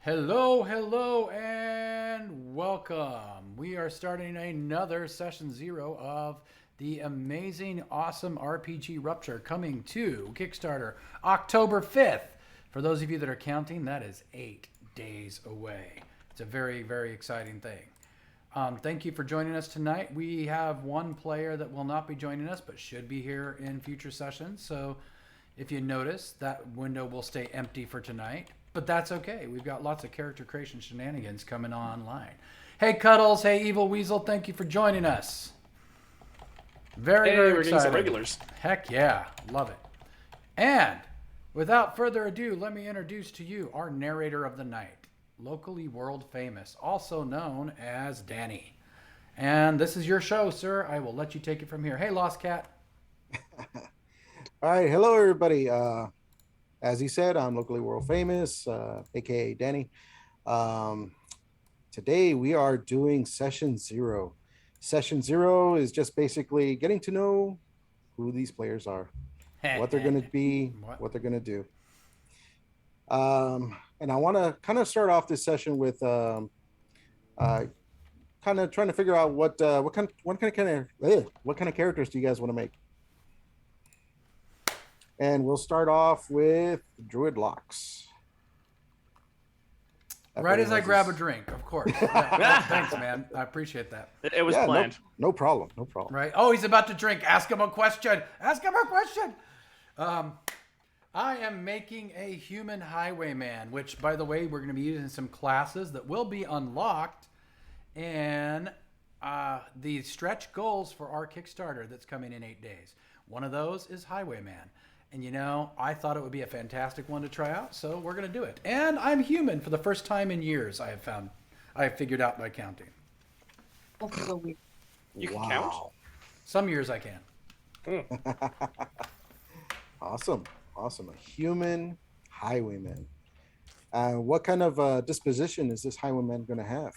Hello, hello, and welcome. We are starting another session 0 of the amazing, awesome RPG Rupture coming to Kickstarter October 5th. For those of you that are counting, that is 8 days away. It's a very, very exciting thing. Thank you for joining us tonight. We have one player that will not be joining us, but should be here in future sessions. So if you notice, that window will stay empty for tonight. But that's okay. We've got lots of character creation shenanigans coming online. Hey, Cuddles. Hey, Evil Weasel. Thank you for joining us. Very, very we're excited. getting some regulars. Heck yeah. Love it. And without further ado, let me introduce to you our narrator of the night, locally world famous, also known as Danny. And this is your show, sir. I will let you take it from here. Hey, Lost Cat. All right, hello everybody. As he said, I'm locally world famous, aka Danny. Today we are doing session 0. Session 0 is just basically getting to know who these players are, what they're going to be, what they're going to do. And I want to kind of start off this session with kind of trying to figure out what kind of characters do you guys want to make? And we'll start off with Druid Locks. Right as I grab a drink, of course. Yeah, thanks, man. I appreciate that. It was planned. No problem. Right. Oh, he's about to drink. Ask him a question. I am making a human highwayman, which, by the way, we're going to be using some classes that will be unlocked in the stretch goals for our Kickstarter that's coming in 8 days. One of those is highwayman. And you know, I thought it would be a fantastic one to try out, so we're going to do it. And I'm human for the first time in years, I have figured out by counting. That's so weird. You can count? Some years I can. Awesome. A human highwayman. What kind of disposition is this highwayman going to have?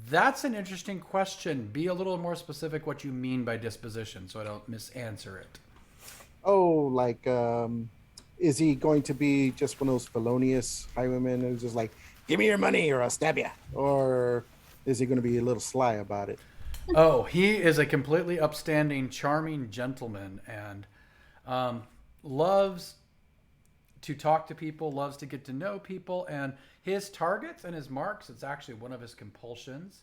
That's an interesting question. Be a little more specific what you mean by disposition so I don't misanswer it. Oh, like, is he going to be just one of those felonious highwaymen who's just like, give me your money or I'll stab you? Or is he going to be a little sly about it? Oh, he is a completely upstanding, charming gentleman and loves to talk to people, loves to get to know people. And his targets and his marks, it's actually one of his compulsions,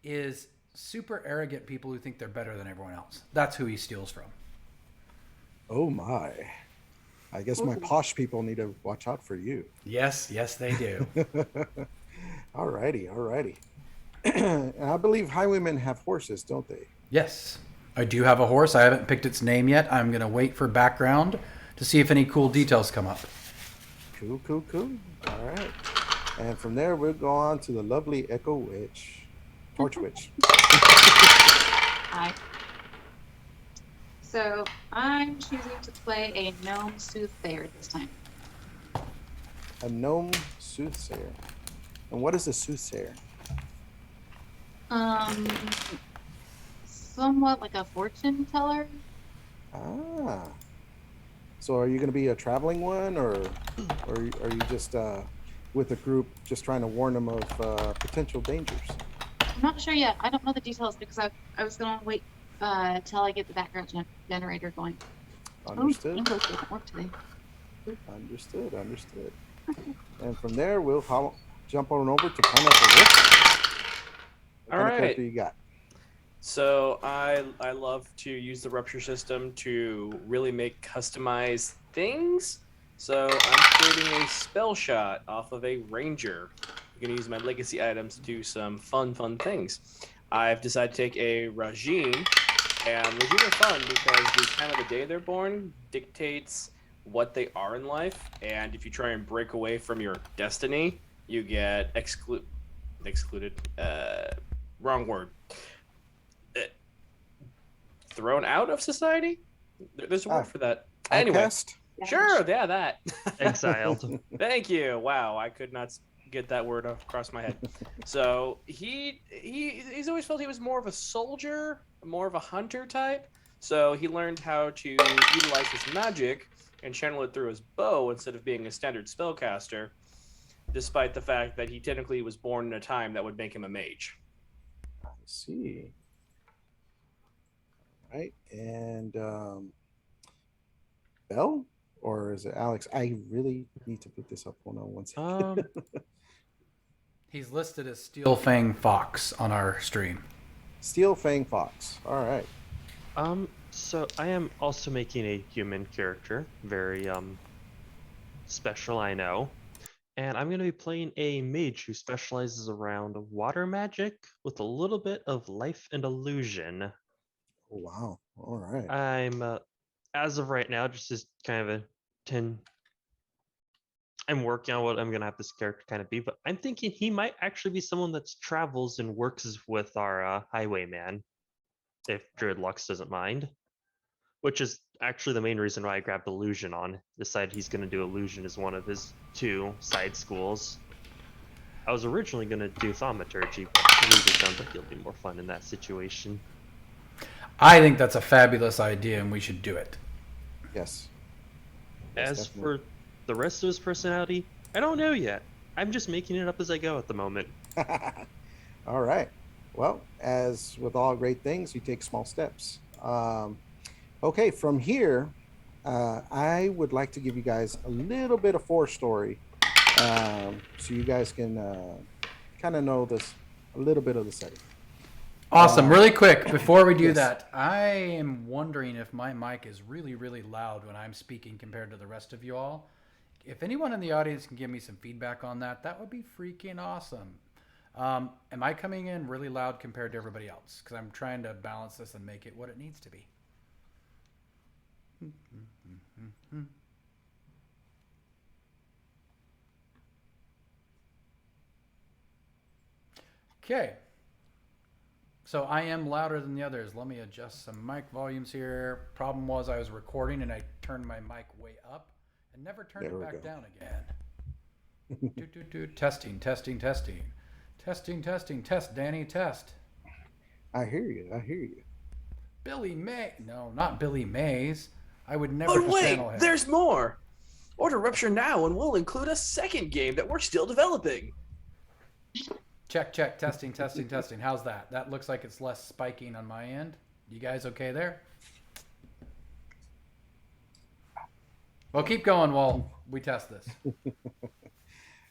is super arrogant people who think they're better than everyone else. That's who he steals from. Oh my. I guess my posh people need to watch out for you. Yes, they do. Alrighty. And I believe highwaymen have horses, don't they? Yes. I do have a horse. I haven't picked its name yet. I'm going to wait for background to see if any cool details come up. Cool. All right. And from there, we'll go on to the lovely Echo Witch. Torch Witch. Hi. So I'm choosing to play a gnome soothsayer this time. A gnome soothsayer. And what is a soothsayer? Somewhat like a fortune teller. Ah. So are you going to be a traveling one, or are you just with a group just trying to warn them of potential dangers? I'm not sure yet. I don't know the details because I was going to wait till I get the background generator going. Understood. Oh, English doesn't work today. Understood. And from there, we'll jump on over to Pineapple Witch. What kind of character you got? So I love to use the Rupture system to really make customized things. So I'm creating a spell shot off of a ranger. I'm going to use my legacy items to do some fun things. I've decided to take a Rajin, and Rajin are fun because the time of the day they're born dictates what they are in life, and if you try and break away from your destiny, you get excluded. Wrong word. Thrown out of society? There's a word for that. Anyway. Outcast? Sure, yeah, that. Exiled. Thank you. Wow, I could not get that word across my head. So he's always felt he was more of a soldier, more of a hunter type. So he learned how to utilize his magic and channel it through his bow instead of being a standard spellcaster. despite the fact that he technically was born in a time that would make him a mage. I see. Right. And Bell? Or is it Alex? I really need to put this up. Hold on one second. He's listed as Steel Fang Fox on our stream. Steel Fang Fox. All right. So I am also making a human character, very special, I know. And I'm going to be playing a mage who specializes around water magic with a little bit of life and illusion. Oh, wow. All right. I'm as of right now just as kind of a 10. I'm working on what I'm going to have this character kind of be, but I'm thinking he might actually be someone that travels and works with our highwayman, if Druid Lux doesn't mind. Which is actually the main reason why I grabbed Illusion on. Decided he's going to do Illusion as one of his 2 side schools. I was originally going to do Thaumaturgy, but Illusion sounds like it'll be more fun in that situation. I think that's a fabulous idea, and we should do it. Yes. As for the rest of his personality, I don't know yet. I'm just making it up as I go at the moment. All right. Well, as with all great things, you take small steps. Okay, from here, I would like to give you guys a little bit of forestory, so you guys can kind of know this, a little bit of the setting. Awesome. Really quick, before we do yes. that, I am wondering if my mic is really, really loud when I'm speaking compared to the rest of you all. If anyone in the audience can give me some feedback on that, that would be freaking awesome. Am I coming in really loud compared to everybody else? Because I'm trying to balance this and make it what it needs to be. Okay. So I am louder than the others. Let me adjust some mic volumes here. Problem was I was recording and I turned my mic way up and never turned it back down again. Testing, testing, testing. Testing, testing, test, Danny, test. I hear you. Billy May. No, not Billy Mays. I would never But wait, channel him. there's more. Order Rupture now and we'll include a second game that we're still developing. Check, check, testing, testing, testing. How's that? That looks like it's less spiking on my end. You guys okay there? Well, keep going while we test this.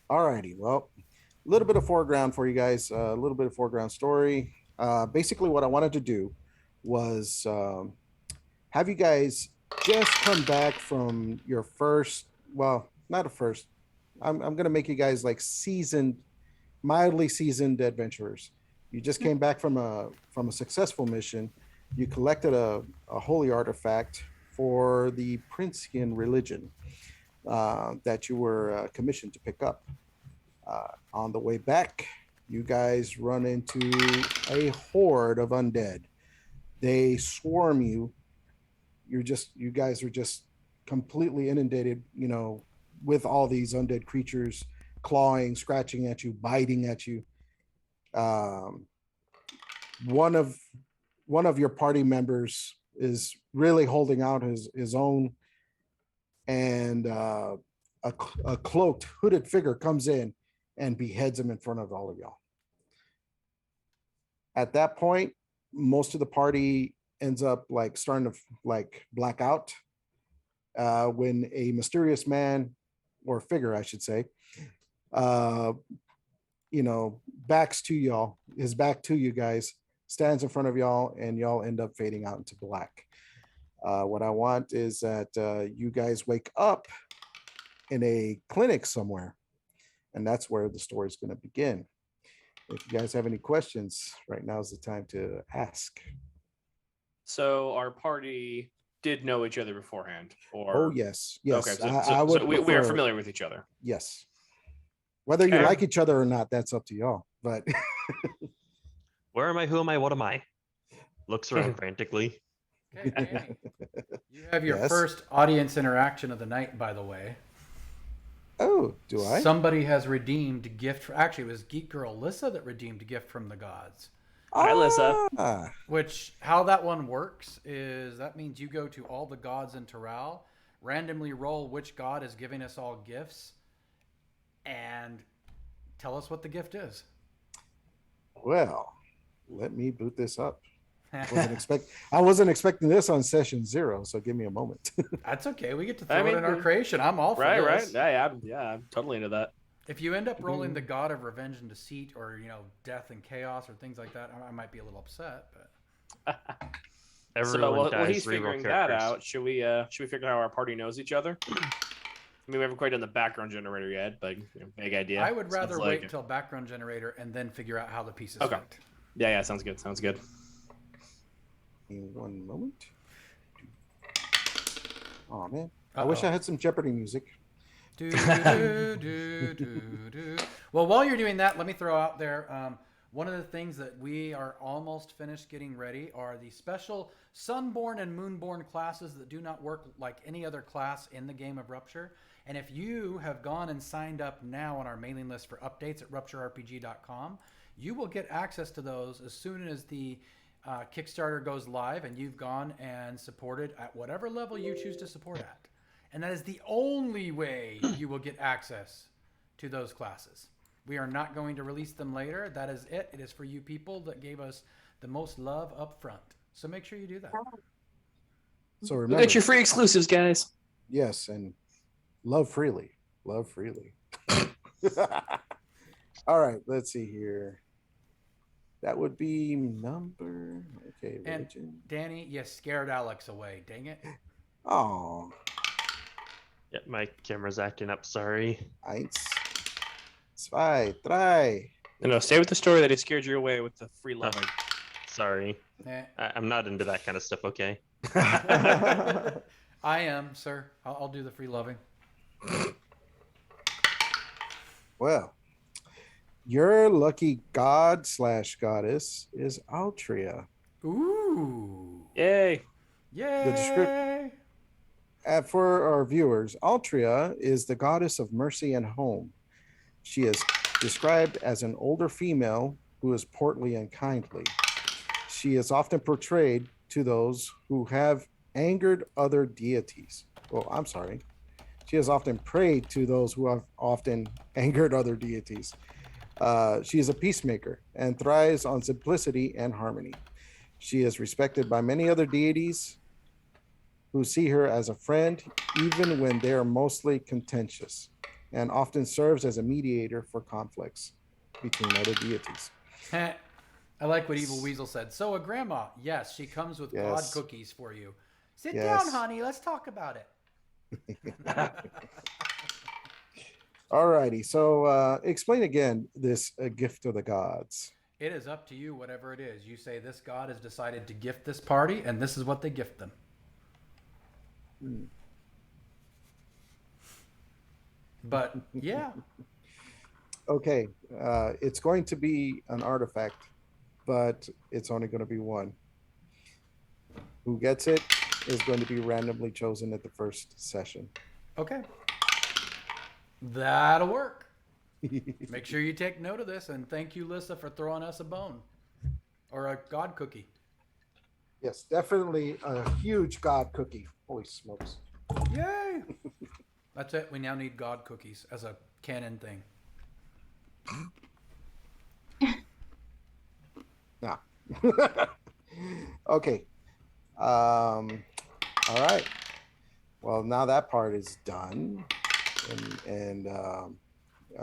Alrighty. Well, a little bit of foreground for you guys. A little bit of foreground story. Basically, what I wanted to do was have you guys just come back from your first. Well, not a first. I'm gonna make you guys like mildly seasoned adventurers. You just came back from a successful mission. You collected a holy artifact for the Princian religion that you were commissioned to pick up. On the way back, you guys run into a horde of undead. They swarm you. You guys are just completely inundated, with all these undead creatures clawing, scratching at you, biting at you. One of your party members is really holding out his own, and a cloaked, hooded figure comes in and beheads him in front of all of y'all. At that point, most of the party ends up starting to black out when a mysterious man, or figure, I should say, backs to y'all, his back to you guys, stands in front of y'all, and y'all end up fading out into black. What I want is that you guys wake up in a clinic somewhere, and that's where the story is going to begin. If you guys have any questions, right now is the time to ask. So our party did know each other beforehand, or? Oh, yes. Okay, so we are familiar with each other. Yes. Whether you like each other or not, that's up to y'all. But Where am I? Who am I? What am I? Looks around frantically. Okay, Danny, you have your Yes. first audience interaction of the night, by the way. oh, do I? Somebody has redeemed a gift. Actually, it was Geek Girl Lissa that redeemed a gift from the gods. Hi, Lissa. Which, how that one works is that means you go to all the gods in Terral, randomly roll which god is giving us all gifts, and tell us what the gift is. Well, let me boot this up. I wasn't expecting this on session 0, so give me a moment. That's okay. We get to throw it in our creation. I'm all for this. Right. Yeah, I'm totally into that. If you end up rolling the god of revenge and deceit, or death and chaos, or things like that, I might be a little upset. But Everyone dies. He's figuring that out. Should we figure out how our party knows each other? I mean, we haven't quite done the background generator yet, but vague idea. I would rather wait until background generator and then figure out how the pieces fit. Yeah, sounds good. Sounds good. In 1 moment. Oh man, I wish I had some Jeopardy music. Well, while you're doing that, let me throw out there one of the things that we are almost finished getting ready are the special Sunborn and Moonborn classes that do not work like any other class in the game of Rupture. And if you have gone and signed up now on our mailing list for updates at rupturerpg.com, you will get access to those as soon as the Kickstarter goes live and you've gone and supported at whatever level you choose to support at. And that is the only way you will get access to those classes. We are not going to release them later. That is it. It is for you people that gave us the most love up front. So make sure you do that. So remember, get your free exclusives, guys. Yes, and love freely. Love freely. All right, let's see here. That would be number. Okay, religion. And Danny, you scared Alex away. Dang it. Oh. Yeah, my camera's acting up. Sorry. 1, 2, 3. No, stay with the story that he scared you away with the free loving. Sorry. I'm not into that kind of stuff, okay? I am, sir. I'll do the free loving. Well, your lucky god/goddess is Altria. Ooh. Yay. Yay. For our viewers, Altria is the goddess of mercy and home. She is described as an older female who is portly and kindly. She is often portrayed to those who have angered other deities. Well, I'm sorry. She has often prayed to those who have often angered other deities. She is a peacemaker and thrives on simplicity and harmony. She is respected by many other deities who see her as a friend, even when they are mostly contentious, and often serves as a mediator for conflicts between other deities. I like what Evil Weasel said. So a grandma, yes, she comes with God cookies for you. Sit down, honey. Let's talk about it. All righty. So explain again this gift of the gods. It is up to you, whatever it is. You say this god has decided to gift this party, and this is what they gift them. But yeah. Okay. It's going to be an artifact, but it's only going to be one. Who gets it is going to be randomly chosen at the first session. Okay. That'll work. Make sure you take note of this, and thank you, Lissa, for throwing us a bone or a god cookie. Yes, definitely a huge god cookie. Holy smokes. Yay. That's it. We now need god cookies as a canon thing. Nah. Okay. All right. Well, now that part is done. And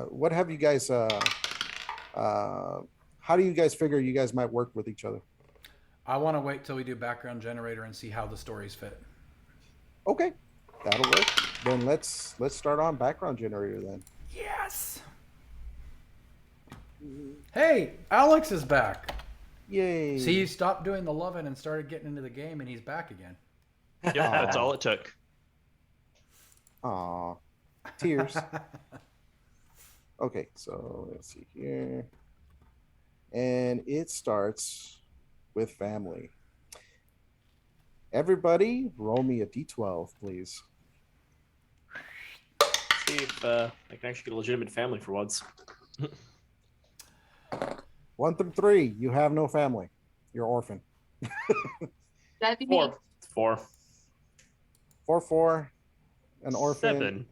what have you guys, how do you guys figure you guys might work with each other? I want to wait till we do background generator and see how the stories fit. Okay, that'll work. Then let's start on background generator then. Yes. Hey, Alex is back. Yay. See, he stopped doing the loving and started getting into the game, and he's back again. Yeah, that's all it took. Aw, tears. Okay, so let's see here. And it starts with family. Everybody, roll me a d12, please. See if I can actually get a legitimate family for once. 1 through 3, you have no family. You're orphan. That'd be me. 4. 4, an orphan. 7.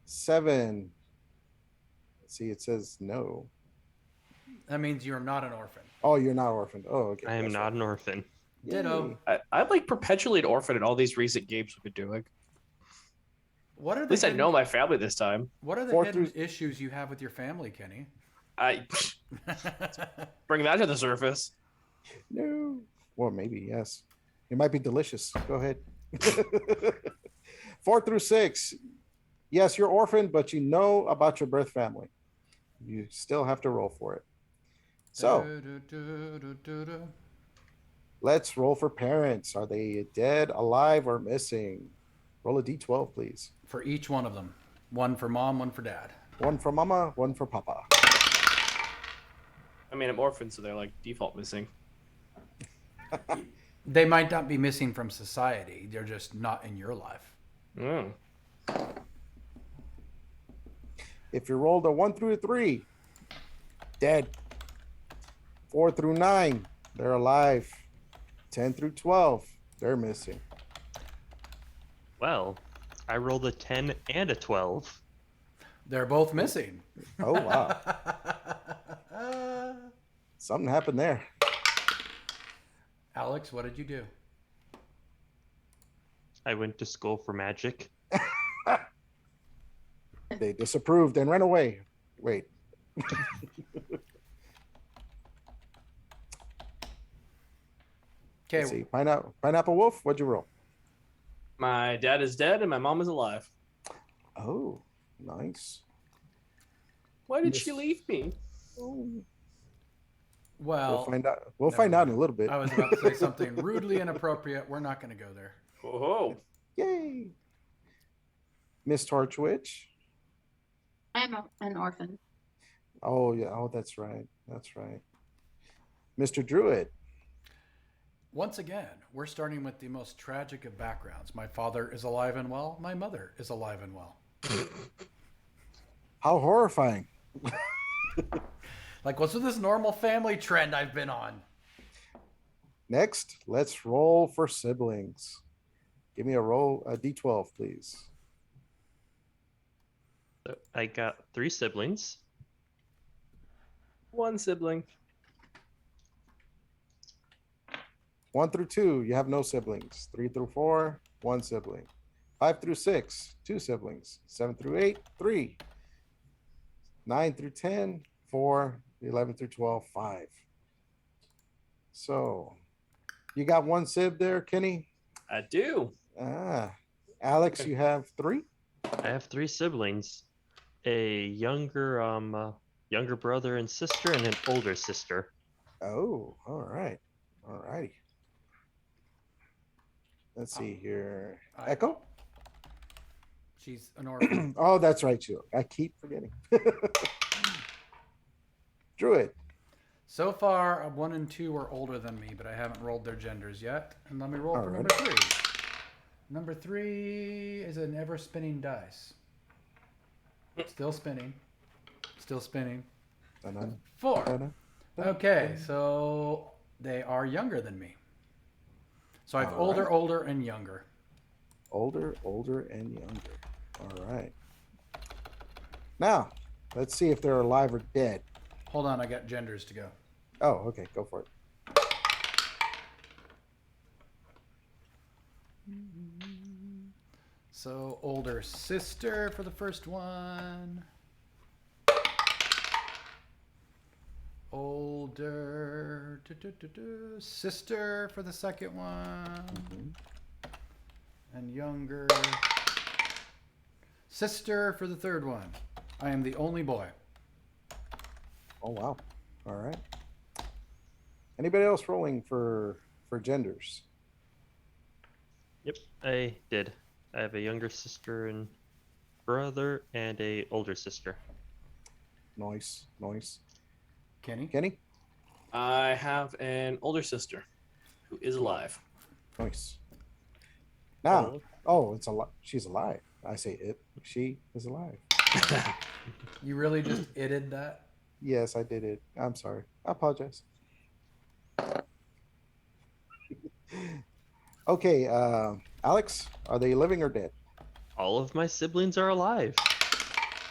7. See, it says no. That means you're not an orphan. Oh, you're not orphaned. Oh, okay. I am that's not right. an orphan. Ditto. Yay. I'm like perpetually an orphan in all these recent games we've been doing. What are At the least I hidden, know my family this time. What are the 4 hidden through- issues you have with your family, Kenny? I bring that to the surface. No. Well, maybe, yes. It might be delicious. Go ahead. 4 through 6. Yes, you're orphaned, but you know about your birth family. You still have to roll for it. So let's roll for parents. Are they dead, alive, or missing? Roll a d12, please. For each one of them. One for mom, one for dad. One for mama, one for papa. I mean, I'm orphan, so they're like default missing. They might not be missing from society. They're just not in your life. Mm. If you rolled a 1 through a 3, dead. 4 through 9, they're alive. 10 through 12, they're missing. Well, I rolled a 10 and a 12. They're both missing. Oh, wow. Something happened there. Alex, what did you do? I went to school for magic. They disapproved and ran away. Wait. Okay, Let's see. Pineapple Wolf, what'd you roll? My dad is dead and my mom is alive. Oh, nice. Why did Yes. she leave me? We'll well, find out. We'll never find out in mind. a little bit. I was about to say something rudely inappropriate. We're not going to go there. Oh, Yay. Miss Torchwitch. I'm an orphan. Oh, yeah. Oh, that's right. That's right. Mr. Druid. Once again, we're starting with the most tragic of backgrounds. My father is alive and well. My mother is alive and well. How horrifying. Like, what's with this normal family trend I've been on? Next, let's roll for siblings. Give me a d12, please. So I got 3 siblings. one sibling. 1 through 2, you have no siblings. 3 through 4, 1 sibling. 5 through 6, 2 siblings. 7 through 8, 3. 9 through 10, 4. 11 through 12, 5. So you got 1 sib there, Kenny? I do. Alex, you have 3? I have 3 siblings. A younger brother and sister and an older sister. Oh, all right. All righty. Let's see here. Echo? She's an orphan. Oh, that's right, too. I keep forgetting. Druid. So far, 1 and 2 are older than me, but I haven't rolled their genders yet. And let me roll for Alright. number 3. Number 3 is an ever spinning dice. Still spinning. Still spinning. Dun-dun, 4. dun-dun, dun, Okay, dun. so they are younger than me. So I have Alright. older, and younger. Older, and younger. All right. Now, let's see if they're alive or dead. Hold on, I got genders to go. Oh, okay. Go for it. So older sister for the first one. Older sister for the second one. And younger sister for the third one. I am the only boy. Oh, wow. All right. Anybody else rolling for genders? Yep, I did. I have a younger sister and brother and a older sister. Nice. Kenny? Kenny? I have an older sister who is alive. Nice. Now, it's alive. She's alive. I say it. She is alive. You really just itted that? Yes, I did it. I'm sorry. I apologize. Okay, Alex, are they living or dead? All of my siblings are alive.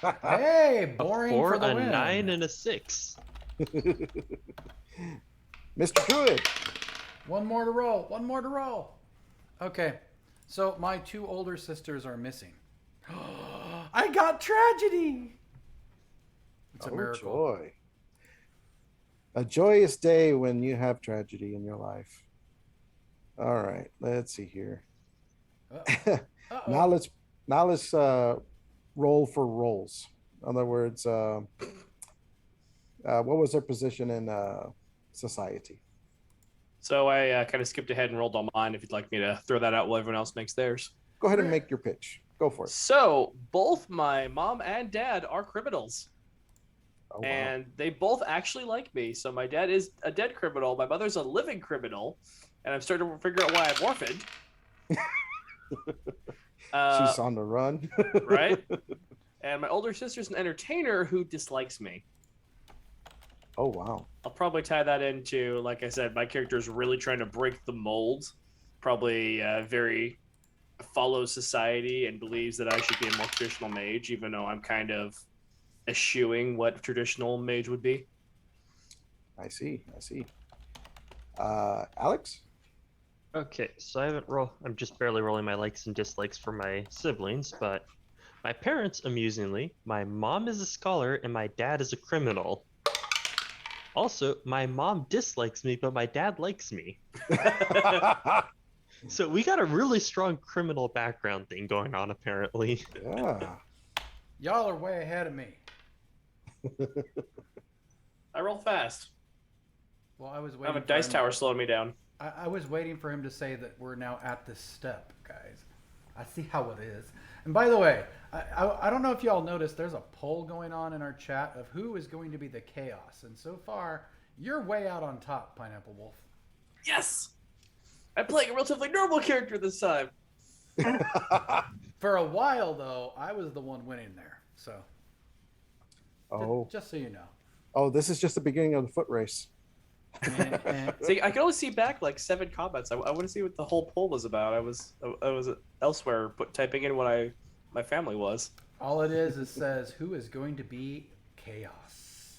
Hey, A boring 4, for the a win. 9, and a 6. Mr. Druid. One more to roll. One more to roll. Okay. So my 2 older sisters are missing. I got tragedy. It's a miracle. Joy. A joyous day when you have tragedy in your life. All right, let's see here. Uh-oh. Now let's roll for rolls. In other words, what was their position in society? So I kind of skipped ahead and rolled on mine. If you'd like me to throw that out while everyone else makes theirs. Go ahead and make your pitch. Go for it. So both my mom and dad are criminals. Oh, wow. And they both actually like me. So my dad is a dead criminal. My mother's a living criminal. And I'm starting to figure out why I'm orphaned. She's on the run. Right? And my older sister's an entertainer who dislikes me. Oh, wow. I'll probably tie that into, like I said, my character is really trying to break the mold. Probably very follows society and believes that I should be a more traditional mage, even though I'm kind of eschewing what traditional mage would be. I see. Alex? Okay, so I haven't rolled. I'm just barely rolling my likes and dislikes for my siblings, but my parents, amusingly, my mom is a scholar and my dad is a criminal. Also, my mom dislikes me, but my dad likes me. So we got a really strong criminal background thing going on, apparently. Yeah. Y'all are way ahead of me. I roll fast. Well, I was I waiting. have a dice for him- tower slowing me down. I was waiting for him to say that we're now at this step, guys. I see how it is. And by the way, I don't know if y'all noticed, there's a poll going on in our chat of who is going to be the chaos. And so far, you're way out on top, Pineapple Wolf. Yes! I'm playing a relatively normal character this time. For a while, though, I was the one winning there. So, Oh. just so you know. Oh, this is just the beginning of the foot race. See, I can only see back like 7 comments. I want to see what the whole poll was about. I was elsewhere typing in what my family was. All it is says, who is going to be chaos?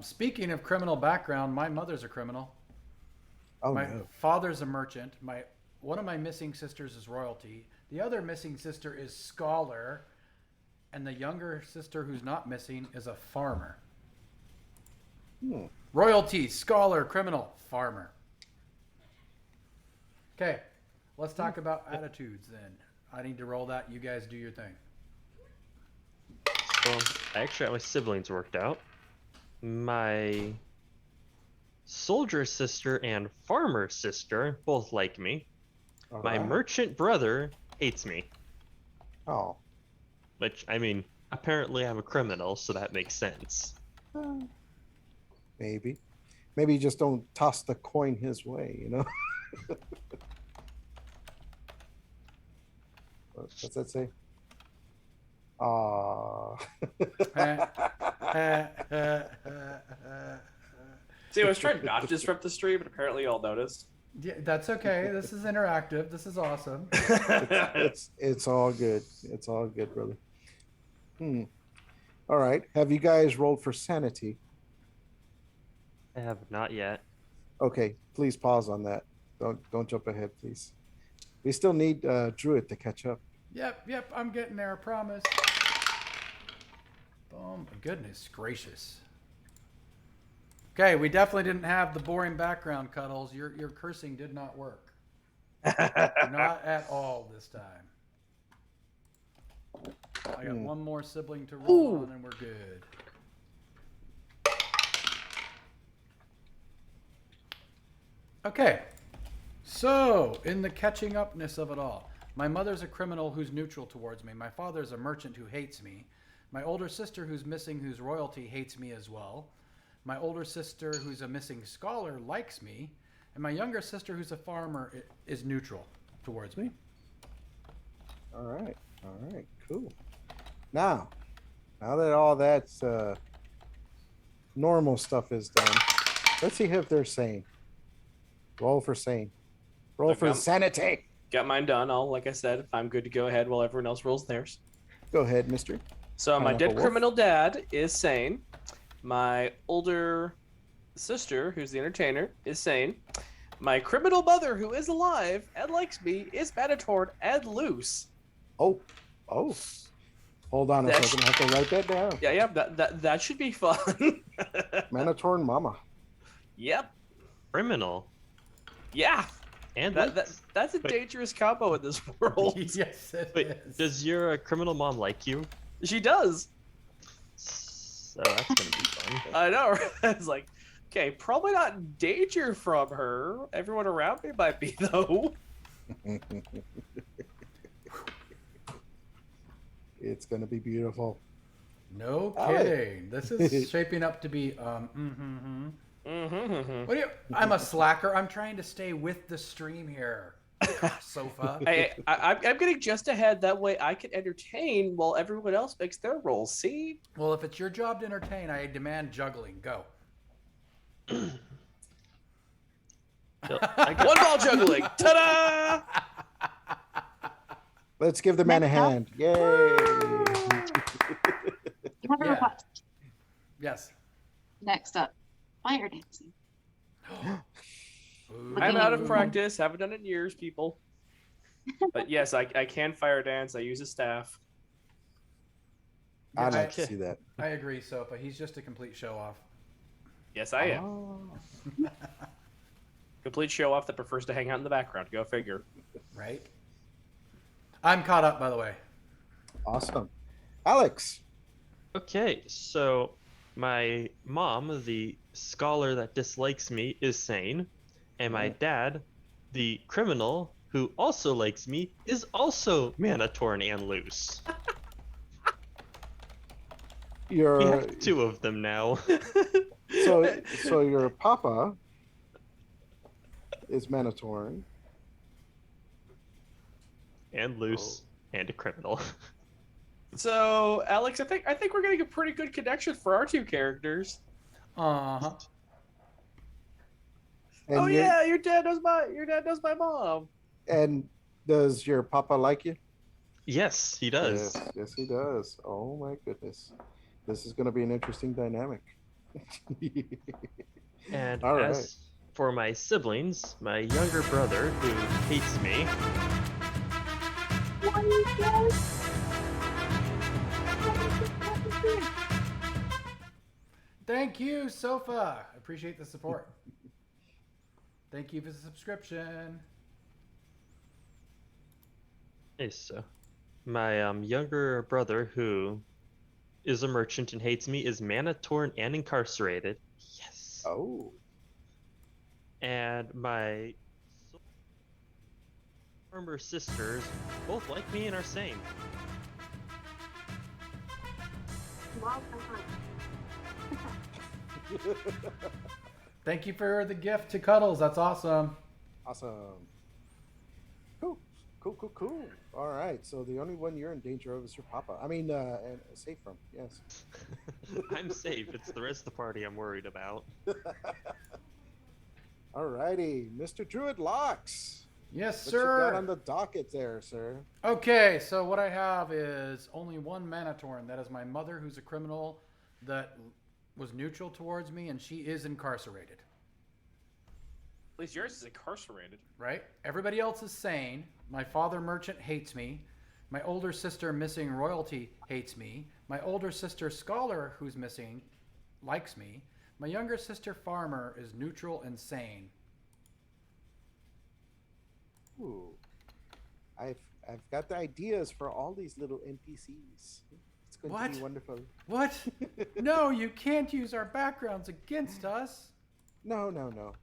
Speaking of criminal background, my mother's a criminal. Oh, My no. father's a merchant. One of my missing sisters is royalty. The other missing sister is scholar. And the younger sister who's not missing is a farmer. Royalty, scholar, criminal, farmer. Okay, let's talk about attitudes then. I need to roll that. You guys do your thing. So I actually got my siblings worked out. My soldier sister and farmer sister both like me. All My right. merchant brother hates me. Oh. Which, I mean, apparently I'm a criminal, so that makes sense. Maybe you just don't toss the coin his way, you know. What's that say? See, I was trying not to disrupt the stream, but apparently y'all noticed. Yeah, that's okay. This is interactive. This is awesome. It's all good. It's all good, brother. All right. Have you guys rolled for sanity? I have not yet. Okay, please pause on that. Don't jump ahead, please. We still need Druid to catch up. Yep, I'm getting there, I promise. Boom. Goodness gracious. Okay, we definitely didn't have the boring background, Cuddles. Your cursing did not work. Not at all this time. I got one more sibling to roll on and we're good. Okay, so in the catching upness of it all, my mother's a criminal who's neutral towards me. My father's a merchant who hates me. My older sister who's missing, who's royalty, hates me as well. My older sister who's a missing scholar likes me. And my younger sister who's a farmer is neutral towards me. All right, cool. Now that all that's normal stuff is done, let's see if they're sane. Roll for sane. Roll for sanity. Got mine done. Like I said, if I'm good to go ahead while everyone else rolls theirs. Go ahead, mister. So my Pineapple dead Wolf? criminal dad is sane. My older sister, who's the entertainer, is sane. My criminal mother, who is alive and likes me, is Manitored and loose. Oh. Hold on a That's- second. I have to write that down. Yeah, that should be fun. Manator and Mama. Yep. Criminal. Yeah. And That's a Wait. dangerous combo in this world. Yes, it wait, is. does your criminal mom like you? She does. So that's gonna be fun. I know. Right? It's like, okay, probably not in danger from her. Everyone around me might be though. It's gonna be beautiful. No All right. kidding. This is shaping up to be Mm-hmm. What do you? I'm a slacker. I'm trying to stay with the stream here. Sofa. I'm getting just ahead. That way I can entertain while everyone else makes their rolls. See? Well, if it's your job to entertain, I demand juggling. Go. So, I got- One ball juggling. Ta-da! Let's give the man a Next up. hand. Yay! You have a Yeah. request. Yes. Next up, fire dancing. I'm out of Ooh. practice. Haven't done it in years, people. But yes, I can fire dance. I use a staff. I'd Yeah, like to see that. I agree, Sofa. He's just a complete show off. Yes, I am. Oh. Complete show off that prefers to hang out in the background. Go figure. Right? I'm caught up, by the way. Awesome. Alex. Okay, so my mom, the scholar that dislikes me, is sane, and my dad, the criminal who also likes me, is also Manitorn and loose. We Your have two of them now. so your papa is Manitoran. And loose and a criminal. So, Alex, I think we're getting a pretty good connection for our two characters. Uh-huh. And Oh your- yeah, your dad knows my mom. And does your papa like you? Yes, he does. Yes, he does. Oh my goodness. This is going to be an interesting dynamic. And All as right. for my siblings, my younger brother who hates me, Thank you, Sofa. I appreciate the support. Thank you for the subscription. is my younger brother who is a merchant and hates me is Manitorn and incarcerated. Yes. Oh. And my former sisters both like me and are sane. Thank you for the gift to Cuddles. That's awesome. Awesome. Cool. All right. So the only one you're in danger of is your papa. I mean, and safe from. Yes. I'm safe. It's the rest of the party I'm worried about. All righty, Mr. Druid Locks. Yes, What you got sir. on the docket there, sir? Okay, so what I have is only one Manitorn. That is my mother, who's a criminal that was neutral towards me, and she is incarcerated. At least yours is incarcerated. Right? Everybody else is sane. My father, merchant, hates me. My older sister, missing royalty, hates me. My older sister, scholar, who's missing, likes me. My younger sister, farmer, is neutral and sane. Ooh, I've got the ideas for all these little NPCs. It's going to What? be wonderful. What? No, you can't use our backgrounds against us. No.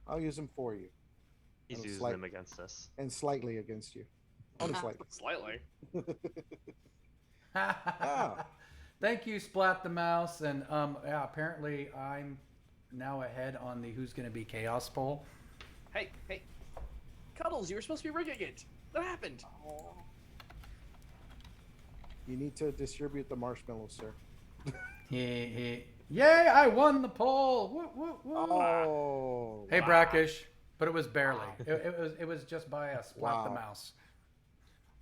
I'll use them for you He's Oh, using slight- them against us. and slightly against you. Only Oh. slightly. Slightly. Thank you, Splat the Mouse. And yeah, apparently I'm now ahead on the Who's Gonna Be Chaos poll. Hey, Cuddles, you were supposed to be rigging it. What happened? You need to distribute the marshmallows, sir. Yay, I won the poll. Woo, woo, woo. Oh. Hey, Brackish, but it was barely. It was just by a Splat the Wow. Mouse.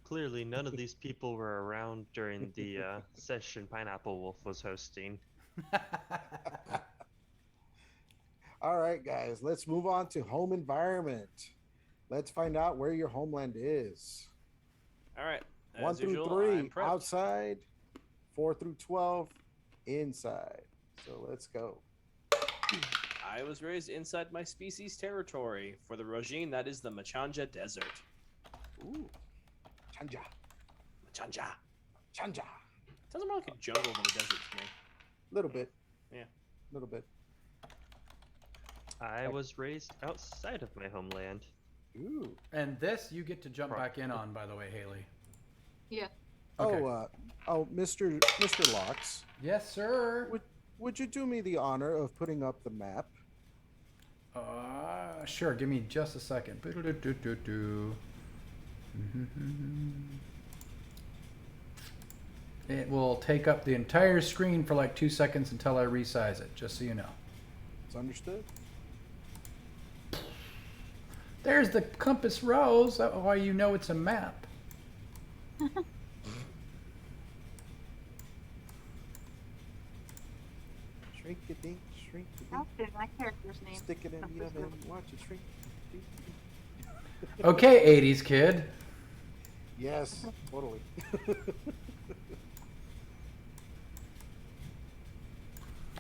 Clearly, none of these people were around during the session Pineapple Wolf was hosting. All right, guys, let's move on to home environment. Let's find out where your homeland is. All right. 1 As through usual, 3 I'm prepped. outside, 4 through 12 inside. So let's go. I was raised inside my species territory. For the regime, that is the Machanja Desert. Ooh, Chanja, Machanja. Chanja. Sounds more like a jungle than a desert to me. Little bit. Yeah. Little bit. I was raised outside of my homeland. Ooh. And this you get to jump back in on, by the way, Haley. Yeah. Okay. Mr. Locks, Yes, sir. would you do me the honor of putting up the map? Sure. Give me just a second. It will take up the entire screen for like 2 seconds until I resize it, just so you know. It's understood. There's the compass rose. That's why you know it's a map. Shrink a dink, shrink a How dink. did my character's name? Stick it in the oven, watch it shrink. Okay, 80s kid. Yes, totally.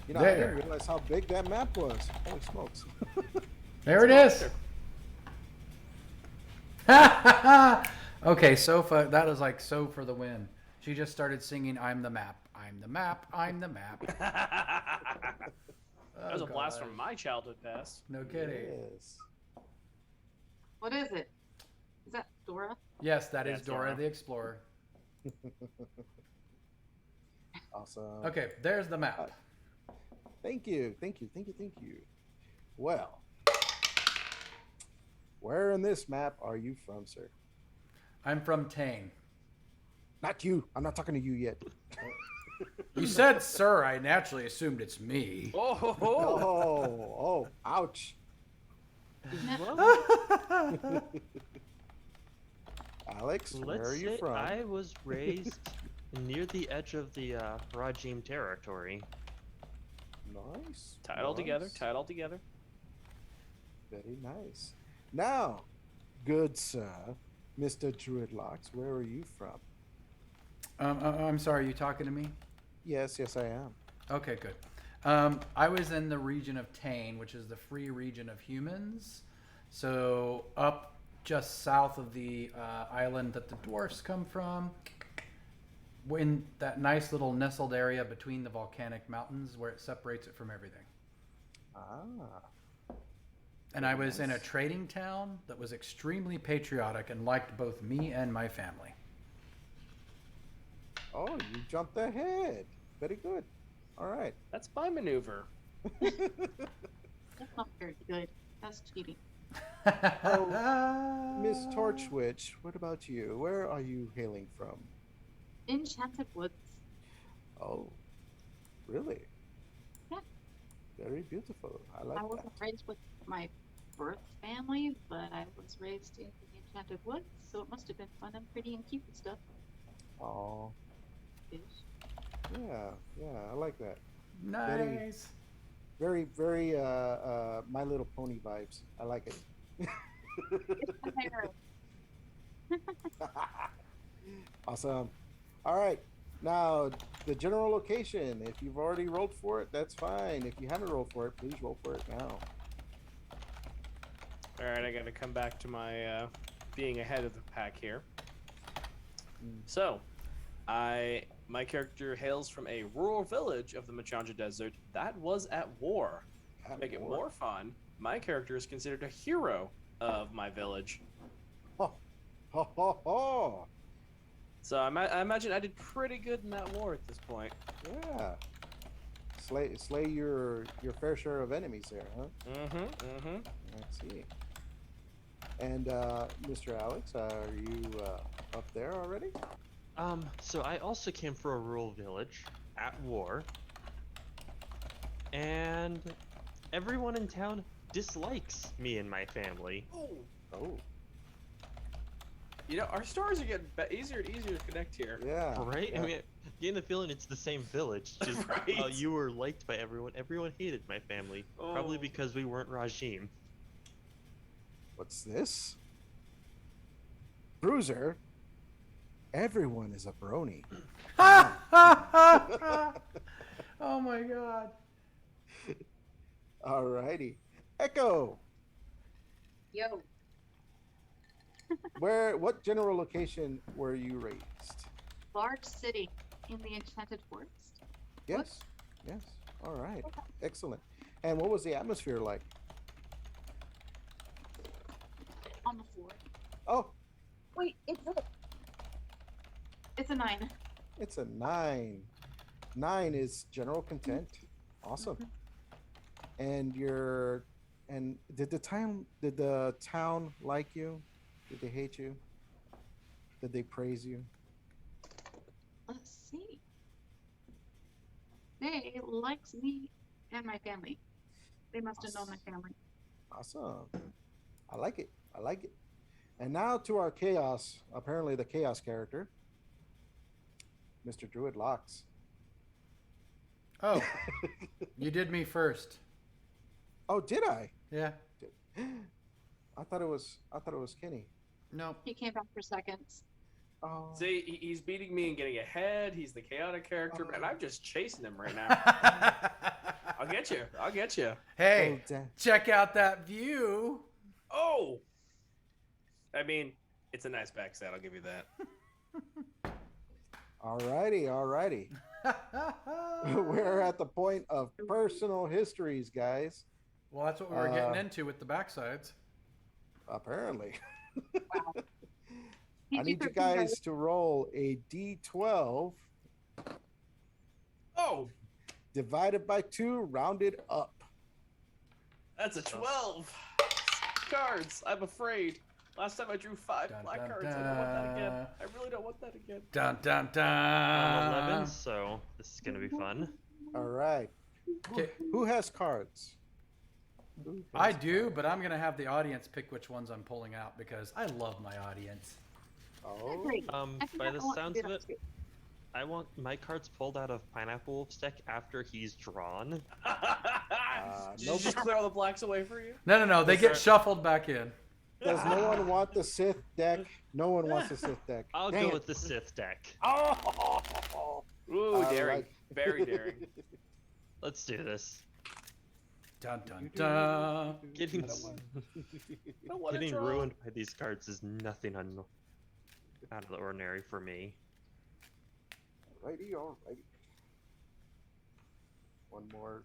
You know, I There. didn't realize how big that map was. Holy smokes. There it is. Okay, Sofa, that is like so for the win. She just started singing "I'm the map, I'm the map, I'm the map." That was Oh, a blast gosh. from my childhood past. No kidding. Yes. What is it? Is that Dora? Yes, that is That's Dora Dora. the Explorer. Awesome. Okay, there's the map. Thank you. Thank you. Thank you. Thank you. Well, where in this map are you from, sir? I'm from Tane. Not you. I'm not talking to you yet. You said, "Sir." I naturally assumed it's me. Oh, ho, ho. Oh, ouch. Alex, where Let's are you say from? I was raised near the edge of the Rajim territory. Nice. Tie it all together. nice. Tie it all together. Very nice. Now, good sir, Mr. Druidlocks, where are you from? I'm sorry, you talking to me? Yes, I am. Okay, good. I was in the region of Tane, which is the free region of humans. So up just south of the island that the dwarfs come from, in that nice little nestled area between the volcanic mountains where it separates it from everything. Ah, And I was in a nice. trading town that was extremely patriotic and liked both me and my family. oh, you jumped ahead. Very good. All right. That's my maneuver. That's not very good. That's cheating. Miss Torchwitch, what about you? Where are you hailing from? Enchanted Woods. Oh, really? Yeah. Very beautiful. I like I that. wasn't raised with my birth family, but I was raised in the Enchanted Woods, so it must have been fun and pretty and cute and stuff. Oh, Ish. yeah, I like that. Nice. Very, My Little Pony vibes. I like it. It's my favorite. Awesome. All right. Now, the general location. If you've already rolled for it, that's fine. If you haven't rolled for it, please roll for it now. All right, I got to come back to my being ahead of the pack here. So, my character hails from a rural village of the Machanja Desert that was at war. To make it more fun, my character is considered a hero of my village. Ho, ho, ho, ho. So I imagine I did pretty good in that war at this point. Yeah. Slay your fair share of enemies there, huh? Mm-hmm. I see. And Mr. Alex, are you up there already? So I also came from a rural village at war, and everyone in town dislikes me and my family. Oh. Oh. You know, our stories are getting easier and easier to connect here. Yeah. Right? yeah. I mean, getting the feeling it's the same village. Just how Right. you were liked by everyone. Everyone hated my family. Probably Oh. because we weren't Rajim. What's this? Bruiser. Everyone is a brony. Oh my god. Alrighty. Echo. Yo, What general location were you raised? large city in the Enchanted Forest. Yes. Yes. All right. Excellent. And what was the atmosphere like? On the floor. Oh, Wait, it's a 9. it's a 9. 9 is general content. Awesome. And did the town like you? Did they hate you? Did they praise you? Let's see. They likes me and my family. They must have known my family. Awesome. I like it. I like it. And now to our chaos, apparently the chaos character, Mr. Druid Locks. Oh, you did me first. Oh, did I? Yeah. I thought it was Kenny. Nope. He came back for seconds. Oh. See, he's beating me and getting ahead. He's the chaotic character, and I'm just chasing him right now. I'll get you. I'll get you. Hey, Oh, damn. check out that view. Oh! I mean, it's a nice backside, I'll give you that. Alrighty. We're at the point of personal histories, guys. Well, that's what we were getting into with the backsides. Apparently. Wow. I need you guys to roll a d12 Oh! divided by 2, rounded up. That's a 12! Cards, I'm afraid. Last time I drew 5 Dun, black dun, cards. I don't want that again. dun. I really don't want that again. Dun dun dun. I'm 11, so this is gonna be fun. All right. Okay. Who has cards? Who I has do, cards? but I'm gonna have the audience pick which ones I'm pulling out because I love my audience. Oh. Great. I think By I the want to sounds do of that it, too. I want my cards pulled out of Pineapple Wolf's deck after he's drawn. Did you just clear all the blacks away for you? No. They Yes, get sir. shuffled back in. Does no one want the Sith deck? No one wants the Sith deck. I'll Dang go it. with the Sith deck. Oh. Ooh, I daring. like- Very daring. Let's do this. Dun dun dun. Getting, I don't want to getting draw. ruined by these cards is nothing out of the ordinary for me. Alrighty. One more.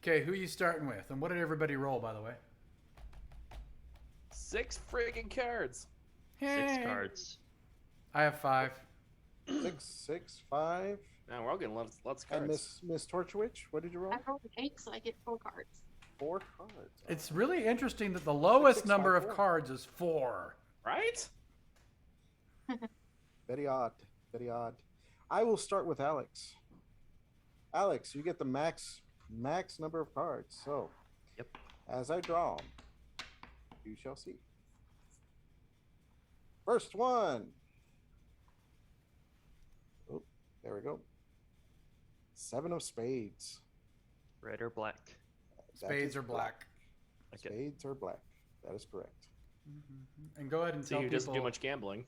Okay, who you starting with? And what did everybody roll, by the way? 6 friggin' cards. 6 cards. I have 5. 6, 5. Now we're all getting lots of And cards. Miss Torchwitch, what did you roll? I rolled an 8, so I get 4 cards. 4 cards. It's really interesting that the lowest 6, number 5, of 4. cards is 4. Right? Very odd. I will start with Alex. Alex, you get the max number of cards. So, Yep. as I draw 'em, you shall see. First one. Oh, there we go. 7 of spades. Red or black? That Spades is are black. Okay. Spades are black. That is correct. And go ahead and So tell he doesn't do people. much gambling.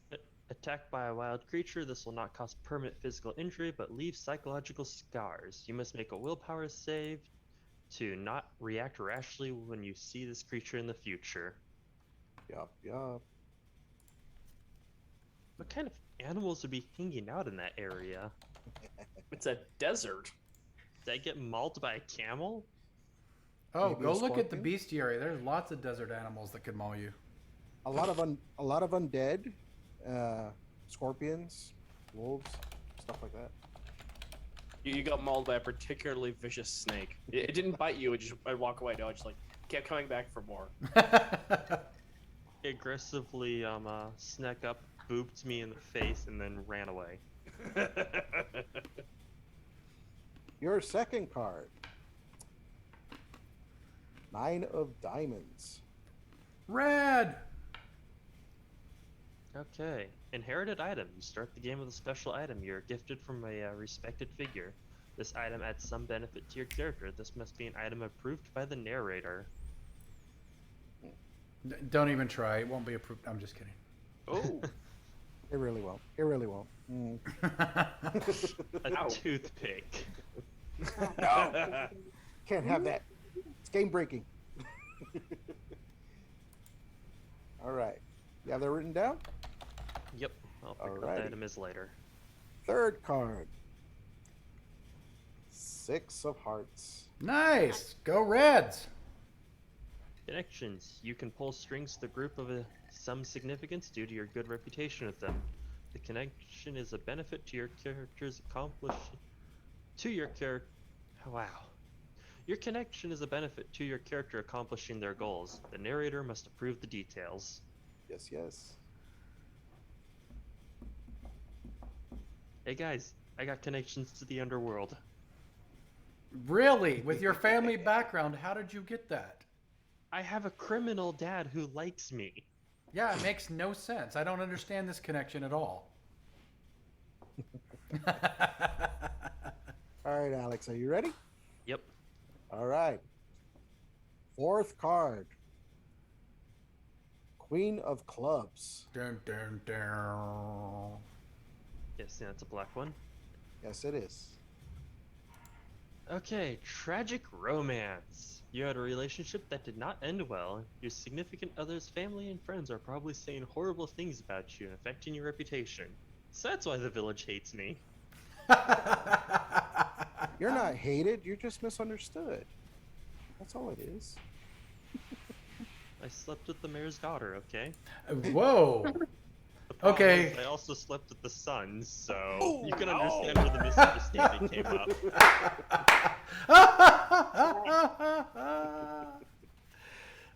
Attacked by a wild creature, this will not cause permanent physical injury, but leave psychological scars. You must make a willpower save to not react rashly when you see this creature in the future. Yup. What kind of animals would be hanging out in that area? It's a desert. Did I get mauled by a camel? Oh, Maybe go a look at the scorpion? bestiary. There's lots of desert animals that could maul you. A lot of undead, scorpions, wolves, stuff like that. You got mauled by a particularly vicious snake. It didn't bite you. I'd walk away. No, it just like kept coming back for more. Aggressively snuck up, booped me in the face, and then ran away. Your second card. 9 of diamonds. Red. Okay. Inherited item. You start the game with a special item you're gifted from a respected figure. This item adds some benefit to your character. This must be an item approved by the narrator. Don't even try. It won't be approved. I'm just kidding. Oh, It really won't. It really won't. Mm. A Ow. toothpick. No. Can't have that. It's game breaking. All right. You have that written down? Yep. I'll figure out what Alrighty. the item is later. Third card. 6 of hearts. Nice. Go Reds. Connections. You can pull strings to the group of some significance due to your good reputation with them. The connection is a benefit to your character's Wow. Your connection is a benefit to your character accomplishing their goals. The narrator must approve the details. Yes, yes. Hey guys, I got connections to the underworld. Really? With your family background, how did you get that? I have a criminal dad who likes me. Yeah, it makes no sense. I don't understand this connection at all. All right, Alex, are you ready? Yep. All right. Fourth card. Queen of Clubs. Dun, dun, dun. Yes, yeah, that's a black one. Yes, it is. Okay, tragic romance. You had a relationship that did not end well. Your significant other's family and friends are probably saying horrible things about you and affecting your reputation. So that's why the village hates me. You're not hated. You're just misunderstood. That's all it is. I slept with the mayor's daughter, okay? Whoa. The problem Okay. is I also slept with the son, so Oh, you can no. understand where the misunderstanding came up.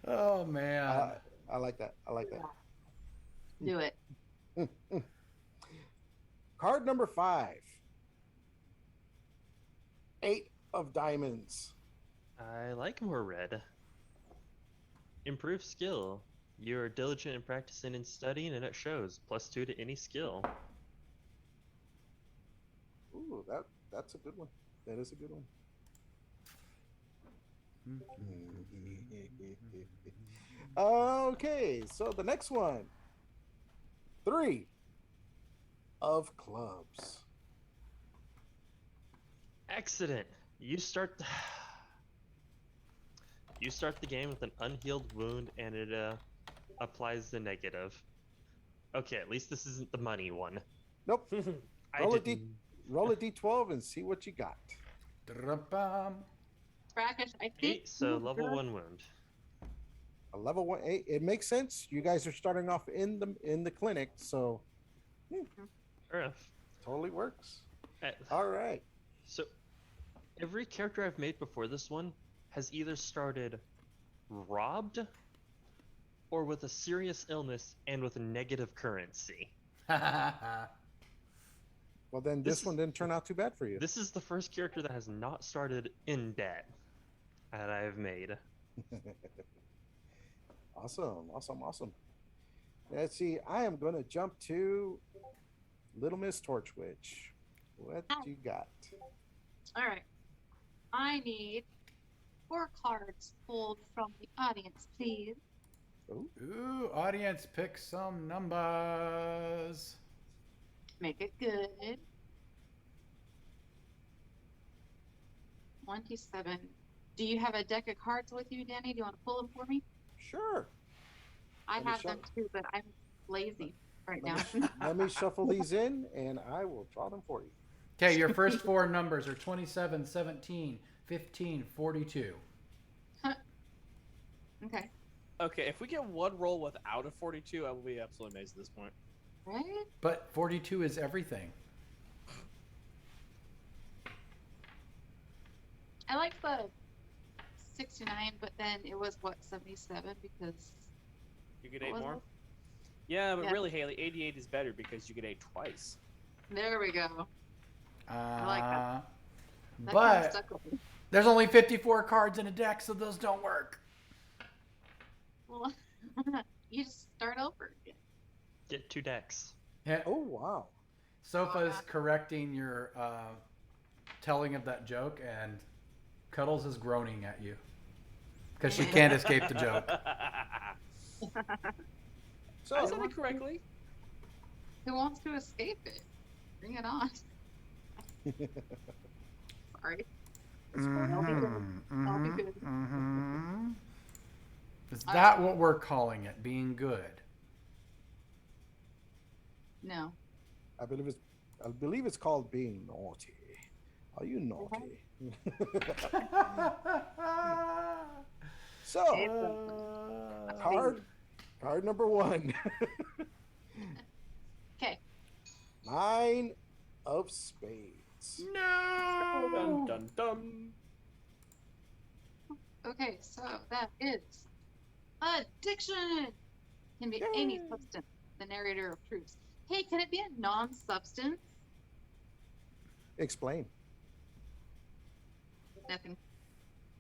Oh man. I like that. I like that. Do it. Card number 5. 8 of diamonds. I like more red. Improve skill. You are diligent in practicing and studying, and it shows. +2 to any skill. Ooh, that's a good one. That is a good one. Okay, so the next one. 3 of clubs. Accident. You start the game with an unhealed wound, and it applies the negative. Okay, at least this isn't the money one. Nope. I Roll a didn't. Roll a d12 and see what you got. Drum-bum. Brackish, I think. 8, so level 1 wound. A level 1 8. It makes sense. You guys are starting off in the clinic, so Fair enough. totally works. Uh, All right. So, every character I've made before this one has either started robbed or with a serious illness and with a negative currency. Well, then This this one didn't turn out too bad for you. This is the first character that has not started in debt that I have made. Awesome, awesome, awesome. Let's see. I am going to jump to Little Miss Torch Witch. What you got? All right. I need 4 cards pulled from the audience, please. Ooh, audience, pick some numbers. Make it good. 27. Do you have a deck of cards with you, Danny? Do you want to pull them for me? Sure. I Let me have them too, but I'm lazy right now. Let me shuffle these in, and I will draw them for you. Okay, your first 4 numbers are 27, 17, 15, 42. Okay. okay. If we get one roll without a 42, I will be absolutely amazed at this point. Right? But 42 is everything. I like the 69, but then it was what, 77 because You get What 8 was more. it? Yeah, but Yeah. really, Haley, 88 is better because you get 8 twice. there we go. like that. That kinda But stuck with me. there's only 54 cards in a deck, so those don't work. Well, you just start over again. Get 2 decks. Yeah. Oh wow. Sofa's correcting your telling of that joke, and Cuddles is groaning at you because she can't escape the joke. I So said it correctly. Who wants to escape it? Bring it on. Sorry. I'll be good. I'll be good. Mm-hmm. Is All that what we're calling it? Being good? No. I believe it's called being naughty. Are you naughty? So card number 1. Okay. 9 of spades. No. Dun dun dun. Okay, so that is addiction. Can be any substance. The narrator approves. Hey, can it be a non-substance? Explain. Nothing.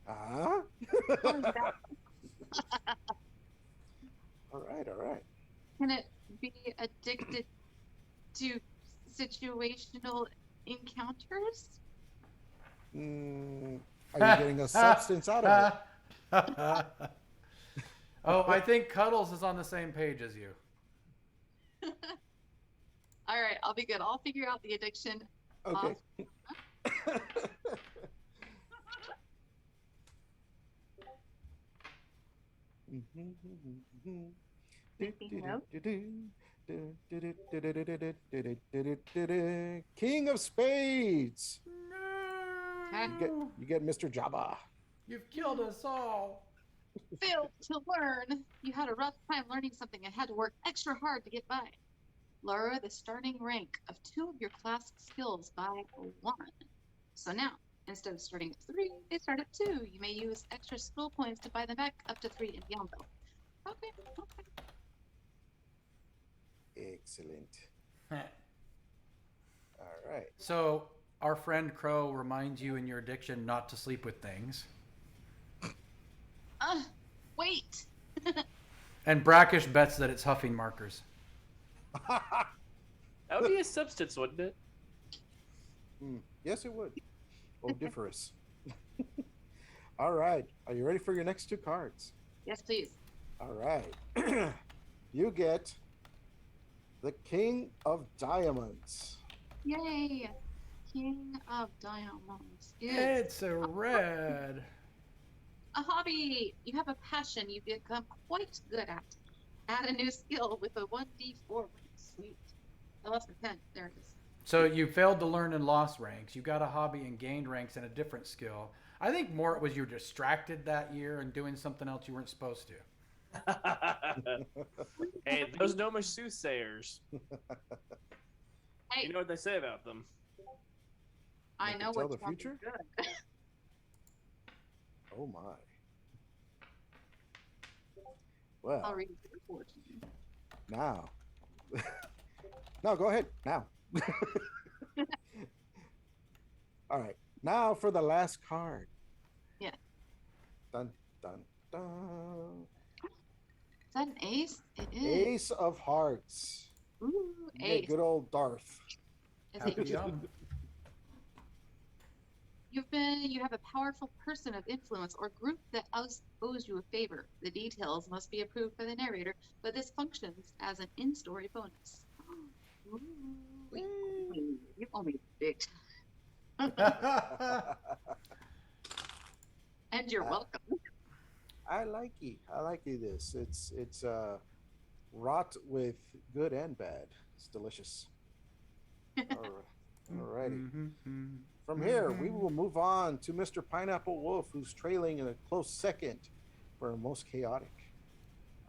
Ah. What is that? All right. Can it be addicted to situational encounters? Are you getting a substance out of it? Oh, I think Cuddles is on the same page as you. All right, I'll be good. I'll figure out the addiction. Okay. King of Spades. No. You get Mr. Jabba. You've killed us all. Failed to learn. You had a rough time learning something and had to work extra hard to get by. Lower the starting rank of 2 of your class skills by 1. So now, instead of starting at 3, they start at 2. You may use extra skill points to buy them back up to 3 and beyond though. Okay. Excellent. All right. So our friend Crow reminds you in your addiction not to sleep with things. Wait. And Brackish bets that it's huffing markers. That would be a substance, wouldn't it? Yes, it would. Odiferous. All right. Are you ready for your next 2 cards? Yes, please. All right. You get the King of Diamonds. Yay. King of Diamonds is It's a red. a hobby. You have a passion you become quite good at. Add a new skill with a 1d4. Sweet. I lost my pen. There it is. So you failed to learn and lost ranks. You got a hobby and gained ranks in a different skill. I think more it was you were distracted that year and doing something else you weren't supposed to. Hey, those gnomish soothsayers. Hey, You know what they say about them. I They know can tell what's the wrong future? with good. Oh my. I'll Well, read the report. now. No, go ahead. Now. All right. Now for the last card. Yeah. Dun, dun, dun. Is that an ace? It is. Ace of Hearts. Ooh, Yeah, ace. good old Darth. Is Happy it- young. You have a powerful person of influence or group that owes you a favor. The details must be approved by the narrator, but this functions as an in-story bonus. Ooh, you owe me big time. And you're welcome. I like this. It's wrought with good and bad. It's delicious. All righty. Mm-hmm. From here, we will move on to Mr. Pineapple Wolf, who's trailing in a close second for most chaotic.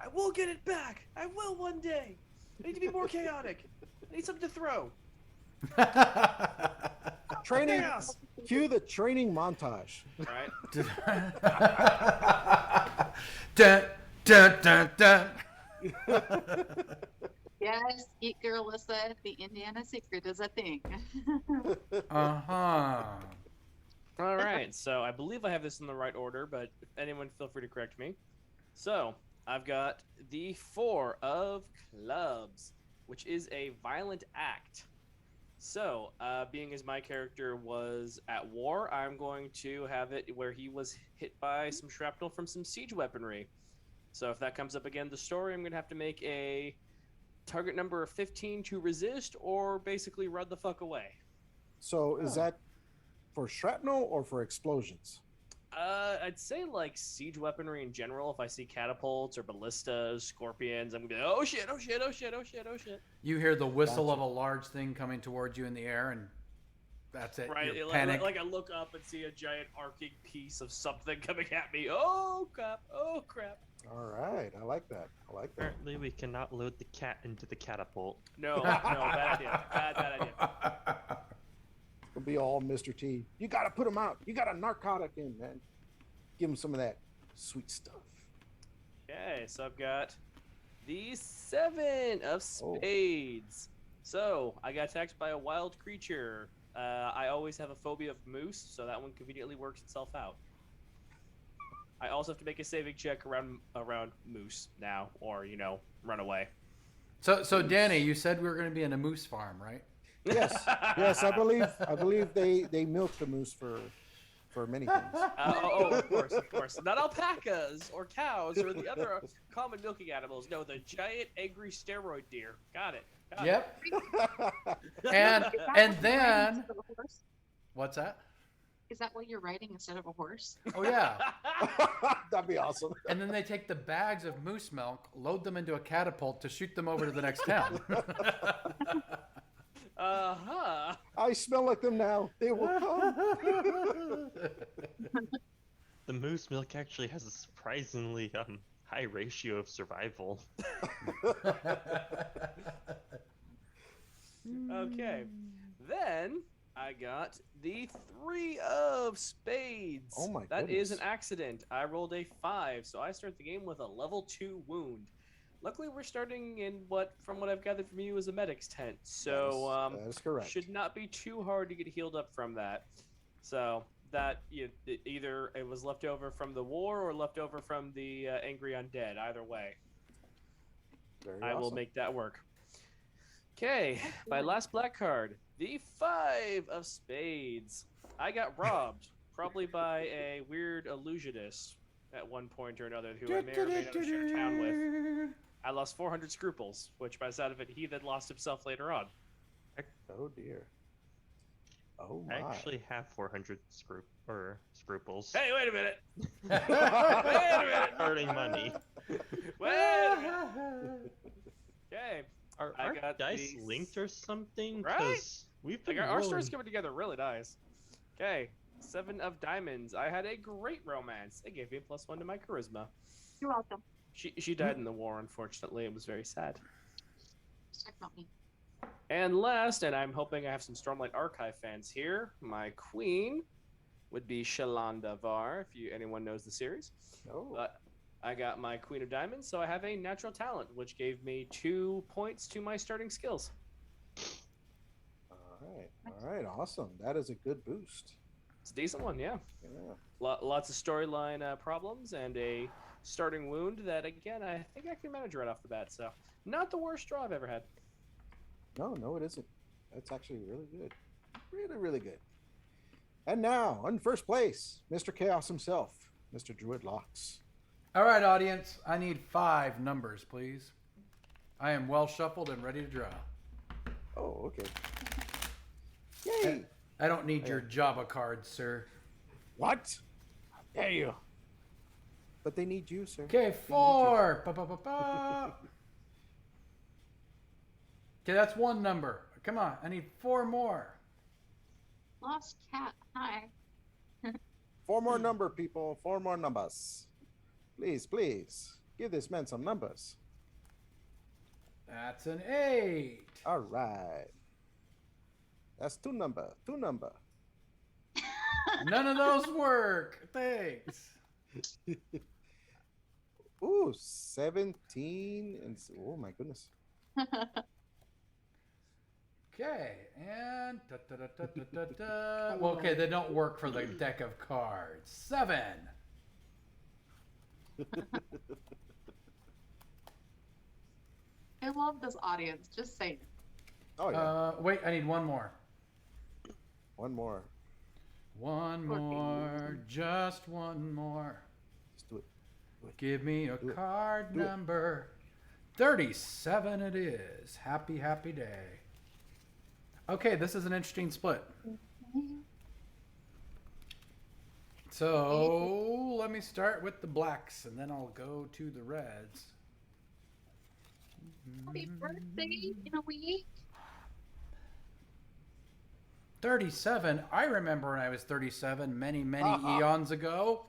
I will get it back. I will one day. I need to be more chaotic. I need something to throw. Training. Chaos. Cue the training montage. Right. Dun, dun, dun, dun. Yes, Geek Girl Alyssa, the Indiana Secret is a thing. Uh-huh. All right. So I believe I have this in the right order, but if anyone feel free to correct me. So I've got the 4 of clubs. which is a violent act. So, being as my character was at war, I'm going to have it where he was hit by some shrapnel from some siege weaponry. So if that comes up again in the story, I'm going to have to make a target number of 15 to resist or basically run the fuck away. So is that for shrapnel or for explosions? I'd say like siege weaponry in general. If I see catapults or ballistas, scorpions, I'm gonna be like, oh shit, oh shit, oh shit, oh shit, oh shit. You hear the whistle Gotcha. of a large thing coming towards you in the air, and that's it. Right, You're like, panic. like I look up and see a giant arcing piece of something coming at me. Oh crap! Oh crap! All right, I like that. I like that. Apparently, we cannot load the cat into the catapult. No, bad idea. Bad idea. It'll be all Mr. T. You got to put him out. You got a narcotic in, man. Give him some of that sweet stuff. Okay, so I've got the 7 of spades. So I got attacked by a wild creature. I always have a phobia of moose, so that one conveniently works itself out. I also have to make a saving check around moose now, or run away. So Danny, you said we were going to be in a moose farm, right? Yes, yes, I believe they milk the moose for many things. Of course. Not alpacas or cows or the other common milking animals. No, the giant angry steroid deer. Got it. Yep. Is And that what you're riding then instead of a horse? what's that? Is that what you're riding instead of a horse? Oh yeah. That'd be awesome. And then they take the bags of moose milk, load them into a catapult to shoot them over to the next town. I smell like them now. They will come. The moose milk actually has a surprisingly high ratio of survival. Okay. Then I got the 3 of spades. Oh my That is an goodness. accident. I rolled a 5, so I start the game with a level 2 wound. Luckily, we're starting in from what I've gathered from you, is a medic's tent. So that is correct. should not be too hard to get healed up from that. So that either it was left over from the war or left over from the angry undead. Either way, Very I will awesome. make that work. Okay, my last black card, the 5 of spades. I got robbed, probably by a weird illusionist at one point or another who I may or may not have shared town with. I lost 400 scruples, which by the sound of it, he then lost himself later on. Oh dear. Oh I my. actually have 400 scruples. Hey, wait a minute! Wait a minute! Earning money. Wait a minute! Okay, Are I our got dice these. linked or something? Right? 'Cause we've been our rolling. story's coming together really nice. Okay, 7 of diamonds. I had a great romance. They gave me a +1 to my charisma. You're welcome. She died in the war, unfortunately. It was very sad. Check about me. And last, and I'm hoping I have some Stormlight Archive fans here, my queen would be Shalanda Var, if anyone knows the series. Oh. But I got my Queen of Diamonds, so I have a natural talent, which gave me 2 points to my starting skills. All right, awesome. That is a good boost. It's a decent one, yeah. Yeah. Lots of storyline problems and a starting wound that, again, I think I can manage right off the bat. So, not the worst draw I've ever had. No, it isn't. That's actually really good. Really, really good. And now, in first place, Mr. Chaos himself, Mr. Druid Locks. All right, audience. I need 5 numbers, please. I am well shuffled and ready to draw. Oh, okay. Yay! I don't need your Java cards, sir. What? How dare you? But they need you, sir. Okay, 4. Okay, that's 1 number. Come on, I need 4 more. Lost cat. Hi. 4 more number, people. 4 more numbers. Please, please. Give this man some numbers. That's an 8. All right. That's 2 number. 2 number. None of those work. Thanks. Ooh, 17 and oh my goodness. Okay, and well, okay, they don't work for the deck of cards. 7. I love this audience. Just saying. Oh yeah. Wait, I need one more. One more. One Poor more, just one more. Just do it. Give me a Do it. card Do it. number. 37 it is. Happy, happy day. Okay, this is an interesting split. So let me start with the blacks and then I'll go to the reds. Happy birthday in a week. 37. I remember when I was 37 many, many Uh-huh. eons ago.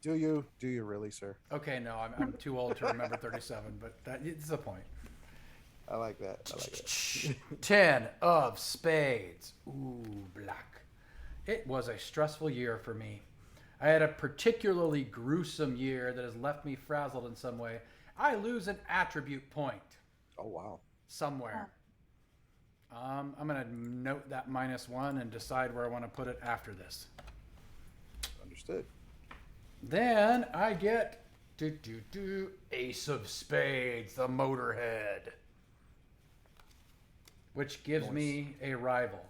Do you? Do you really, sir? Okay, no, I'm too old to remember 37, but that is the point. I like that. I like that. 10 of spades. Ooh, black. It was a stressful year for me. I had a particularly gruesome year that has left me frazzled in some way. I lose an attribute point Oh wow. somewhere. I'm going to note that -1 and decide where I want to put it after this. Understood. Then I get Ace of Spades, the Motorhead, which gives Nice. me a rival.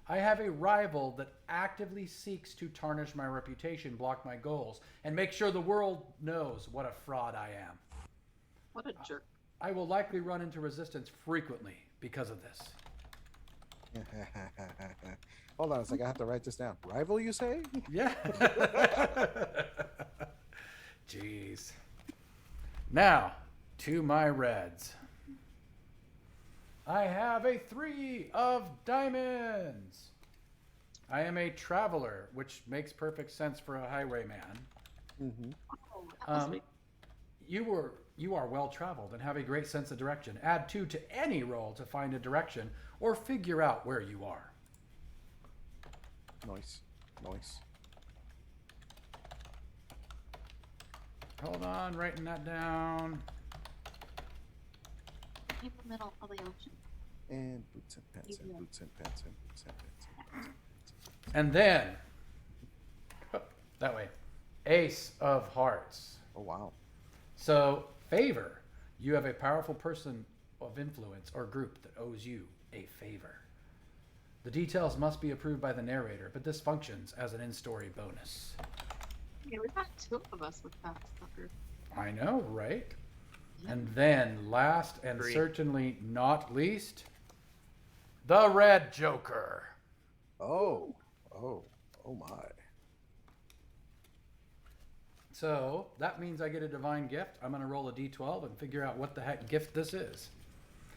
I have a rival that actively seeks to tarnish my reputation, block my goals, and make sure the world knows what a fraud I am. What a jerk. I will likely run into resistance frequently because of this. Hold on a second. I have to write this down. Rival, you say? Yeah. Jeez. Now, to my reds. I have a 3 of diamonds. I am a traveler, which makes perfect sense for a highwayman. Mm-hmm. Oh, that must be You are well traveled and have a great sense of direction. Add 2 to any roll to find a direction or figure out where you are. Nice. Nice. Hold on, writing that down. in the middle of the ocean. And boots and pants and Yeah. boots and pants and boots and pants and boots and pants. And then, that way, Ace of Hearts. Oh wow. So, favor. You have a powerful person of influence or group that owes you a favor. The details must be approved by the narrator, but this functions as an in-story bonus. Yeah, we've got 2 of us with that sucker. I know, right? And then, last and Agree. certainly not least, the Red Joker. Oh. Oh. Oh my. So that means I get a divine gift. I'm going to roll a d12 and figure out what the heck gift this is.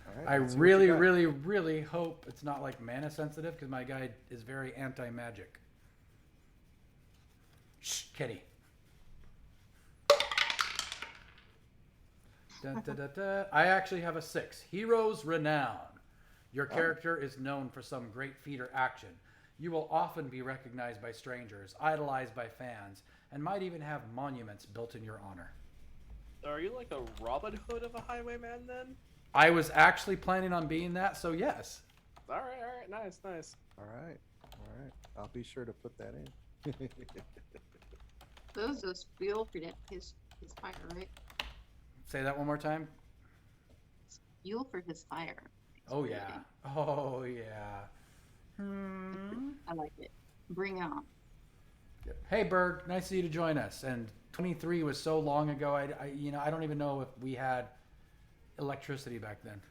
All right, I let's see what you really, got. really, really hope it's not like mana sensitive because my guy is very anti-magic. Shh, kitty. Dun, dun, dun, dun. I actually have a 6. Hero's Renown. Your character is known for some great feat or action. You will often be recognized by strangers, idolized by fans, and might even have monuments built in your honor. Are you like a Robin Hood of a highwayman then? I was actually planning on being that, so yes. All right, nice. All right. All right. I'll be sure to put that in. Those just fuel for his fire, right? Say that one more time. Fuel for his fire. Oh yeah. Oh yeah. Hmm. I like it. Bring on. Hey Berg, nice of you to join us. And 23 was so long ago. I don't even know if we had electricity back then.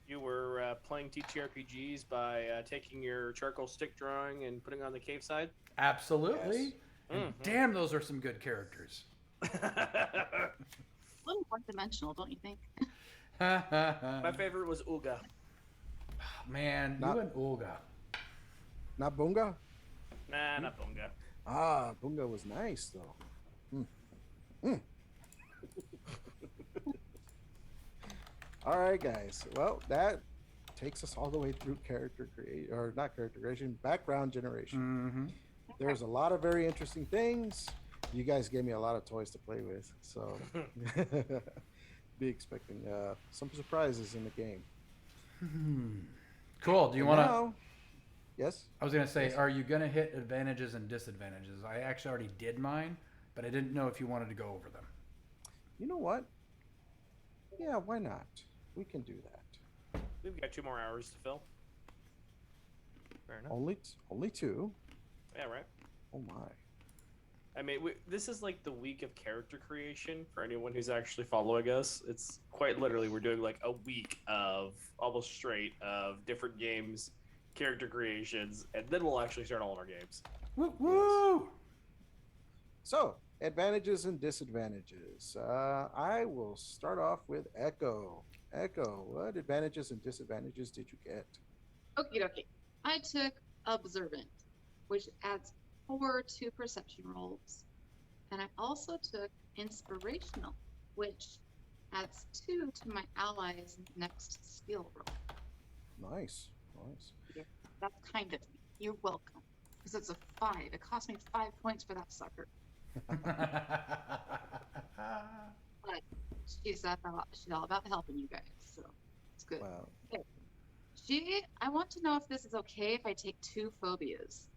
You were playing TTRPGs by taking your charcoal stick drawing and putting on the cave side? Absolutely. Yes. And Mhm. damn, those are some good characters. A little one-dimensional, don't you think? My favorite was Uga. Man, Not- you and Olga. Not Bunga? Nah, not Bunga. Ah, Bunga was nice though. All right, guys. Well, that takes us all the way through character creation, or not character creation, background generation. Mm-hmm. There's a lot of very interesting things. You guys gave me a lot of toys to play with, so be expecting some surprises in the game. Cool. Do you And want to? now- Yes. I was gonna say, Yes. are you gonna hit advantages and disadvantages? I actually already did mine, but I didn't know if you wanted to go over them. You know what? Yeah, why not? We can do that. We've got 2 more hours to fill. Fair enough. Only 2. Yeah, right. Oh my. I mean, this is like the week of character creation for anyone who's actually following us. It's quite literally we're doing like a week of almost straight of different games, character creations, and then we'll actually start all of our games. Woo woo! So, advantages and disadvantages. I will start off with Echo. Echo, what advantages and disadvantages did you get? Okie dokie. I took observant, which adds 4 to perception rolls. And I also took inspirational, which adds 2 to my allies' next skill roll. Nice. That's kind of me. You're welcome. Because it's a 5. It cost me 5 points for that sucker. But she's all about helping you guys, so it's good. Wow. I want to know if this is okay if I take 2 phobias.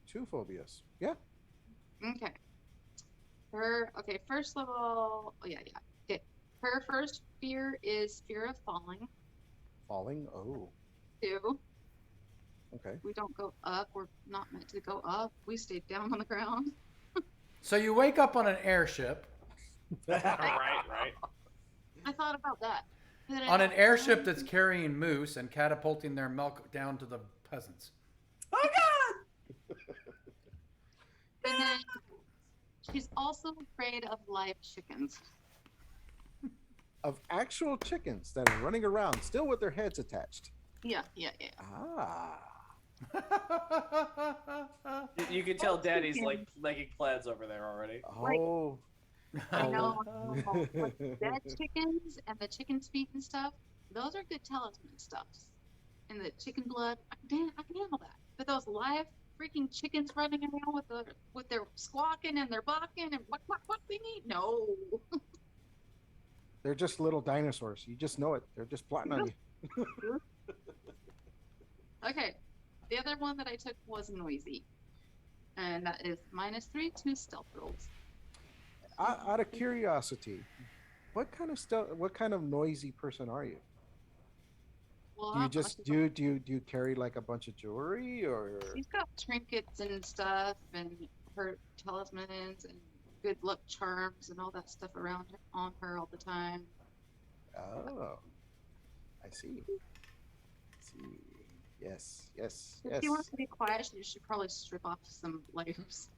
2 phobias. Yeah. Okay. First level. Oh yeah. Okay. Her first fear is fear of falling. Falling. Oh. 2. Okay. We don't go up. We're not meant to go up. We stay down on the ground. So you wake up on an airship. right. I thought about that. But I On an don't- airship that's carrying moose and catapulting their milk down to the peasants. Oh God! And then she's also afraid of live chickens. Of actual chickens that are running around still with their heads attached. Yeah. Ah. You can tell Daddy's like making plans over there already. Oh. I know. Like dead chickens and the chicken's feet and stuff, those are good talisman stuffs. And the chicken blood, I can handle that. But those live freaking chickens running around with their squawking and their barking and what thingy? No. They're just little dinosaurs. You just know it. They're just plotting on you. Okay. The other one that I took was noisy. And that is -3 to stealth rolls. Out of curiosity, what kind of noisy person are you? Well, Do you just do you carry like a bunch of jewelry or? she's got trinkets and stuff and her talismans and good luck charms and all that stuff around her, on her all the time. Oh, I see. Yes. If she wants to be quiet, she should probably strip off some layers.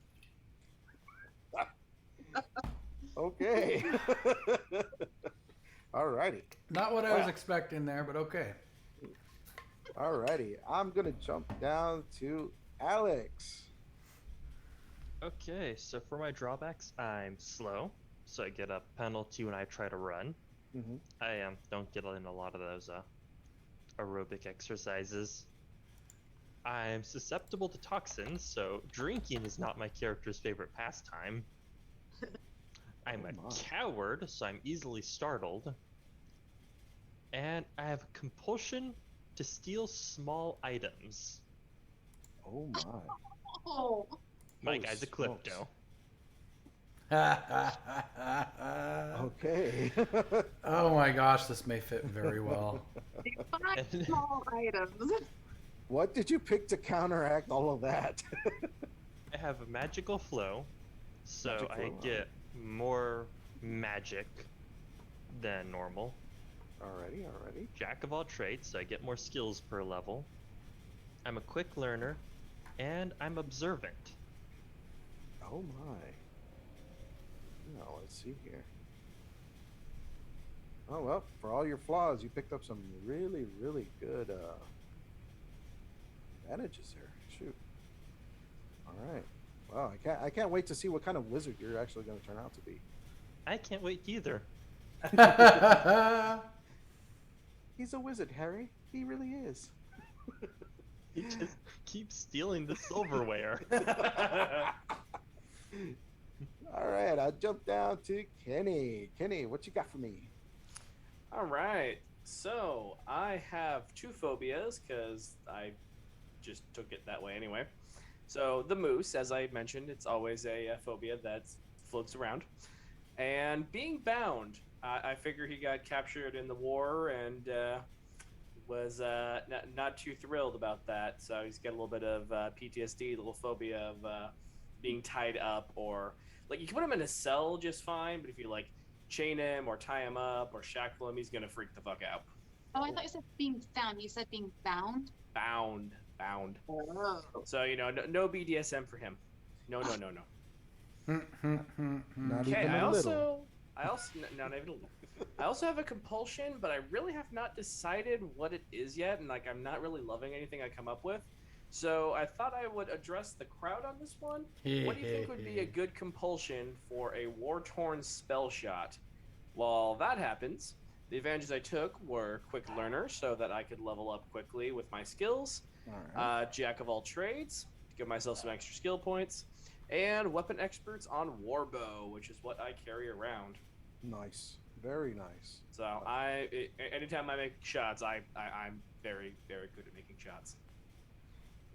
Okay. Alrighty. Not what I was expecting there, but okay. Alrighty. I'm gonna jump down to Alex. Okay, so for my drawbacks, I'm slow, so I get a penalty when I try to run. Mm-hmm. I don't get in a lot of those aerobic exercises. I'm susceptible to toxins, so drinking is not my character's favorite pastime. I'm Oh a my. coward, so I'm easily startled. And I have compulsion to steal small items. Oh my. Oh, My Holy guy's a smokes. klepto. Okay. Oh my gosh, this may fit very well. five small items. What did you pick to counteract all of that? I have a magical flow, so Magic I flow, get more magic than normal. Alrighty. Jack of all trades, so I get more skills per level. I'm a quick learner, and I'm observant. Oh my. Now let's see here. Oh well, for all your flaws, you picked up some really, really good advantages there. Shoot. All right. Wow, I can't wait to see what kind of wizard you're actually going to turn out to be. I can't wait either. He's a wizard, Harry. He really is. He just keeps stealing the silverware. All right, I'll jump down to Kenny. Kenny, what you got for me? All right. So I have 2 phobias because I just took it that way anyway. So the moose, as I mentioned, it's always a phobia that floats around. And being bound, I figure he got captured in the war and was not too thrilled about that. So he's got a little bit of PTSD, a little phobia of being tied up, or like you can put him in a cell just fine, but if you like chain him or tie him up or shackle him, he's gonna freak the fuck out. Oh, I thought you said being found. You said being bound. Bound. Oh. So no BDSM for him. No. Not Okay, even a little. I also not even a little. I also have a compulsion, but I really have not decided what it is yet, and like I'm not really loving anything I come up with. So I thought I would address the crowd on this one. What do you think would be a good compulsion for a war-torn spell shot? While that happens, the advantages I took were quick learner, so that I could level up quickly with my skills. All right. Jack of all trades, to give myself some extra skill points, and weapon experts on warbow, which is what I carry around. Nice. Very nice. So anytime I make shots, I'm very, very good at making shots.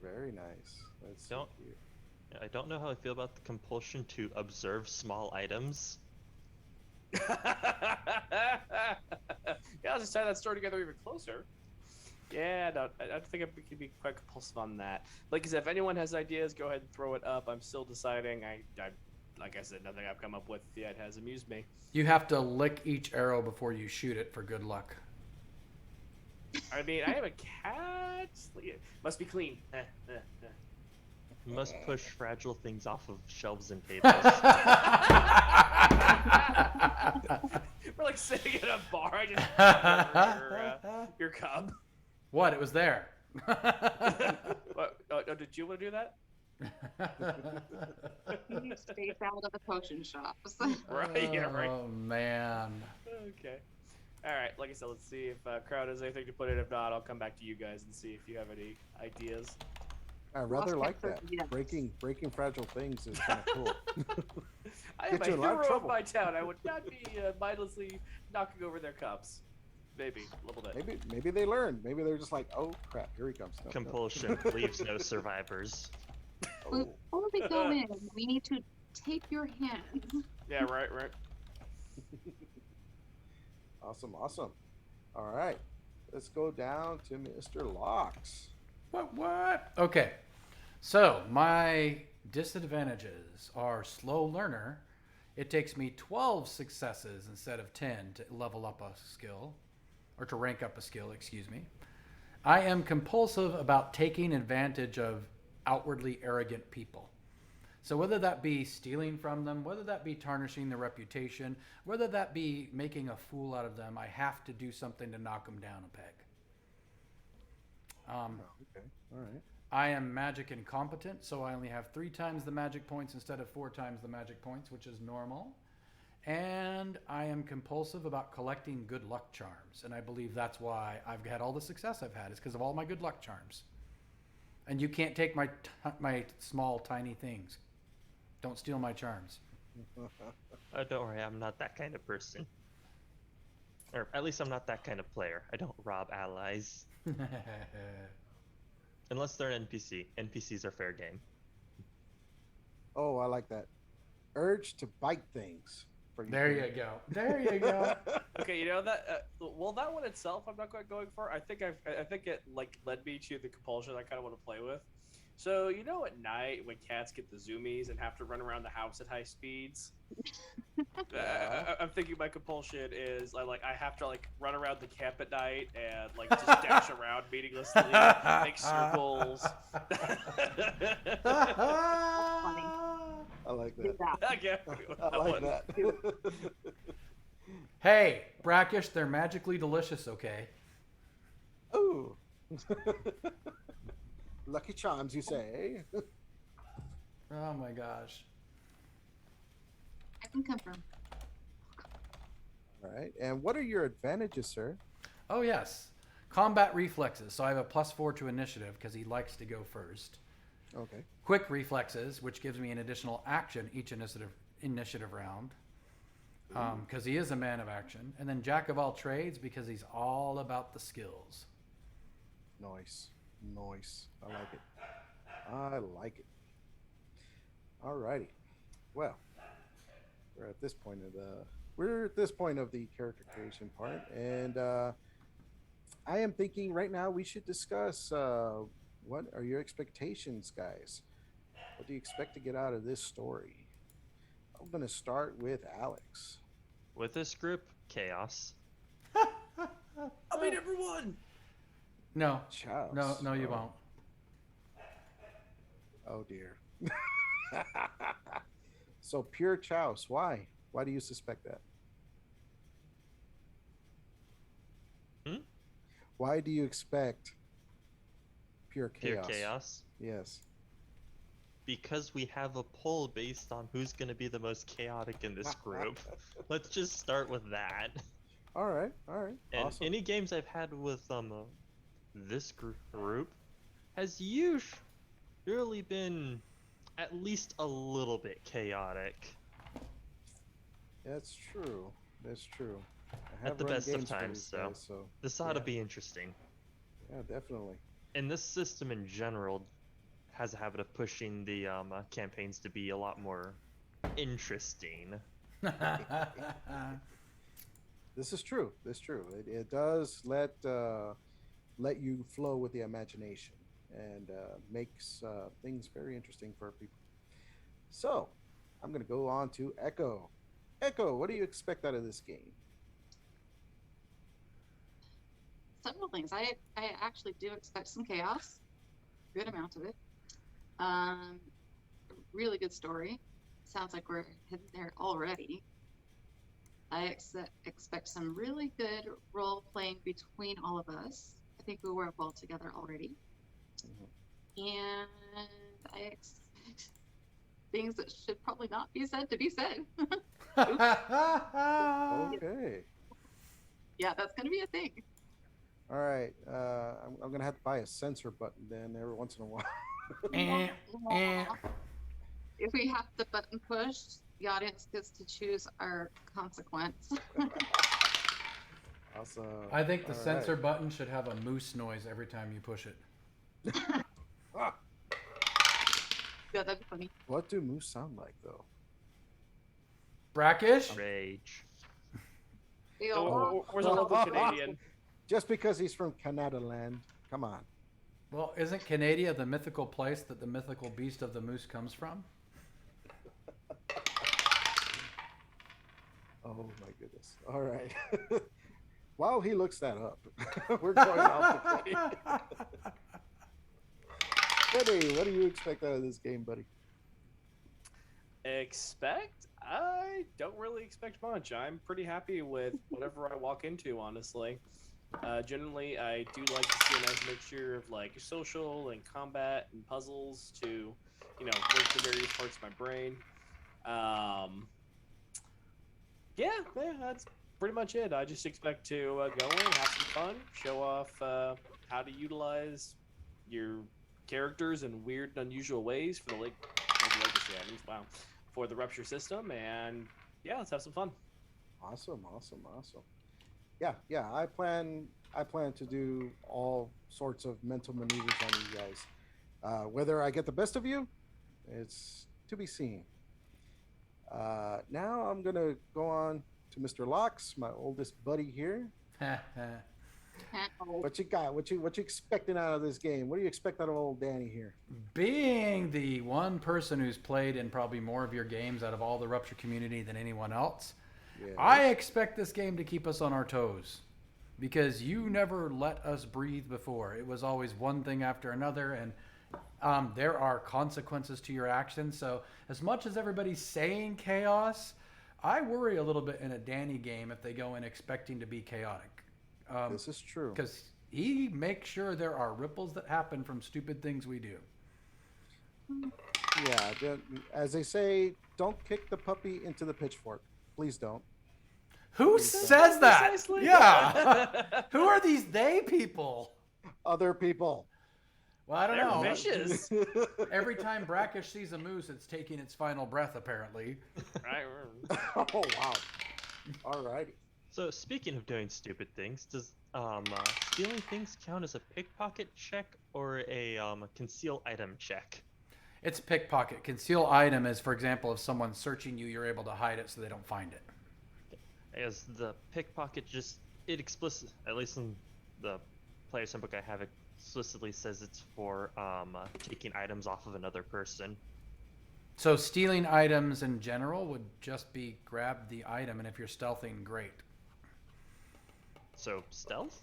Very nice. Let's see Don't- here. I don't know how I feel about the compulsion to observe small items. Yeah, I'll just tie that story together even closer. Yeah, no, I think we could be quite compulsive on that. Like I said, if anyone has ideas, go ahead and throw it up. I'm still deciding. I like I said, nothing I've come up with yet has amused me. You have to lick each arrow before you shoot it for good luck. I mean, I have a cat. Must be clean. You must push fragile things off of shelves and tables. We're like sitting in a bar. I just your cub. What? It was there. What, did you want to do that? You stay out of the potion shops. Right. Yeah. Right. Oh man. Okay. All right. Like I said, let's see if crowd has anything to put in. If not, I'll come back to you guys and see if you have any ideas. I rather Lost like that. yes. Breaking fragile things is kind of cool. I am Get a you in a lot of hero of trouble. my town. I would not be mindlessly knocking over their cups. Maybe a little bit. Maybe they learn. Maybe they're just like, oh crap, here he comes. No, no. Compulsion leaves no survivors. Oh. Before we go in, we need to tape your hands. Yeah. Right. Awesome. All right, let's go down to Mr. Locks. What? Okay. So my disadvantages are slow learner. It takes me 12 successes instead of 10 to level up a skill, or to rank up a skill, excuse me. I am compulsive about taking advantage of outwardly arrogant people. So whether that be stealing from them, whether that be tarnishing their reputation, whether that be making a fool out of them, I have to do something to knock them down a peg. Okay. All right. I am magic incompetent, so I only have 3 times the magic points instead of 4 times the magic points, which is normal. And I am compulsive about collecting good luck charms, and I believe that's why I've had all the success I've had, is because of all my good luck charms. And you can't take my small, tiny things. Don't steal my charms. Don't worry, I'm not that kind of person. Or at least I'm not that kind of player. I don't rob allies. Unless they're an NPC. NPCs are fair game. Oh, I like that. Urge to bite things. For There you go. There you go. Okay. You know that. Well, that one itself, I'm not quite going for. I think it like led me to the compulsion I kind of want to play with. So at night when cats get the zoomies and have to run around the house at high speeds. I'm thinking my compulsion is I have to run around the camp at night and just dash around meaninglessly, make circles. I like Do that. that. Okay, I like that. Hey, brackish, they're magically delicious, okay? Ooh. Lucky charms, you say? Oh my gosh. I can confirm. All right. And what are your advantages, sir? Oh yes. Combat reflexes. So I have a +4 to initiative because he likes to go first. Okay. Quick reflexes, which gives me an additional action each initiative round. Because he is a man of action. And then Jack of all trades because he's all about the skills. Nice. I like it. I like it. All righty. Well, we're at this point of the character creation part, and I am thinking right now we should discuss what are your expectations, guys? What do you expect to get out of this story? I'm going to start with Alex. With this group, chaos. I'll beat everyone. No, Chows. no, you Oh. won't. Oh dear. So pure chows. Why? Why do you suspect that? Hmm? Why do you expect pure Pure chaos? chaos. Yes. Because we have a poll based on who's going to be the most chaotic in this group. Let's just start with that. All right. All right. And Awesome. any games I've had with this group has usually been at least a little bit chaotic. That's true. That's true. I At have the run best of games for times, these so guys, so this ought to yeah. be interesting. Yeah, definitely. And this system in general has a habit of pushing the campaigns to be a lot more interesting. This is true. This is true. It does let you flow with the imagination and makes things very interesting for people. So, I'm going to go on to Echo. Echo, what do you expect out of this game? Several things. I actually do expect some chaos, good amount of it. Really good story. Sounds like we're heading there already. I expect some really good role playing between all of us. I think we work well together already. And I expect things that should probably not be said to be said. Okay. Yeah, that's going to be a thing. All right. I'm going to have to buy a censor button then every once in a while. If we have the button pushed, the audience gets to choose our consequence. Awesome. I think the All censor right. button should have a moose noise every time you push it. Ah, Yeah, that'd be funny. what do moose sound like, though? Brackish? Rage. Where's a local Canadian? Just because he's from Canada land. Come on. Well, isn't Canada the mythical place that the mythical beast of the moose comes from? Oh my goodness. All right. While he looks that up, we're going off the plate. Buddy, what do you expect out of this game, buddy? Expect? I don't really expect much. I'm pretty happy with whatever I walk into, honestly. Generally, I do like to see a nice mixture of like social and combat and puzzles to, work the various parts of my brain. Yeah, that's pretty much it. I just expect to go in, have some fun, show off how to utilize your characters in weird and unusual ways for the legacy items. Wow, for the Rupture system, and yeah, let's have some fun. Awesome. Yeah. I plan to do all sorts of mental maneuvers on you guys. Whether I get the best of you, it's to be seen. Now I'm gonna go on to Mr. Locks, my oldest buddy here. What you got? What you expecting out of this game? What do you expect out of old Danny here? Being the one person who's played in probably more of your games out of all the Rupture community than anyone else, Yes. I expect this game to keep us on our toes. Because you never let us breathe before. It was always one thing after another, and there are consequences to your actions. So as much as everybody's saying chaos, I worry a little bit in a Danny game if they go in expecting to be chaotic. This is true. Because he makes sure there are ripples that happen from stupid things we do. Yeah, as they say, don't kick the puppy into the pitchfork. Please don't. Who says that? Precisely. Yeah. Who are these they people? Other people. Well, I don't They're know. vicious. Every time Brackish sees a moose, it's taking its final breath, apparently. Right. Oh wow. All righty. So speaking of doing stupid things, does stealing things count as a pickpocket check or a conceal item check? It's pickpocket. Conceal item is, for example, if someone's searching you, you're able to hide it so they don't find it. As the pickpocket it explicit, at least in the player's handbook I have, it explicitly says it's for taking items off of another person. So stealing items in general would just be grab the item, and if you're stealthing, great. So stealth?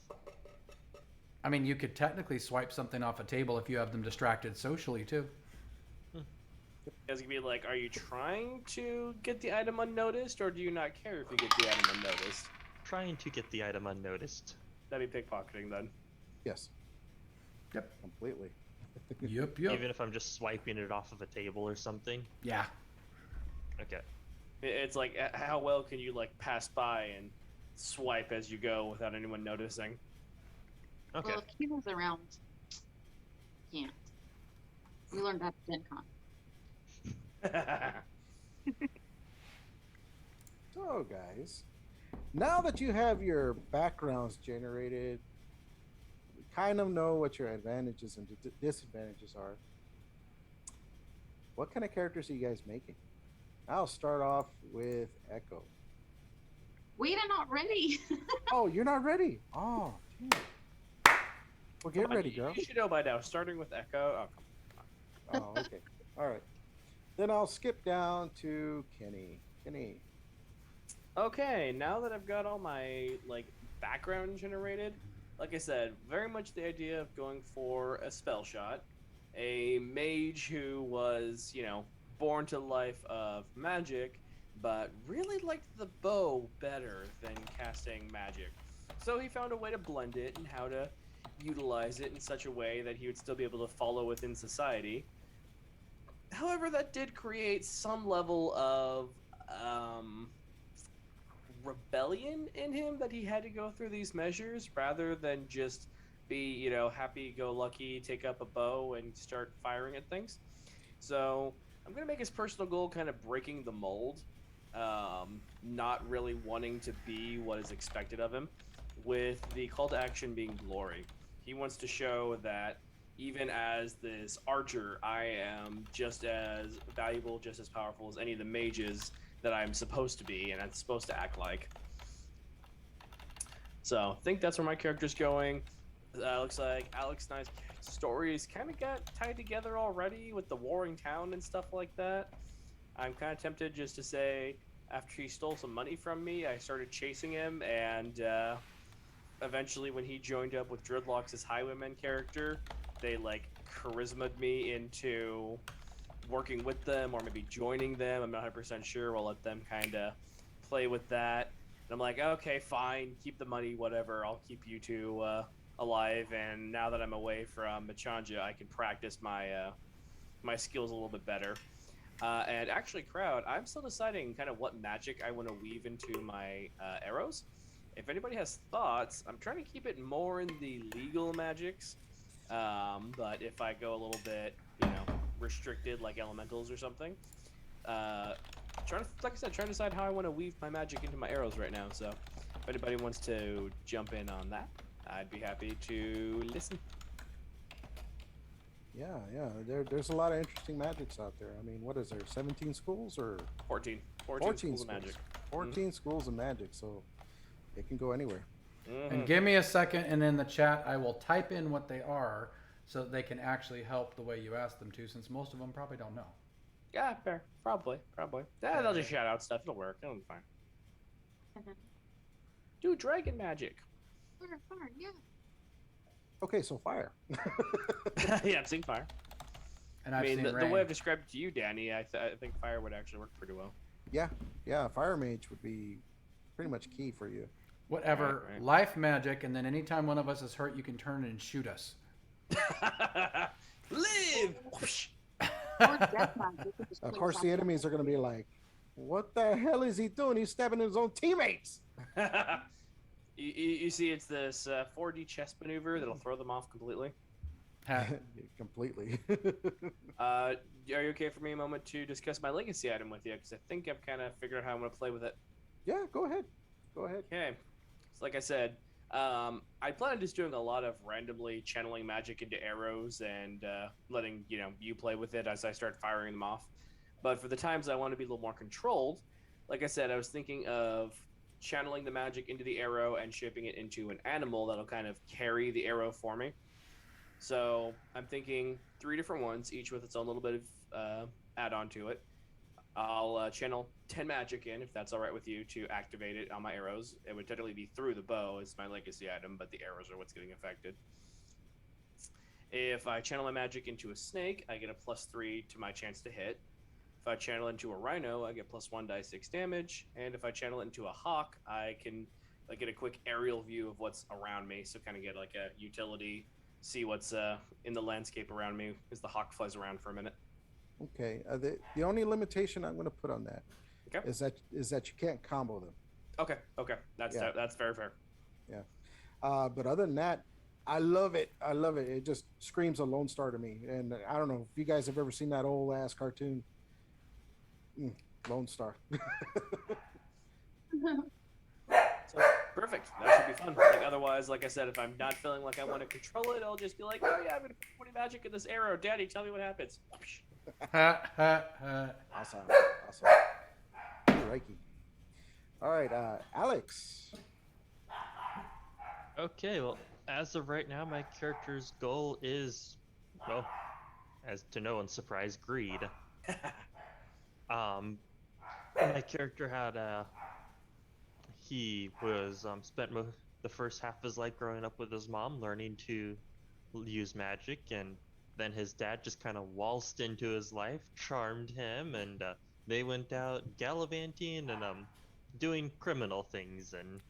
I mean, you could technically swipe something off a table if you have them distracted socially, too. It's gonna be like, are you trying to get the item unnoticed, or do you not care if you get the item unnoticed? Trying to get the item unnoticed. That'd be pickpocketing then. Yes. Yep. Completely. Yep. Even if I'm just swiping it off of a table or something. Yeah. Okay. It's like, how well can you like pass by and swipe as you go without anyone noticing? Okay. Well, if Kino's around, can't. We learned that at Gen Con. So, guys, now that you have your backgrounds generated, you kind of know what your advantages and disadvantages are. What kind of characters are you guys making? I'll start off with Echo. Wait, I'm not ready. Oh, you're not ready? Oh, damn. Well, get ready, girl. You should know by now. Starting with Echo. Oh, come Oh, okay. All right. Then I'll skip down to Kenny. Kenny. on. Okay, now that I've got all my like background generated, like I said, very much the idea of going for a spell shot, a mage who was, born to the life of magic, but really liked the bow better than casting magic. So he found a way to blend it and how to utilize it in such a way that he would still be able to follow within society. However, that did create some level of rebellion in him, that he had to go through these measures rather than just be, happy-go-lucky, take up a bow and start firing at things. So I'm going to make his personal goal kind of breaking the mold, not really wanting to be what is expected of him, with the call to action being glory. He wants to show that even as this archer, I am just as valuable, just as powerful as any of the mages that I'm supposed to be, and I'm supposed to act like. So I think that's where my character's going. Looks like Alex and I's stories kind of got tied together already with the warring town and stuff like that. I'm kind of tempted just to say, after he stole some money from me, I started chasing him, and eventually when he joined up with Dreadlocks' Highwayman character, they like charisma'd me into working with them, or maybe joining them. I'm not 100% sure. We'll let them kind of play with that. And I'm like, okay, fine, keep the money, whatever. I'll keep you two alive. And now that I'm away from Machanja, I can practice my my skills a little bit better. And actually, crowd, I'm still deciding kind of what magic I want to weave into my arrows. If anybody has thoughts, I'm trying to keep it more in the legal magics. But if I go a little bit, restricted, like elementals or something, like I said, trying to decide how I want to weave my magic into my arrows right now. So if anybody wants to jump in on that, I'd be happy to listen. Yeah. There's a lot of interesting magics out there. I mean, what is there? 17 schools or 14 schools of magic. 14 schools of magic. So it can go anywhere. And give me a second, and in the chat, I will type in what they are so that they can actually help the way you ask them to, since most of them probably don't know. Yeah, fair. Probably. Yeah, they'll just shout out stuff. It'll work. It'll be fine. Do dragon magic. Fire, yeah. Okay, so fire. Yeah, I'm seeing fire. And I I've mean, seen the rain. way I've described it to you, Danny, I think fire would actually work pretty well. Yeah, fire mage would be pretty much key for you. Whatever, Right. life magic, and then anytime one of us is hurt, you can turn and shoot us. Live! Or death magic. Of course, the enemies are going to be like, what the hell is he doing? He's stabbing his own teammates. You see, it's this 4D chess maneuver that'll throw them off completely. Completely. Are you okay for me a moment to discuss my legacy item with you? Because I think I've kind of figured out how I'm going to play with it. Yeah, go ahead. Okay. So like I said, I plan on just doing a lot of randomly channeling magic into arrows and letting you play with it as I start firing them off. But for the times I want to be a little more controlled, like I said, I was thinking of channeling the magic into the arrow and shaping it into an animal that'll kind of carry the arrow for me. So I'm thinking 3 different ones, each with its own little bit of add-on to it. I'll channel 10 magic in, if that's all right with you, to activate it on my arrows. It would technically be through the bow as my legacy item, but the arrows are what's getting affected. If I channel my magic into a snake, I get a +3 to my chance to hit. If I channel into a rhino, I get +1 die 6 damage. And if I channel it into a hawk, I can get a quick aerial view of what's around me, so kind of get like a utility, see what's in the landscape around me as the hawk flies around for a minute. Okay. The only limitation I'm going to put on that Okay. is that you can't combo them. Okay. That's very fair. Yeah. But other than that, I love it. I love it. It just screams a Lone Star to me. And I don't know if you guys have ever seen that old ass cartoon. Lone Star. So perfect. That should be fun. Like otherwise, like I said, if I'm not feeling like I want to control it, I'll just be like, oh yeah, I'm gonna put 20 magic in this arrow. Daddy, tell me what happens. Awesome. Reiki. All right, Alex. Okay, well, as of right now, my character's goal is, well, as to no one's surprise, greed. My character had he was spent the first half of his life growing up with his mom, learning to use magic, and then his dad just kind of waltzed into his life, charmed him, and they went out gallivanting and doing criminal things, and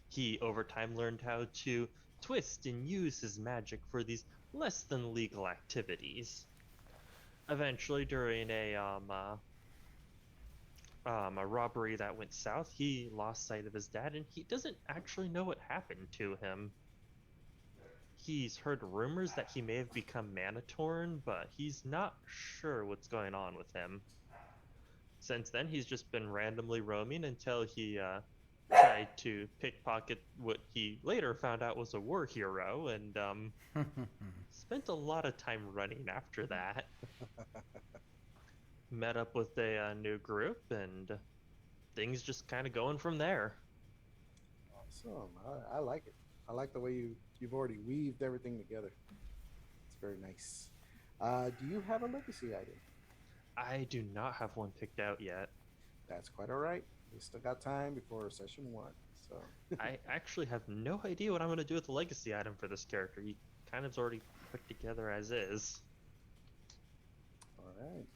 he over time learned how to twist and use his magic for these less than legal activities. Eventually, during a robbery that went south, he lost sight of his dad, and he doesn't actually know what happened to him. He's heard rumors that he may have become mana-torn, but he's not sure what's going on with him. Since then, he's just been randomly roaming until he tried to pickpocket what he later found out was a war hero, and spent a lot of time running after that. Met up with a new group, and things just kind of going from there. Awesome. I like it. I like the way you've already weaved everything together. It's very nice. Do you have a legacy item? I do not have one picked out yet. That's quite all right. We still got time before session 1. So I actually have no idea what I'm going to do with the legacy item for this character. He kind of's already put together as is. all right.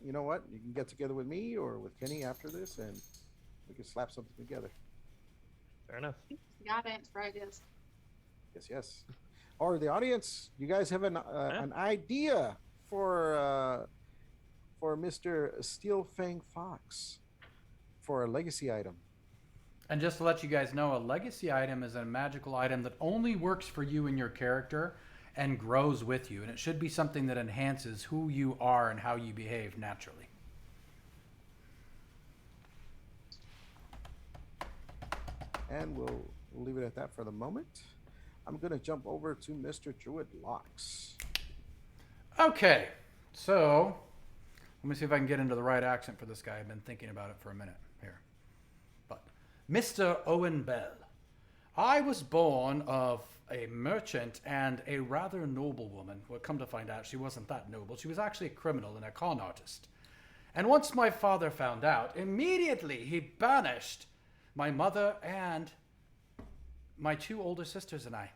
You know what? You can get together with me or with Kenny after this, and we can slap something together. Fair enough. Got it for ideas. Yes. Or the audience, you guys have an idea for Mr. Steelfang Fox for a legacy item. And just to let you guys know, a legacy item is a magical item that only works for you and your character and grows with you. And it should be something that enhances who you are and how you behave naturally. And we'll leave it at that for the moment. I'm going to jump over to Mr. Druid Locks. Okay, so let me see if I can get into the right accent for this guy. I've been thinking about it for a minute here. But Mr. Owen Bell, I was born of a merchant and a rather noble woman. Well, come to find out, she wasn't that noble. She was actually a criminal and a con artist. And once my father found out, immediately he banished my mother and my 2 older sisters and I,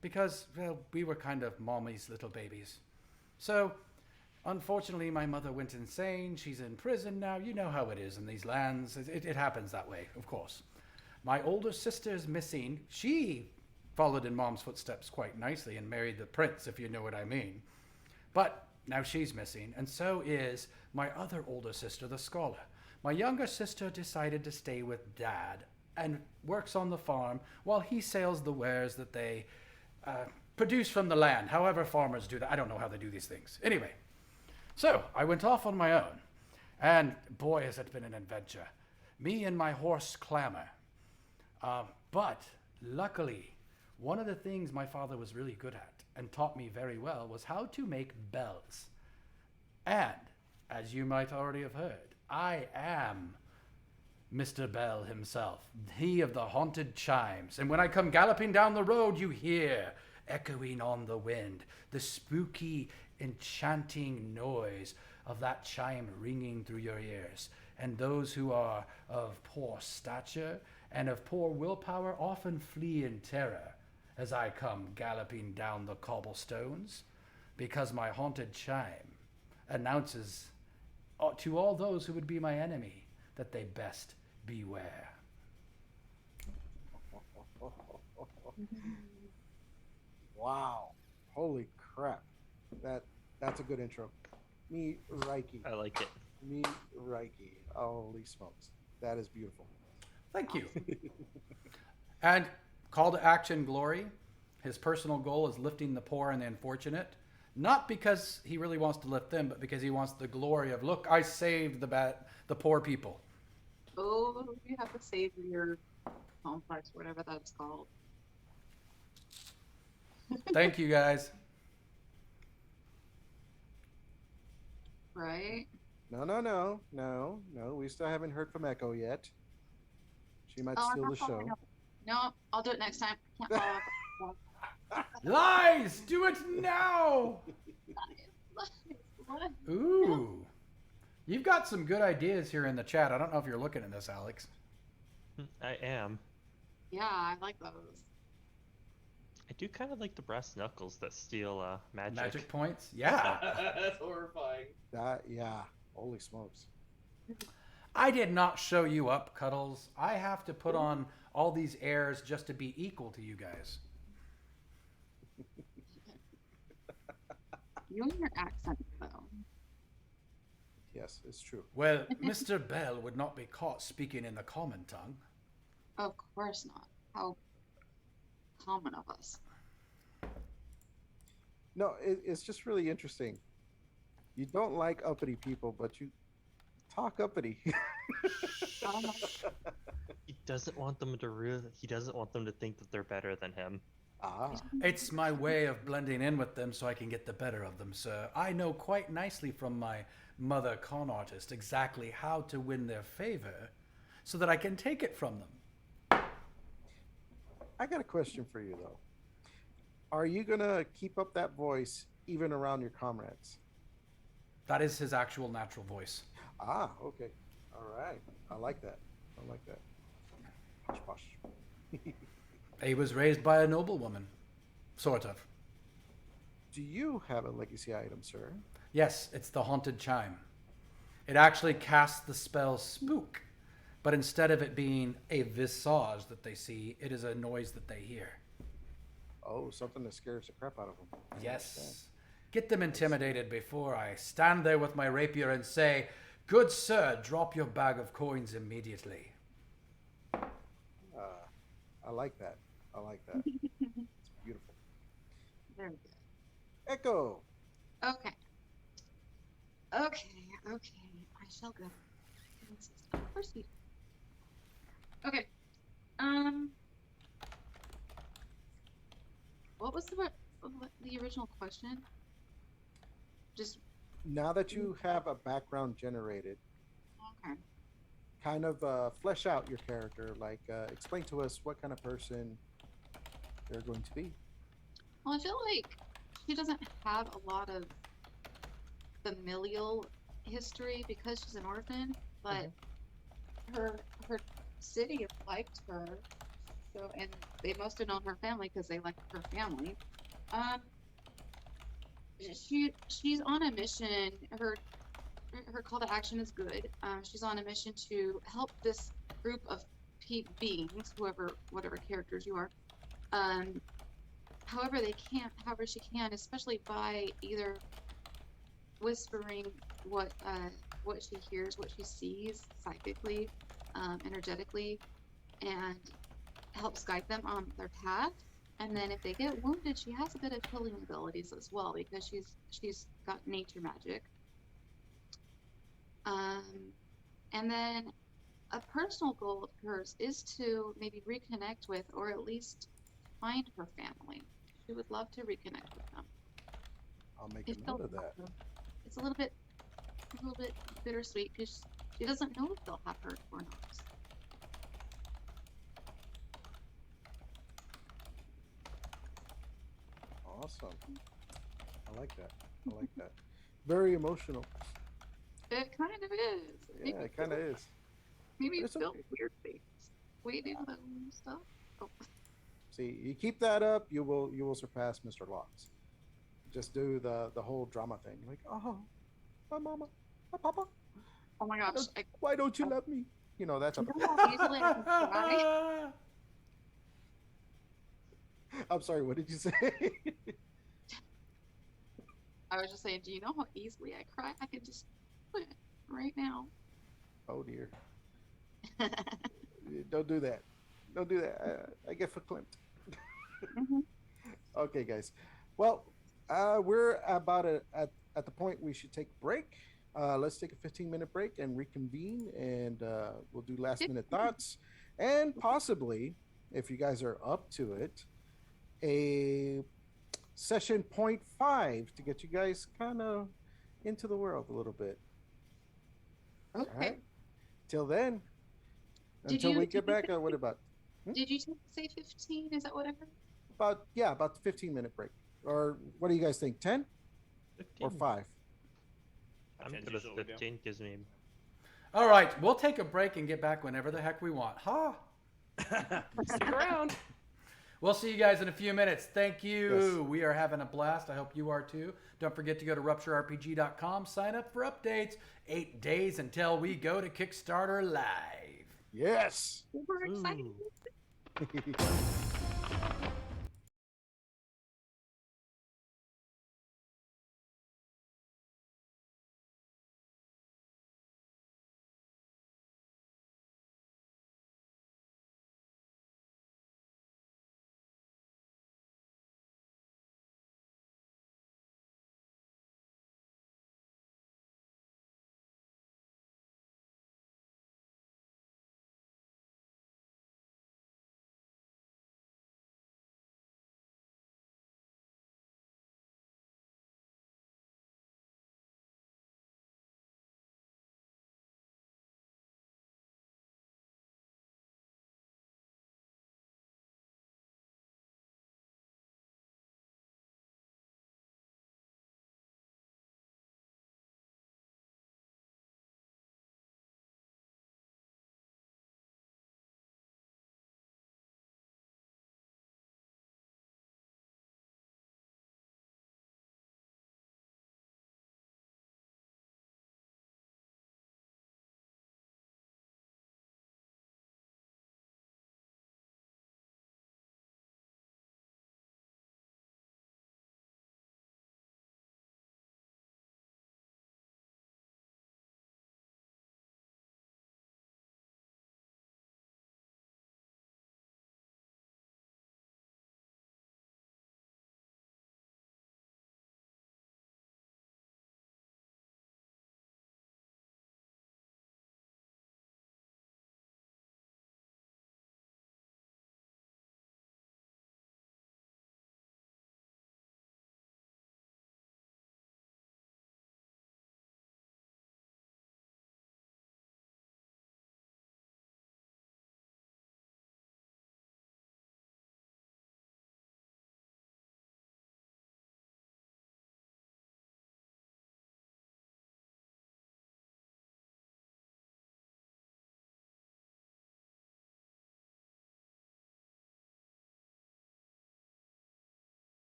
because, well, we were kind of mommy's little babies. So, unfortunately, my mother went insane. She's in prison now. You know how it is in these lands. It happens that way, of course. My older sister's missing. She followed in Mom's footsteps quite nicely and married the prince, if you know what I mean. But now she's missing, and so is my other older sister, the scholar. My younger sister decided to stay with Dad and works on the farm while he sells the wares that they produce from the land, however farmers do that. I don't know how they do these things. Anyway, so I went off on my own, and boy, has it been an adventure. Me and my horse Clamor. But luckily, one of the things my father was really good at and taught me very well was how to make bells. And, as you might already have heard, I am Mr. Bell himself, he of the haunted chimes. And when I come galloping down the road, you hear, echoing on the wind, the spooky, enchanting noise of that chime ringing through your ears. And those who are of poor stature and of poor willpower often flee in terror as I come galloping down the cobblestones, because my haunted chime announces to all those who would be my enemy that they best beware. Wow. Holy crap. That's a good intro. Me Reiki. I like it. Me Reiki. Holy smokes. That is beautiful. Thank you. And call to action, Glory. His personal goal is lifting the poor and the unfortunate. Not because he really wants to lift them, but because he wants the glory of, look, I saved the poor people. Oh, you have to save your complex, whatever that's called. Thank you, guys. Right? No. We still haven't heard from Echo yet. She might steal the show. No, I'll do it next time. Can't follow up. Lies! Do it now! What? Ooh. You've got some good ideas here in the chat. I don't know if you're looking at this, Alex. I am. Yeah, I like those. I do kind of like the brass knuckles that steal magic. Magic points? Yeah. That's horrifying. Yeah. Holy smokes. I did not show you up, Cuddles. I have to put on all these airs just to be equal to you guys. You and your accent, though. Yes, it's true. Well, Mr. Bell would not be caught speaking in the common tongue. Of course not. How common of us. No, it's just really interesting. You don't like uppity people, but you talk uppity. He doesn't want them to he doesn't want them to think that they're better than him. It's my way of blending in with them so I can get the better of them, sir. I know quite nicely from my mother con artist exactly how to win their favor so that I can take it from them. I got a question for you, though. Are you going to keep up that voice even around your comrades? That is his actual natural voice. Okay. All right. I like that. Posh, posh. He was raised by a noblewoman. Sort of. Do you have a legacy item, sir? Yes, it's the haunted chime. It actually casts the spell spook, but instead of it being a visage that they see, it is a noise that they hear. Oh, something that scares the crap out of them. Yes. Get them intimidated before I stand there with my rapier and say, "Good sir, drop your bag of coins immediately." I like that. It's beautiful. Very good. Echo. Okay. I shall go. Of course you do. Okay. What was the original question? Just Now that you have a background generated, okay. kind of flesh out your character. Like, explain to us what kind of person they're going to be. Well, I feel like she doesn't have a lot of familial history because she's an orphan, but her city liked her, so, and they must have known her family because they liked her family. She's on a mission. Her call to action is good. She's on a mission to help this group of beings, whatever characters you are, however she can, especially by either whispering what she hears, what she sees psychically, energetically, and helps guide them on their path. And then if they get wounded, she has a bit of healing abilities as well because she's got nature magic. And then a personal goal of hers is to maybe reconnect with, or at least find her family. She would love to reconnect with them. I'll make They a still note of that. love her. It's a little bit bittersweet because she doesn't know if they'll have her or not. Awesome. I like that. I like that. Very emotional. It kind of is. Yeah, it kind of is. Maybe It's feel okay. weird things. Waiting them stuff. Oh. See, you keep that up, you will surpass Mr. Locks. Just do the whole drama thing. Like, oh, my mama, my papa. Oh my gosh. Why don't you love me? You know, that's. You know how easily I can cry? I'm sorry. What did you say? I was just saying, do you know how easily I cry? I could just quit right now. Oh dear. Don't do that. Don't do that. I get verklempt. Okay, guys. Well, we're about at the point we should take a break. Let's take a 15-minute break and reconvene, and we'll do last-minute thoughts, and possibly, if you guys are up to it, a session 0.5 to get you guys kind of into the world a little bit. Okay. All right. Till then, Did until you- we did get you back, say- what about Did you say 15? Is that what I heard? about the 15-minute break? Or what do you guys think? 10 or 15. 5? I'm 10's good with usually what we do. 15. Gives me. All right, we'll take a break and get back whenever the heck we want. Huh? Stick around. We'll see you guys in a few minutes. Thank you. Yes. We are having a blast. I hope you are too. Don't forget to go to rupturerpg.com. Sign up for updates. 8 days until we go to Kickstarter Live. Yes. Super excited. Ooh.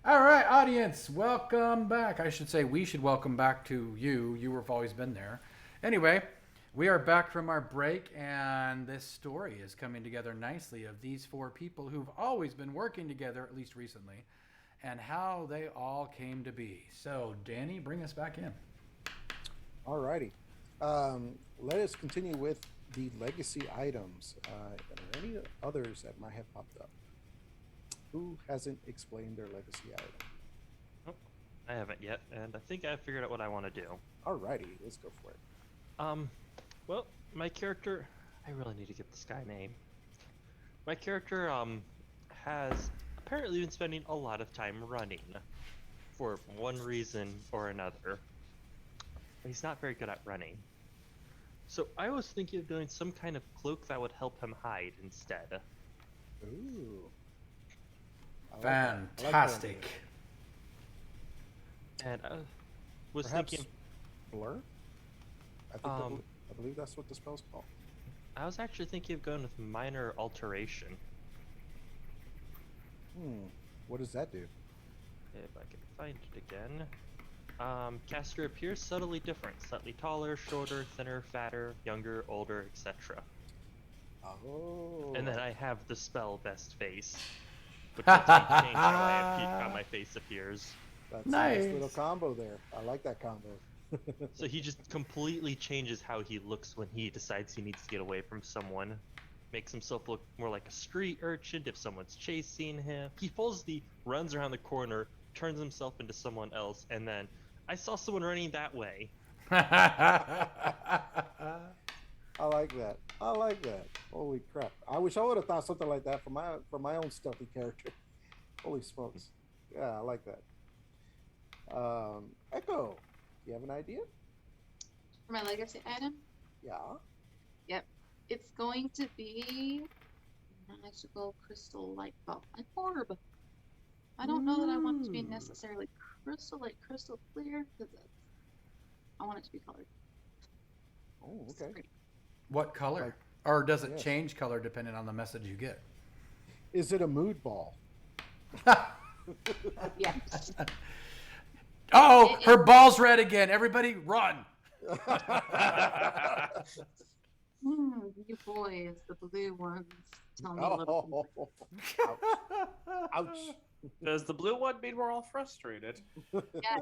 All right, audience, welcome back. I should say we should welcome back to you. You have always been there. Anyway, we are back from our break, and this story is coming together nicely of these four people who've always been working together, at least recently, and how they all came to be. So, Danny, bring us back in. All righty. Let us continue with the legacy items. Are there any others that might have popped up? Who hasn't explained their legacy item? Nope, I haven't yet, and I think I figured out what I want to do. All righty, let's go for it. Well, my character, I really need to get this guy a name. My character, has apparently been spending a lot of time running for one reason or another. But he's not very good at running. So I was thinking of doing some kind of cloak that would help him hide instead. Ooh. I like that. I like that Fantastic. idea. And I was Perhaps thinking, blur? I believe that's what the spell's called. I was actually thinking of going with minor alteration. What does that do? If I can find it again. Caster appears subtly different, slightly taller, shorter, thinner, fatter, younger, older, etc. Oh. And then I have the spell best face, which lets me change how my face appears. That's a nice Nice. little combo there. I like that combo. So he just completely changes how he looks when he decides he needs to get away from someone. Makes himself look more like a street urchin if someone's chasing him. He runs around the corner, turns himself into someone else, and then, I saw someone running that way. I like that. I like that. Holy crap! I wish I would have thought something like that for my own stealthy character. Holy smokes! Yeah, I like that. Echo, you have an idea? For my legacy item, Yeah. it's going to be magical crystal light bulb, an orb. I don't know that I want it to be necessarily crystal clear, because I want it to be colored. Oh, It's okay. pretty. What color? Like- Or does it yes. change color depending on the message you get? Is it a mood ball? Yeah. Oh, her ball's red again. Everybody run. You boys, the blue ones, tell me a little. Oh, ouch! Does the blue one mean we're all frustrated? Yeah,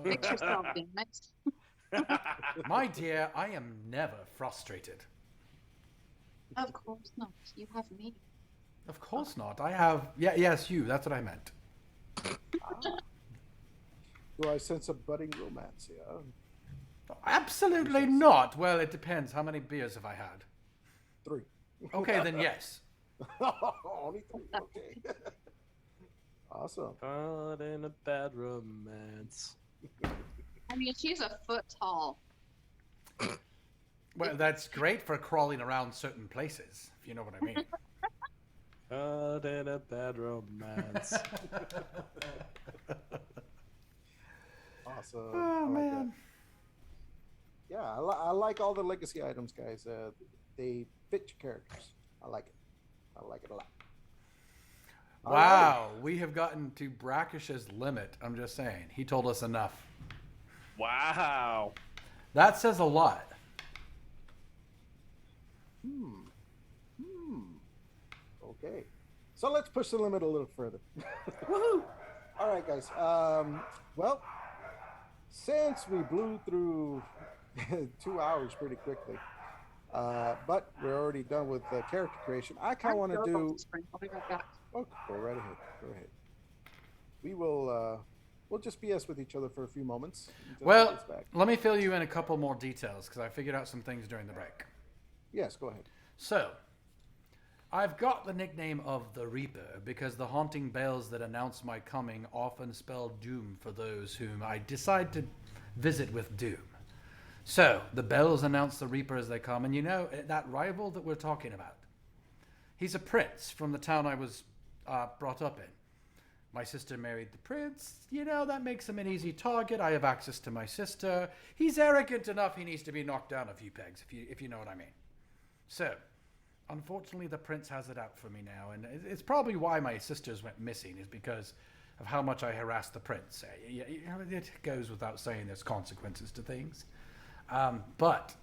fix yourself, damn it. My dear, I am never frustrated. Of course not. You have me. Of course not. I have. Yes, you. That's what I meant. Do I sense a budding romance here? Absolutely not. Well, it depends. How many beers have I had? 3. Okay, then yes. Only 3. Okay. Awesome. Caught in a bad romance. I mean, she's a foot tall. Well, that's great for crawling around certain places, if you know what I mean. Caught in a bad romance. Awesome. Oh, I like man. that. Yeah, I like all the legacy items, guys. They fit your characters. I like it. I like it a lot. All right. Wow, we have gotten to Brackish's limit. I'm just saying. He told us enough. Wow. That says a lot. Okay. So let's push the limit a little further. Woohoo! All right, guys. Well, since we blew through 2 hours pretty quickly, but we're already done with character creation, I kind of want to do. I'll be right back. Oh, go right ahead. Go ahead. We will. We'll just BS with each other for a few moments. until he Well, gets back. let me fill you in a couple more details because I figured out some things during the break. Yes, go ahead. So, I've got the nickname of the Reaper because the haunting bells that announce my coming often spell doom for those whom I decide to visit with doom. So, the bells announce the Reaper as they come, and you know, that rival that we're talking about, he's a prince from the town I was brought up in. My sister married the prince. You know, that makes him an easy target. I have access to my sister. He's arrogant enough he needs to be knocked down a few pegs, if you know what I mean. So, unfortunately, the prince has it out for me now, and it's probably why my sisters went missing, is because of how much I harassed the prince. It goes without saying there's consequences to things. But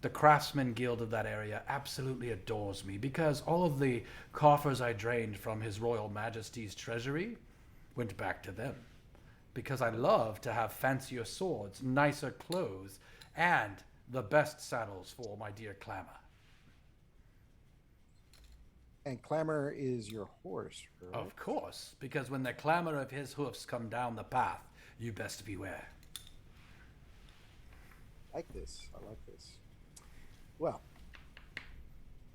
the Craftsman Guild of that area absolutely adores me because all of the coffers I drained from His Royal Majesty's treasury went back to them. Because I love to have fancier swords, nicer clothes, and the best saddles for my dear Clamor. And Clamor is your horse, right? Of course, because when the clamor of his hoofs come down the path, you best beware. I like this. Well,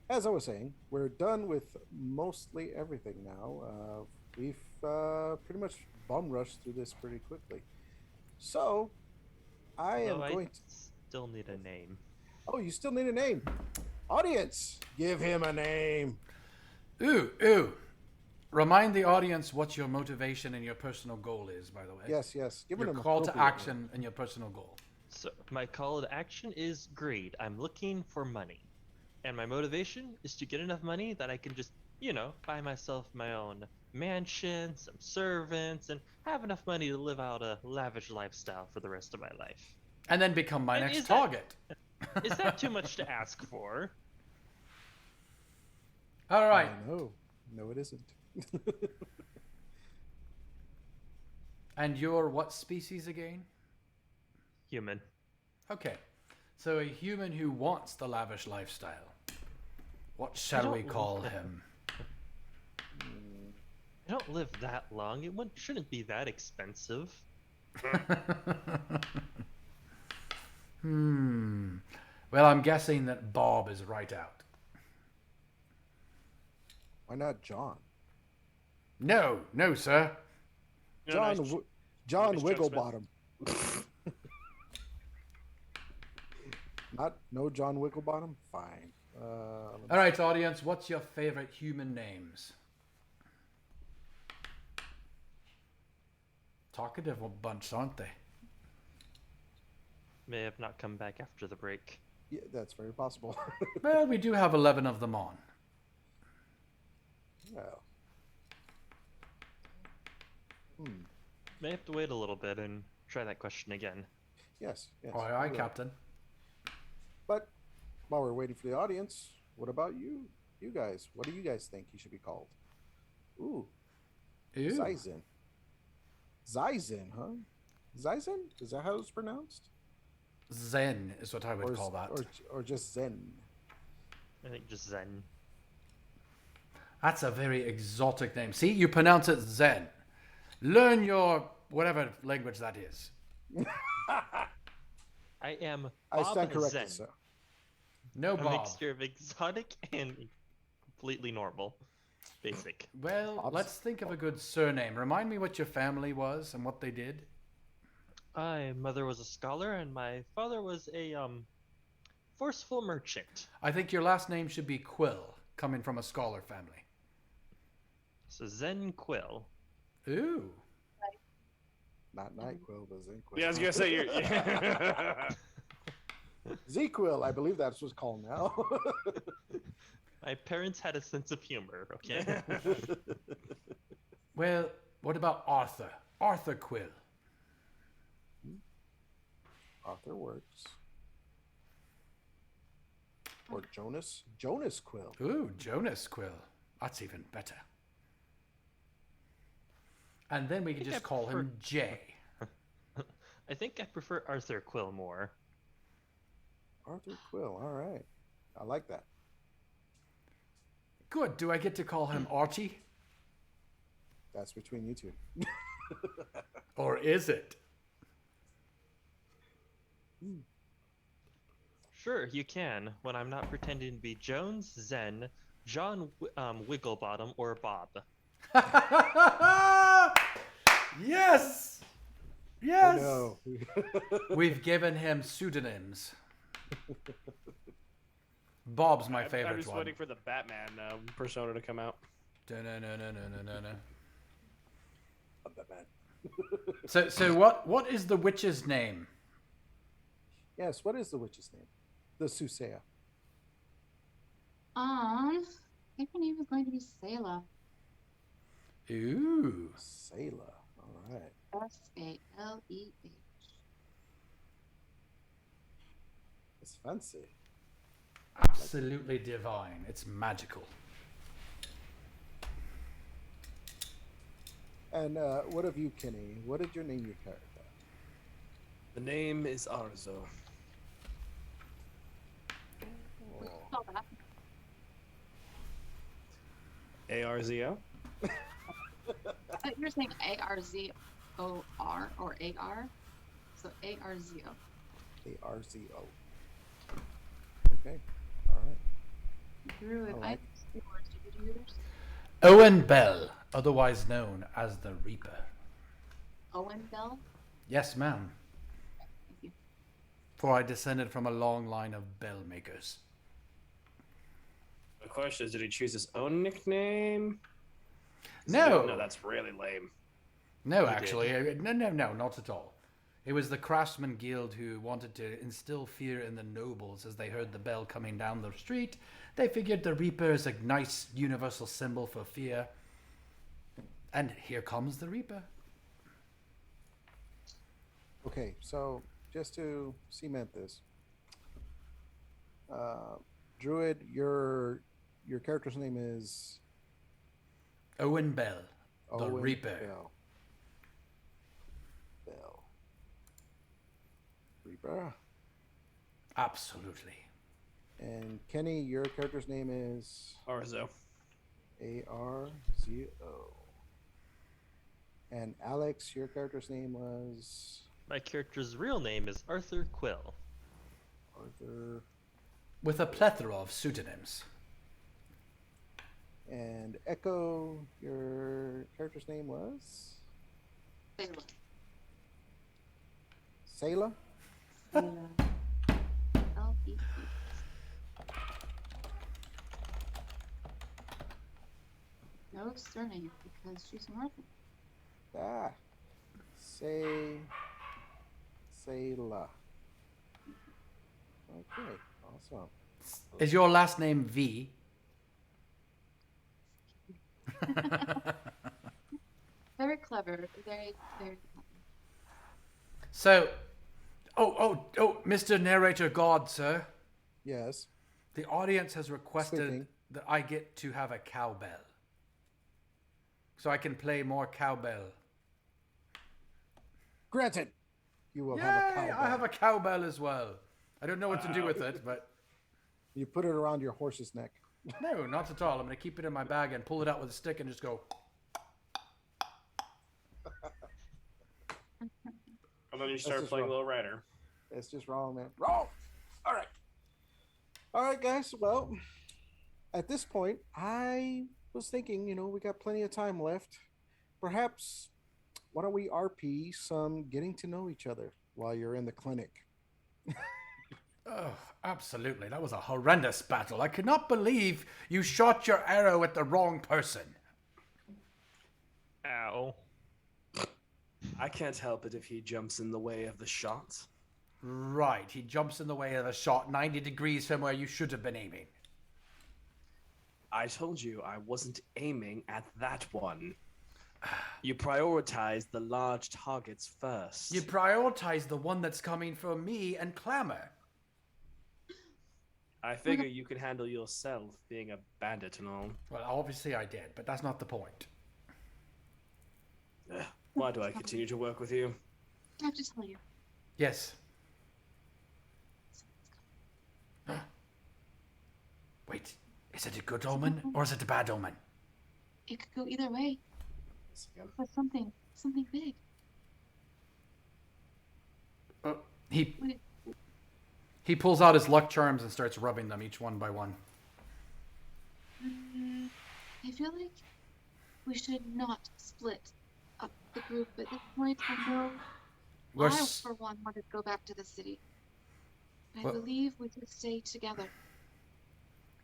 as I was saying, we're done with mostly everything now. We've pretty much bum rushed through this pretty quickly. So, I am going to... still need a name. Oh, you still need a name. Audience, give him a name. Ooh. Remind the audience what your motivation and your personal goal is, by the way. Yes. Give Your him an call to appropriate action name. and your personal goal. So my call to action is greed. I'm looking for money. And my motivation is to get enough money that I can just, buy myself my own mansion, some servants, and have enough money to live out a lavish lifestyle for the rest of my life. And then become my And next is target. Is that too much to ask for? All right. No, it isn't. And you're what species again? Human. Okay. So a human who wants the lavish lifestyle. What shall we call him? I don't live that long. It shouldn't be that expensive. Well, I'm guessing that Bob is right out. Why not John? No, sir. No, John nice Wigglebottom. No John Wigglebottom? Fine. All right, audience, what's your favorite human names? Talkative bunch, aren't they? May have not come back after the break. Yeah, that's very possible. Well, we do have 11 of them on. Well. May have to wait a little bit and try that question again. Yes. Aye, aye, we will. Captain. But while we're waiting for the audience, what about you? You guys, what do you guys think he should be called? Ooh, Zyzen. Zyzen, huh? Zyzen? Is that how it's pronounced? Zen is what I would call that. Or just Zen. I think just Zen. That's a very exotic name. See, you pronounce it Zen. Learn your whatever language that is. I am I Bob stand corrected, Zen. sir. No A Bob. mixture of exotic and completely normal. Basic. Well, Bob's- let's think of a good surname. Remind me what your family was and what they did. My mother was a scholar and my father was a forceful merchant. I think your last name should be Quill, coming from a scholar family. So Zen Quill. Ooh. Not NyQuil, but ZenQuil. Yeah, I was gonna say you're. ZQuil, I believe that's what's called now. My parents had a sense of humor, okay? Well, what about Arthur? Arthur Quill. Arthur works. Or Jonas? Jonas Quill. Ooh, Jonas Quill. That's even better. And then we could think just I call him prefer- Jay. I think I prefer Arthur Quill more. Arthur Quill, all right. I like that. Good. Do I get to call him Archie? That's between you two. Or is it? Sure, you can, when I'm not pretending to be Jones, Zen, John Wigglebottom, or Bob. Yes! Yes! Oh, no. We've given him pseudonyms. Bob's my I'm favorite just one. waiting for the Batman persona to come out. Da-na-na-na-na-na-na. I'm Batman. So what is the witch's name? Yes, what is the witch's name? The Susea. I think her name is going to be Selah. Ooh. Sailor. All right. Saleh. It's fancy. Absolutely divine. It's magical. And what of you, Kenny? What did you name your character? The name is Arzo. Oh. Saw that. ARZO? You're saying ARZOR or AR? So ARZO. ARZO. Okay. All right. Druid. I like- Did you do yours? Owen Bell, otherwise known as the Reaper. Owen Bell? Yes, ma'am. Thank you. For I descended from a long line of bell makers. The question is, did he choose his own nickname? No. No, that's really lame. No, He actually. No, not at all. It was the Craftsman Guild who wanted to instill fear in the nobles as they heard the bell coming down the street. They figured the Reaper is a nice universal symbol for fear. And here comes the Reaper. Okay, so just to cement this, Druid, your character's name is Owen Bell, the Owen Reaper. Bell. Reaper. Absolutely. And Kenny, your character's name is Arzo. ARZO. And Alex, your character's name was My character's real name is Arthur Quill. Arthur. With a plethora of pseudonyms. And Echo, your character's name was Sailor. Sayla. L-E-E. No surname because she's an orphan. Ah, Sayla. Okay, awesome. Is your last name V? Very clever. Very, very clever. So, Mr. Narrator God, sir. Yes. The audience has requested Speaking. that I get to have a cowbell. So I can play more cowbell. Granted, you will Yay! have a cowbell. I have a cowbell as well. I don't know what to do with it, but You put it around your horse's neck. no, not at all. I'm going to keep it in my bag and pull it out with a stick and just go. And then you start just playing wrong. Little Rider. That's just wrong, man. Wrong. All right. All right, guys. Well, at this point, I was thinking, we got plenty of time left. Perhaps, why don't we RP some getting to know each other while you're in the clinic? Oh, absolutely. That was a horrendous battle. I could not believe you shot your arrow at the wrong person. Ow. I can't help it if he jumps in the way of the shot. Right. He jumps in the way of the shot 90 degrees from where you should have been aiming. I told you I wasn't aiming at that one. You prioritize the large targets first. You prioritize the one that's coming for me and Clamor. I figure you can handle yourself, being a bandit and all. Well, obviously I did, but that's not the point. Ugh, why do I continue to work with you? I have to tell you. Yes. Wait, is it a good omen or is it a bad omen? It could go either way. But something big. He Wait. he pulls out his luck charms and starts rubbing them each one by one. I feel like we should not split up the group at this point. I know We're I, s- for one, wanted to go back to the city. I Well- believe we should stay together.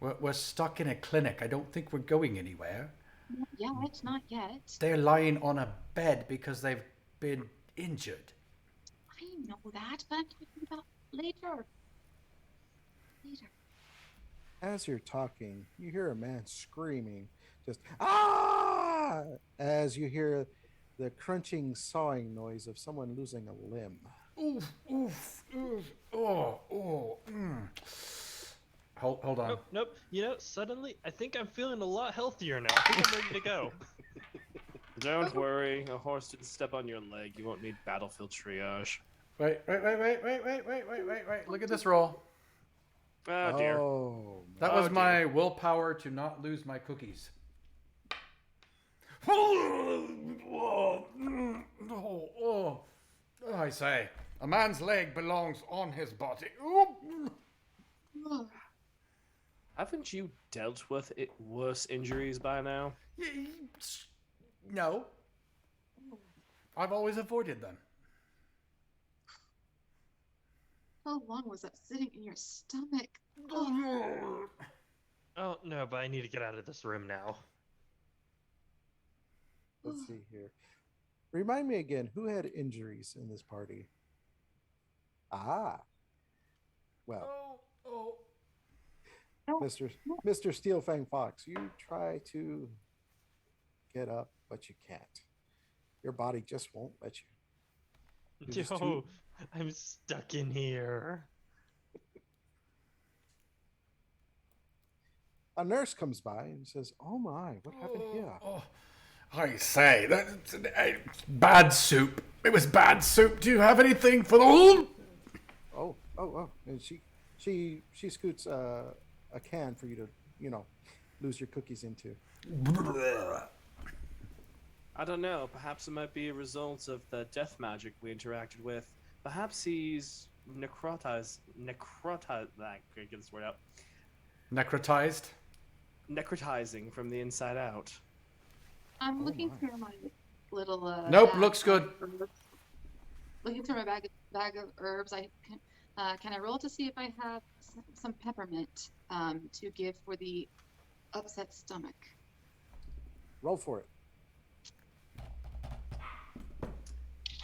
we're stuck in a clinic. I don't think we're going anywhere. Not yet. They're lying on a bed because they've been injured. I know that, but I'm talking about later. Later. As you're talking, you hear a man screaming, just ah, as you hear the crunching, sawing noise of someone losing a limb. Oof, oof, oof. Oh, oh. Mm. Hold on. Nope, nope. You know, suddenly I think I'm feeling a lot healthier now. I think I'm ready to go. Don't worry, a horse didn't step on your leg. You won't need battlefield triage. Wait. Look at this roll. Oh dear. Oh, That Oh, was dear. my willpower to not lose my cookies. Oh, I say, a man's leg belongs on his body. Oh, Haven't you dealt with worse injuries by now? No, I've always avoided them. how long was that sitting in your stomach? Oh, Oh no, but I need to get out of this room now. let's see here. Remind me again, who had injuries in this party? Ah, well, Oh. Mr. Mr. Steelfang Fox, you try to get up, but you can't. Your body just won't let you. You're just Yo, I'm stuck in here. A nurse comes by and says, "Oh my, what happened here?" Oh, I say, that's bad soup. It was bad soup. Do you have anything for the... Oh! And she scoots a can for you to, lose your cookies into. I don't know. Perhaps it might be a result of the death magic we interacted with. Perhaps he's necrotized. I can't get this word out. Necrotized? Necrotizing from the inside out. I'm Oh looking my. through my little. Nope, bag looks of good. herbs. Looking through my bag of herbs, can I roll to see if I have some peppermint to give for the upset stomach? Roll for it.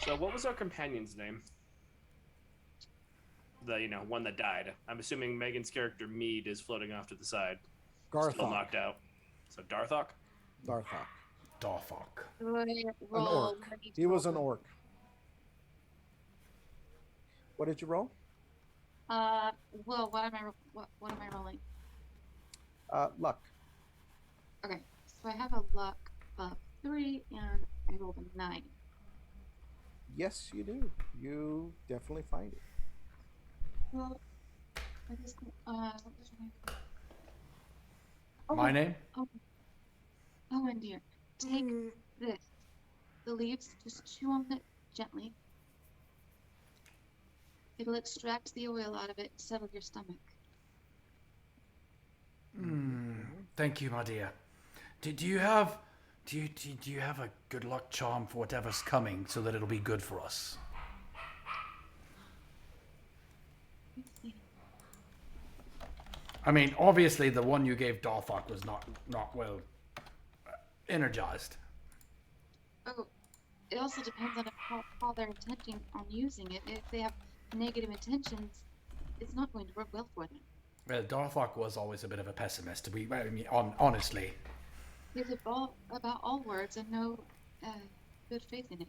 So, what was our companion's name? The one that died. I'm assuming Megan's character Mead is floating off to the side, still Garthok. knocked out. So Darthok. Darthok. Darthok. Do I An roll? orc. I need to He roll was an for- orc. What did you roll? Well, what am I rolling? Luck. Okay, so I have a luck of 3 and I rolled a 9. Yes, you do. You definitely find it. Well, I just what was your name? Oh, My name? oh, and dear, take this. The leaves, just chew on it gently. It'll extract the oil out of it and settle your stomach. Thank you, my dear. Do you have a good luck charm for whatever's coming so that it'll be good for us? Let's see. I mean, obviously the one you gave Darthok was not well energized. Oh, it also depends on how they're intending on using it. If they have negative intentions, it's not going to work well for them. Well, Darthok was always a bit of a pessimist. Honestly. He's about all words and no good faith in it.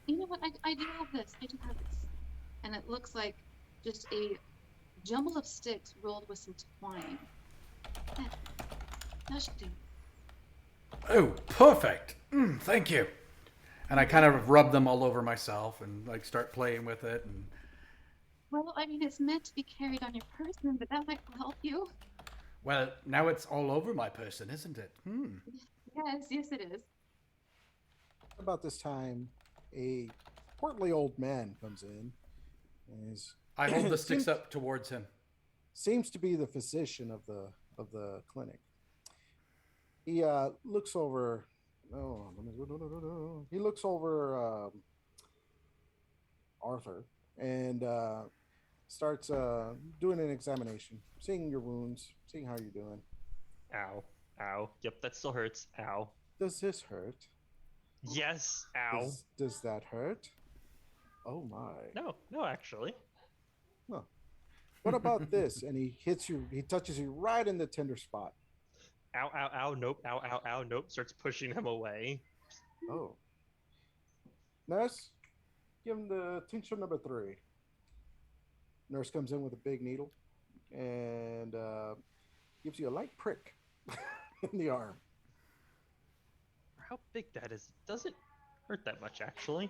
You know what? I do have this. I do have this. And it looks like just a jumble of sticks rolled with some twine. That should do. Oh, perfect. Thank you. And I kind of rub them all over myself and start playing with it. And Well, I mean, it's meant to be carried on your person, but that might help you. well, now it's all over my person, isn't it? Yes, it is. About this time, a portly old man comes in and I hold the sticks up towards him. seems to be the physician of the clinic. He looks over. He looks over Arthur and starts doing an examination, seeing your wounds, seeing how you're doing. Ow. Ow. Yep, that still hurts. Ow. Does this hurt? Yes. Ow. Does that hurt? Oh my. No, actually. Huh. What about this? And he hits you. He touches you right in the tender spot. Ow, ow, ow, nope, ow, ow, ow, nope. Starts pushing him away. Oh. Nurse, give him the tincture number 3. Nurse comes in with a big needle and gives you a light prick in the arm. For how big that is, it doesn't hurt that much, actually.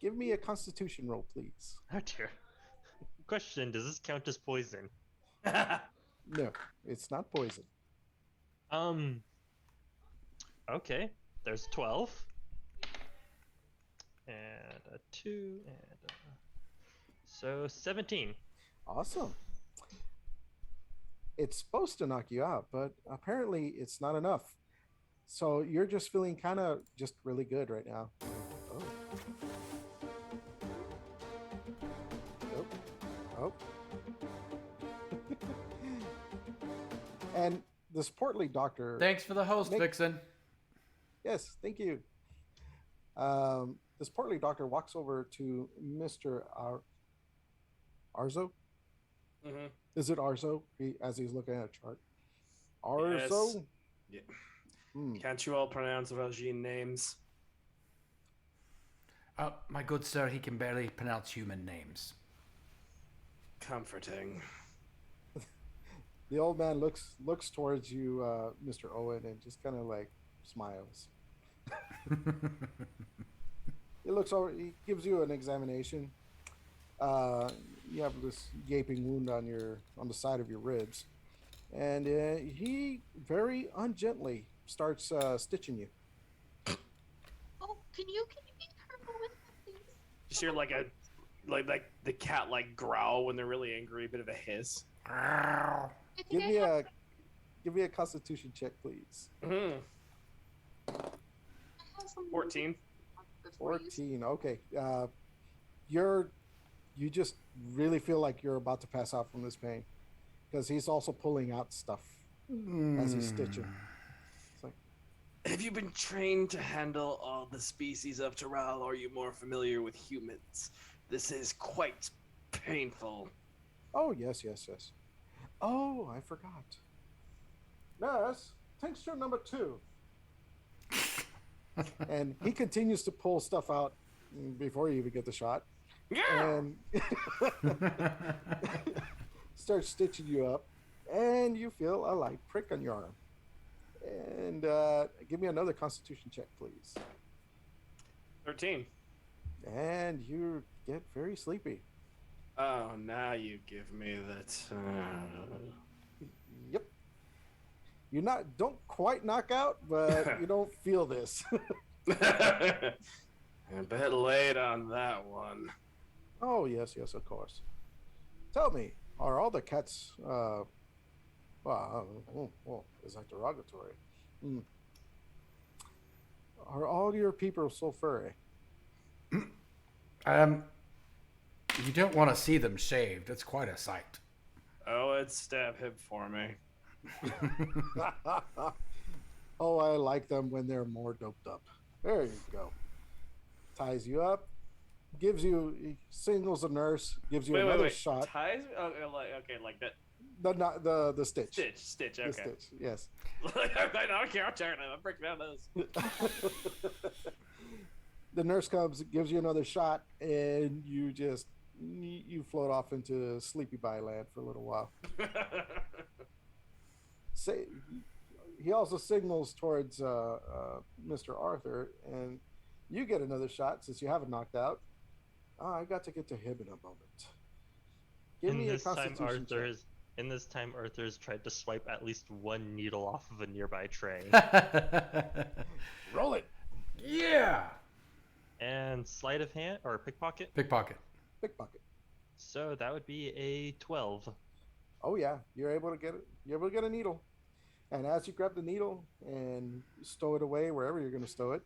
Give me a constitution roll, please. Oh dear. Question, does this count as poison? No, it's not poison. Okay. There's 12. And a 2, and so 17. Awesome. It's supposed to knock you out, but apparently it's not enough. So you're just feeling kind of just really good right now. Oh. Oh. And this portly doctor. Thanks for the host, Vixen. Yes, thank you. This portly doctor walks over to Mr. Arzo. Mm-hmm. Is it Arzo? As he's looking at a chart. Arzo? Yes. Yeah. Can't you all pronounce Rajin names? My good sir, he can barely pronounce human names. Comforting. The old man looks towards you, Mr. Owen, and just kind of like smiles. He looks over. He gives you an examination. You have this gaping wound on the side of your ribs, and he very ungently starts stitching you. Oh, can you be careful with that, please? Just hear like the cat like growl when they're really angry, a bit of a hiss. Give me a Constitution check, please. Mm-hmm. 14. 14. Okay. You just really feel like you're about to pass out from this pain because he's also pulling out stuff as he's stitching. It's like, have you been trained to handle all the species of Taral, or are you more familiar with humans? This is quite painful. oh, yes. Oh, I forgot. Nurse, tincture number 2. And he continues to pull stuff out before you even get the shot. Yeah. And starts stitching you up. And you feel a light prick on your arm. And give me another Constitution check, please. 13. And you get very sleepy. Oh, now you give me that. Yep. You don't quite knock out, but you don't feel this. A bit late on that one. Oh, yes, of course. Tell me, are all the cats, is that derogatory? Are all your people so furry? You don't want to see them shaved. It's quite a sight. Oh, it's stab him for me. Oh, I like them when they're more doped up. There you go. Ties you up, signals the nurse, gives you another shot. Ties? Oh, like that. The stitch. Stitch. Okay. The stitch. Yes. I don't care. I'm breaking down those. The nurse comes, gives you another shot, and you float off into sleepy by land for a little while. He also signals towards Mr. Arthur, and you get another shot since you haven't knocked out. I got to get to him in a moment. Give me a Constitution check. In this time, Arthur's tried to swipe at least one needle off of a nearby tray. Roll it. Yeah. And sleight of hand or pickpocket? Pickpocket. So that would be a 12. Oh yeah, you're able to get it. You're able to get a needle, and as you grab the needle and stow it away wherever you're going to stow it,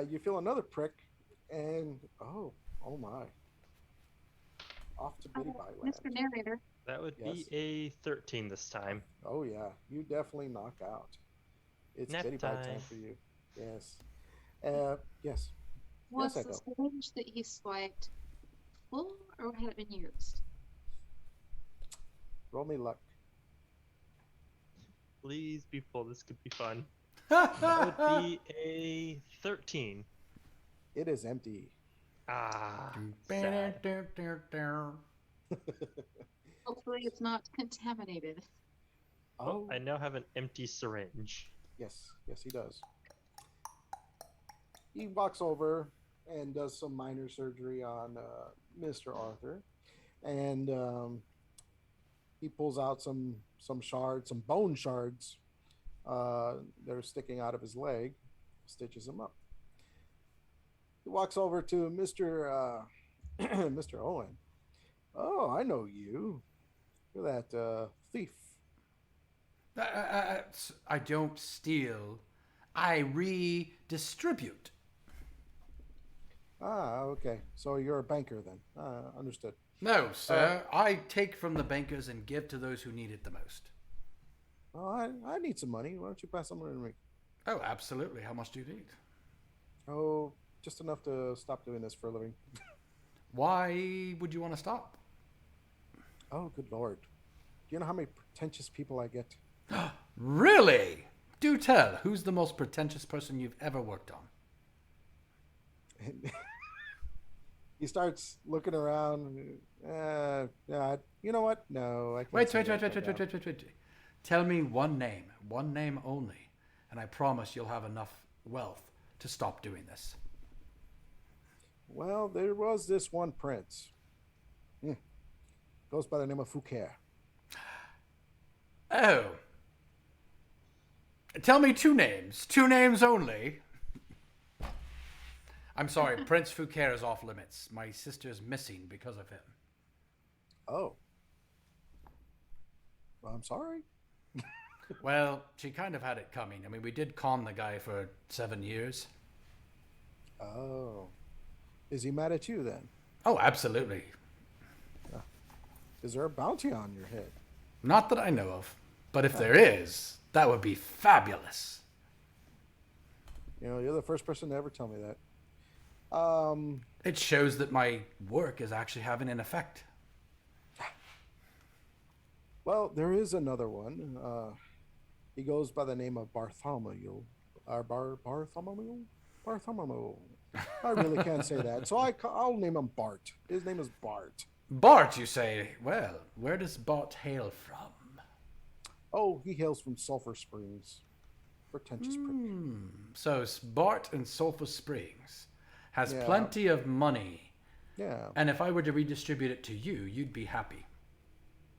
you feel another prick, and oh my, off to Biddy by land. Mr. Narrator. That would be a 13 this time. Oh yeah, you definitely knock out. It's Nap Biddy by time. time for you. Yes. Yes. Was Yes, the Echo. syringe that he swiped full, or had it been used? Roll me luck. Please be full. This could be fun. That would be a 13. It is empty. Ah, sad. Hopefully it's not contaminated. Oh, I now have an empty syringe. Yes, yes, he does. He walks over and does some minor surgery on Mr. Arthur, and he pulls out some shards, some bone shards that are sticking out of his leg, stitches him up. He walks over to Mr. Mr. Owen. Oh, I know you. You're that thief. I don't steal. I redistribute. Ah, okay. So you're a banker then. Understood. No, sir. I take from the bankers and give to those who need it the most. Oh, I need some money. Why don't you pass some money to me? Oh, absolutely. How much do you need? Oh, just enough to stop doing this for a living. Why would you want to stop? Oh, good Lord. Do you know how many pretentious people I get? Really? Do tell. Who's the most pretentious person you've ever worked on? He starts looking around. Yeah, you know what? No, I can't. Wait. Tell me one name only, and I promise you'll have enough wealth to stop doing this. Well, there was this one prince. Goes by the name of Fouquet. Oh. Tell me two names only. I'm sorry, Prince Fouquet is off limits. My sister's missing because of him. Oh. Well, I'm sorry. Well, she kind of had it coming. I mean, we did con the guy for 7 years. Oh. Is he mad at you then? Oh, absolutely. Is there a bounty on your head? Not that I know of. But if there is, that would be fabulous. You know, you're the first person to ever tell me that. It shows that my work is actually having an effect. Well, there is another one. He goes by the name of Bartholomew. Bartholomew? Bartholomew. I really can't say that. So I'll name him Bart. His name is Bart. Bart, you say? Well, where does Bart hail from? Oh, he hails from Sulphur Springs. Pretentious prick. So Bart in Sulphur Springs has Yeah. plenty of money. Yeah, And if I were to redistribute it to you, you'd be happy.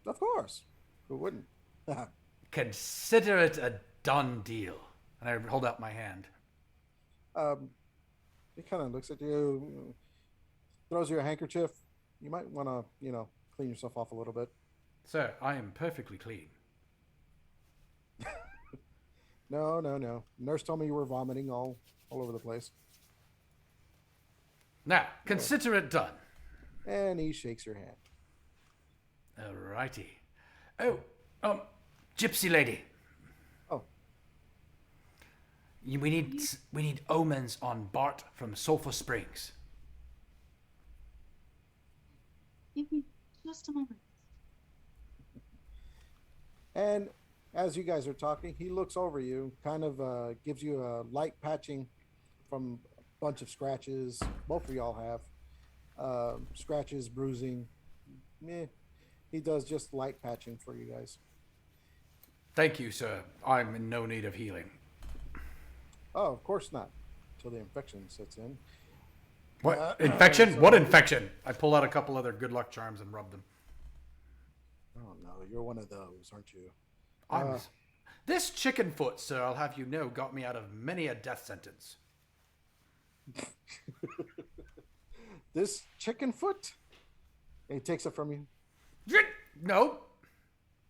of course. Who wouldn't? Consider it a done deal. And I hold out my hand. He kind of looks at you, throws you a handkerchief. You might want to, clean yourself off a little bit. Sir, I am perfectly clean. No. Nurse told me you were vomiting all over the place. Now, consider it done. And he shakes your hand. Alrighty. Oh, gypsy lady. Oh, We need omens on Bart from Sulphur Springs. Give me just a moment. and as you guys are talking, he looks over you, kind of gives you a light patching from a bunch of scratches. Both of y'all have scratches, bruising. He does just light patching for you guys. Thank you, sir. I'm in no need of healing. Oh, of course not, till the infection sets in. What? Infection? What infection? I pull out a couple other good luck charms and rub them. Oh no, you're one of those, aren't you? This chicken foot, sir, I'll have you know, got me out of many a death sentence. This chicken foot? And he takes it from you. No.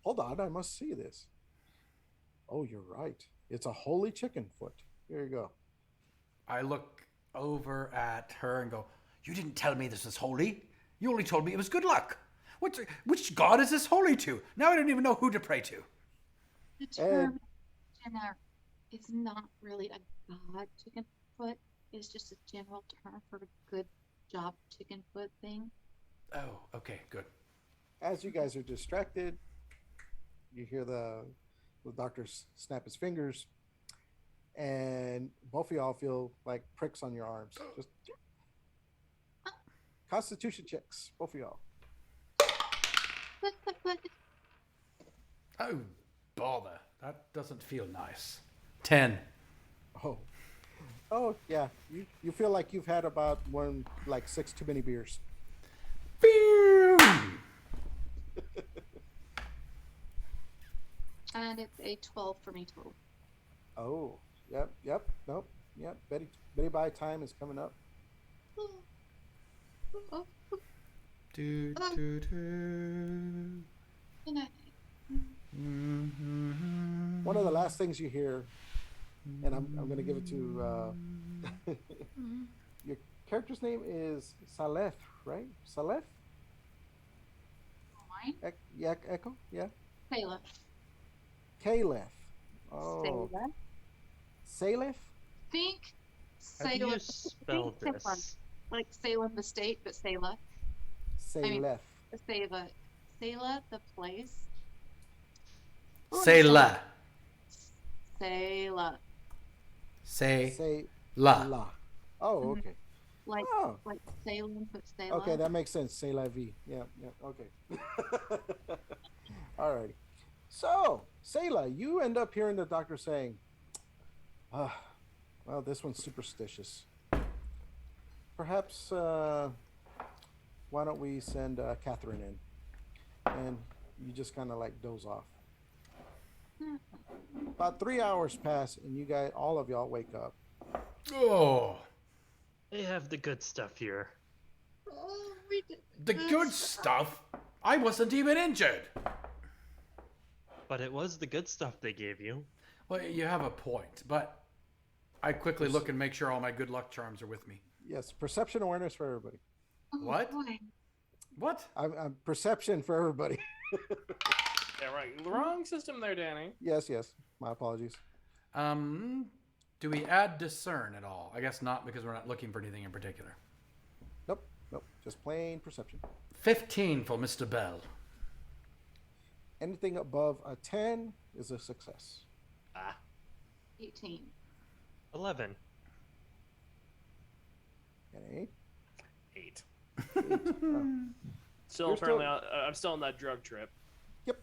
Hold on, I must see this. Oh, you're right. It's a holy chicken foot. Here you go. I look over at her and go, you didn't tell me this was holy. You only told me it was good luck. Which god is this holy to? Now I don't even know who to pray to. The term generic is not really a god chicken foot. It's just a general term for a good job chicken foot thing. Oh, okay, good. As you guys are distracted, You hear the doctor snap his fingers, and both of y'all feel like pricks on your arms. Just Constitution checks, both of y'all. What? Oh, bother. That doesn't feel nice. 10. Oh yeah. You feel like you've had about 6 too many beers. Pew! And it's a 12 for me total. Oh, yep, nope, yep. Betty by time is coming up. Do, Oh. do, do. Good night. One of the last things you hear, and I'm going to give it to your character's name is Saleth, right? Saleth? Mine? Yeah, Echo? Yeah. Sayla. Caleth. Oh. Sayla. Saleth? Think How do you Salem. spell Think Salem. this? Like Salem the state, but Sayla. Saleth. Sayla the place. Say la. Sayla. Say La. la. Oh, okay. Like Oh. like Salem, but Sayla. Okay, that makes sense. C'est la vie. Yeah, okay. All right. So, Sayla, you end up hearing the doctor saying, well, this one's superstitious. Perhaps, why don't we send Catherine in? And you just kind of like doze off. About 3 hours pass, and all of y'all wake up. Oh, They have the good stuff here. Oh, we did the good stuff? I wasn't even injured. But it was the good stuff they gave you. Well, you have a point, but I quickly look and make sure all my good luck charms are with me. Yes, perception awareness for everybody. Oh, What? boy. What? I'm perception for everybody. Yeah, right. Wrong system there, Danny. Yes. My apologies. Do we add discern at all? I guess not, because we're not looking for anything in particular. Nope. Just plain perception. 15 for Mr. Bell. Anything above a 10 is a success. 18. 11. Okay. 8. Oh. Still, You're apparently, I'm still on that drug trip. Yep.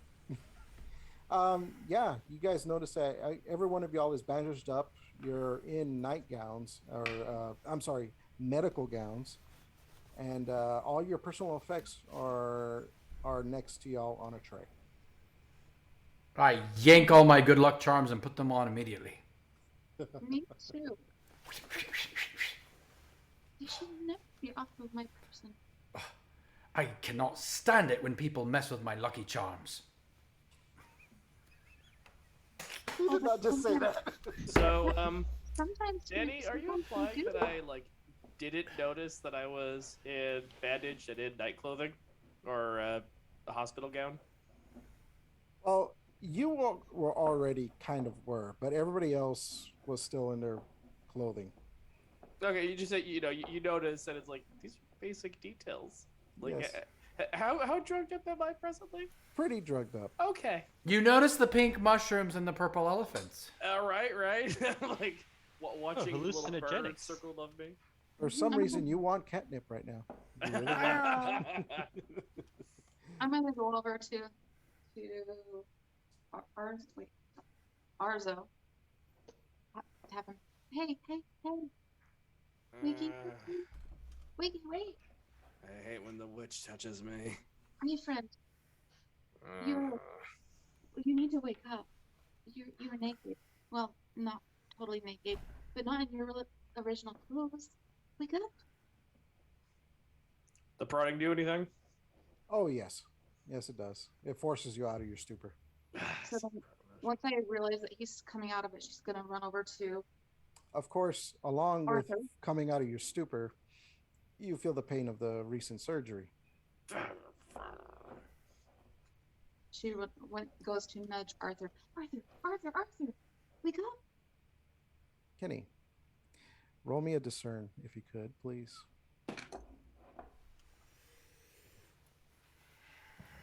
Yeah, you guys notice that every one of y'all is bandaged up. You're in nightgowns, or I'm sorry, medical gowns, and all your personal effects are next to y'all on a tray. I yank all my good luck charms and put them on immediately. Me too. You should never be off of my person. I cannot stand it when people mess with my lucky charms. You did not just say that. So, Sometimes Danny, are you implying that I didn't notice that I was in bandaged and in night clothing, or a hospital gown? Well, you were already kind of were, but everybody else was still in their clothing. Okay, you just said you noticed that it's like these are basic details. Like, Yes. how drugged up am I presently? Pretty drugged up. Okay. You notice the pink mushrooms and the purple elephants. Right. Like watching little birds hallucinogenics. circle above me. For some reason, you want catnip right now. You really want it. I'm gonna go over to Arzo. Have him. Hey, Wiggy, Wiggy, wait. I hate when the witch touches me. Hey, friend, you need to wake up. You're naked. Well, not totally naked, but not in your original clothes. Wake up. The prodding do anything? Oh, yes. Yes, it does. It forces you out of your stupor. So then, once I realize that he's coming out of it, she's gonna run over to Of course, along Arthur. with coming out of your stupor, you feel the pain of the recent surgery. She goes to nudge Arthur. Arthur, wake up. Kenny, roll me a discern if you could, please.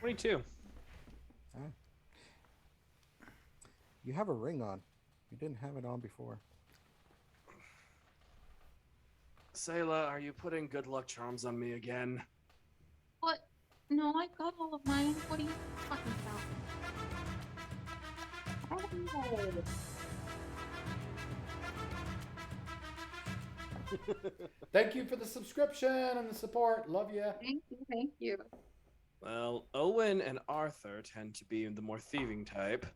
22. You have a ring on. You didn't have it on before. Sayla, are you putting good luck charms on me again? What? No, I got all of mine. What are you talking about? Oh, Thank you for the subscription and the support. Love you. thank you, thank you. Well, Owen and Arthur tend to be the more thieving type.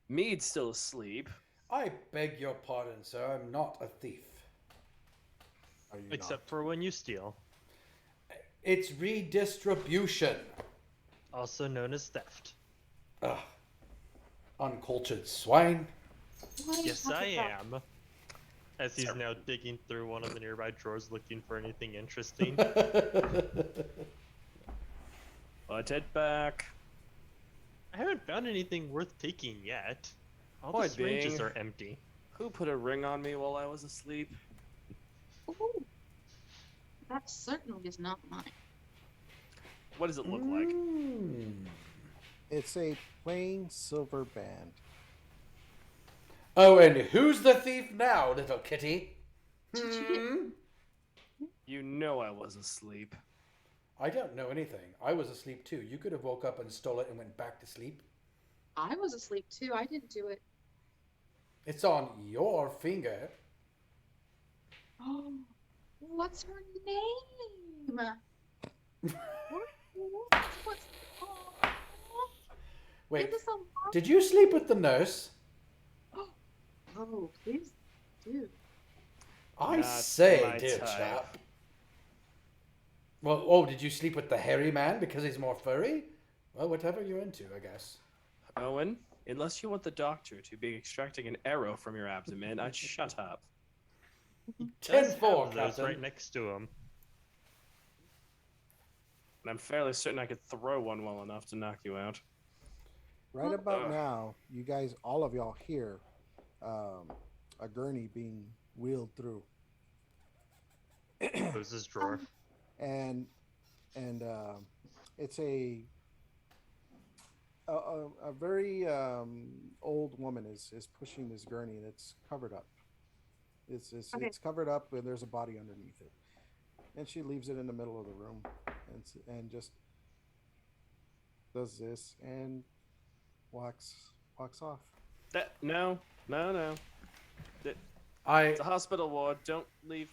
Mead's still asleep. I beg your pardon, sir. I'm not a thief. Are you Except not? for when you steal, It's redistribution. also known as theft. Ugh. Uncultured swine. What are you Yes, talking I about? am. As he's now digging through one of the nearby drawers looking for anything interesting. Put it back. I haven't found anything worth taking yet. All Point the syringes being- are empty. Who put a ring on me while I was asleep? Ooh, that certainly is not mine. What does it look like? Mm. It's a plain silver band. Oh, and who's the thief now, little kitty? Did you get- You know I was asleep. I don't know anything. I was asleep too. You could have woke up and stole it and went back to sleep. I was asleep too. I didn't do it. It's on your finger. Oh, what's her name? What's oh, Wait, give us a lot. did you sleep with the nurse? Oh, please do. I Not say, my dear type. chap. Well, oh, did you sleep with the hairy man because he's more furry? Well, whatever you're into, I guess. Owen, unless you want the doctor to be extracting an arrow from your abdomen, I'd shut up. Does 10-4, have those Captain. right next to him. And I'm fairly certain I could throw one well enough to knock you out. Right about Ugh. now, you guys, all of y'all hear a gurney being wheeled through. Close his drawer. and it's a very old woman is pushing this gurney, and it's covered up. Okay. It's covered up, and there's a body underneath it, and she leaves it in the middle of the room, and just does this and walks off. No. I It's a hospital ward. Don't leave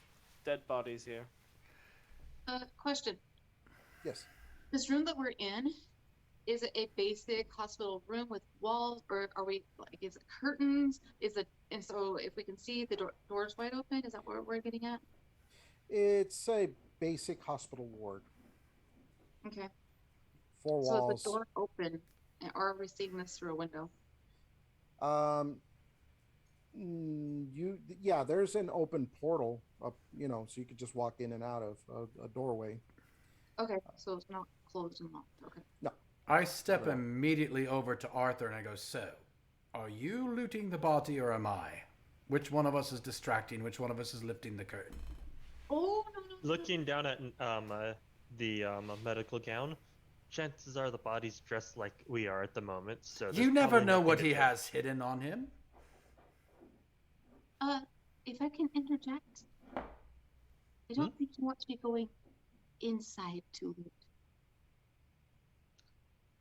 dead bodies here. Question. Yes. This room that we're in, is it a basic hospital room with walls, or are we like, is it curtains? Is it, and so if we can see the doors wide open, is that what we're getting at? It's a basic hospital ward. Okay. Four So walls. is the door open, or are we seeing this through a window? There's an open portal up, so you could just walk in and out of a doorway. Okay, so it's not closed and locked. Okay. I step Not at all. immediately over to Arthur and I go, so, are you looting the body or am I? Which one of us is distracting? Which one of us is lifting the curtain? Oh no no. no. Looking down at the medical gown, chances are the body's dressed like we are at the moment. So You there's never probably know nothing what to he do. has hidden on him. If I can interject, I don't think you want to be going inside to loot.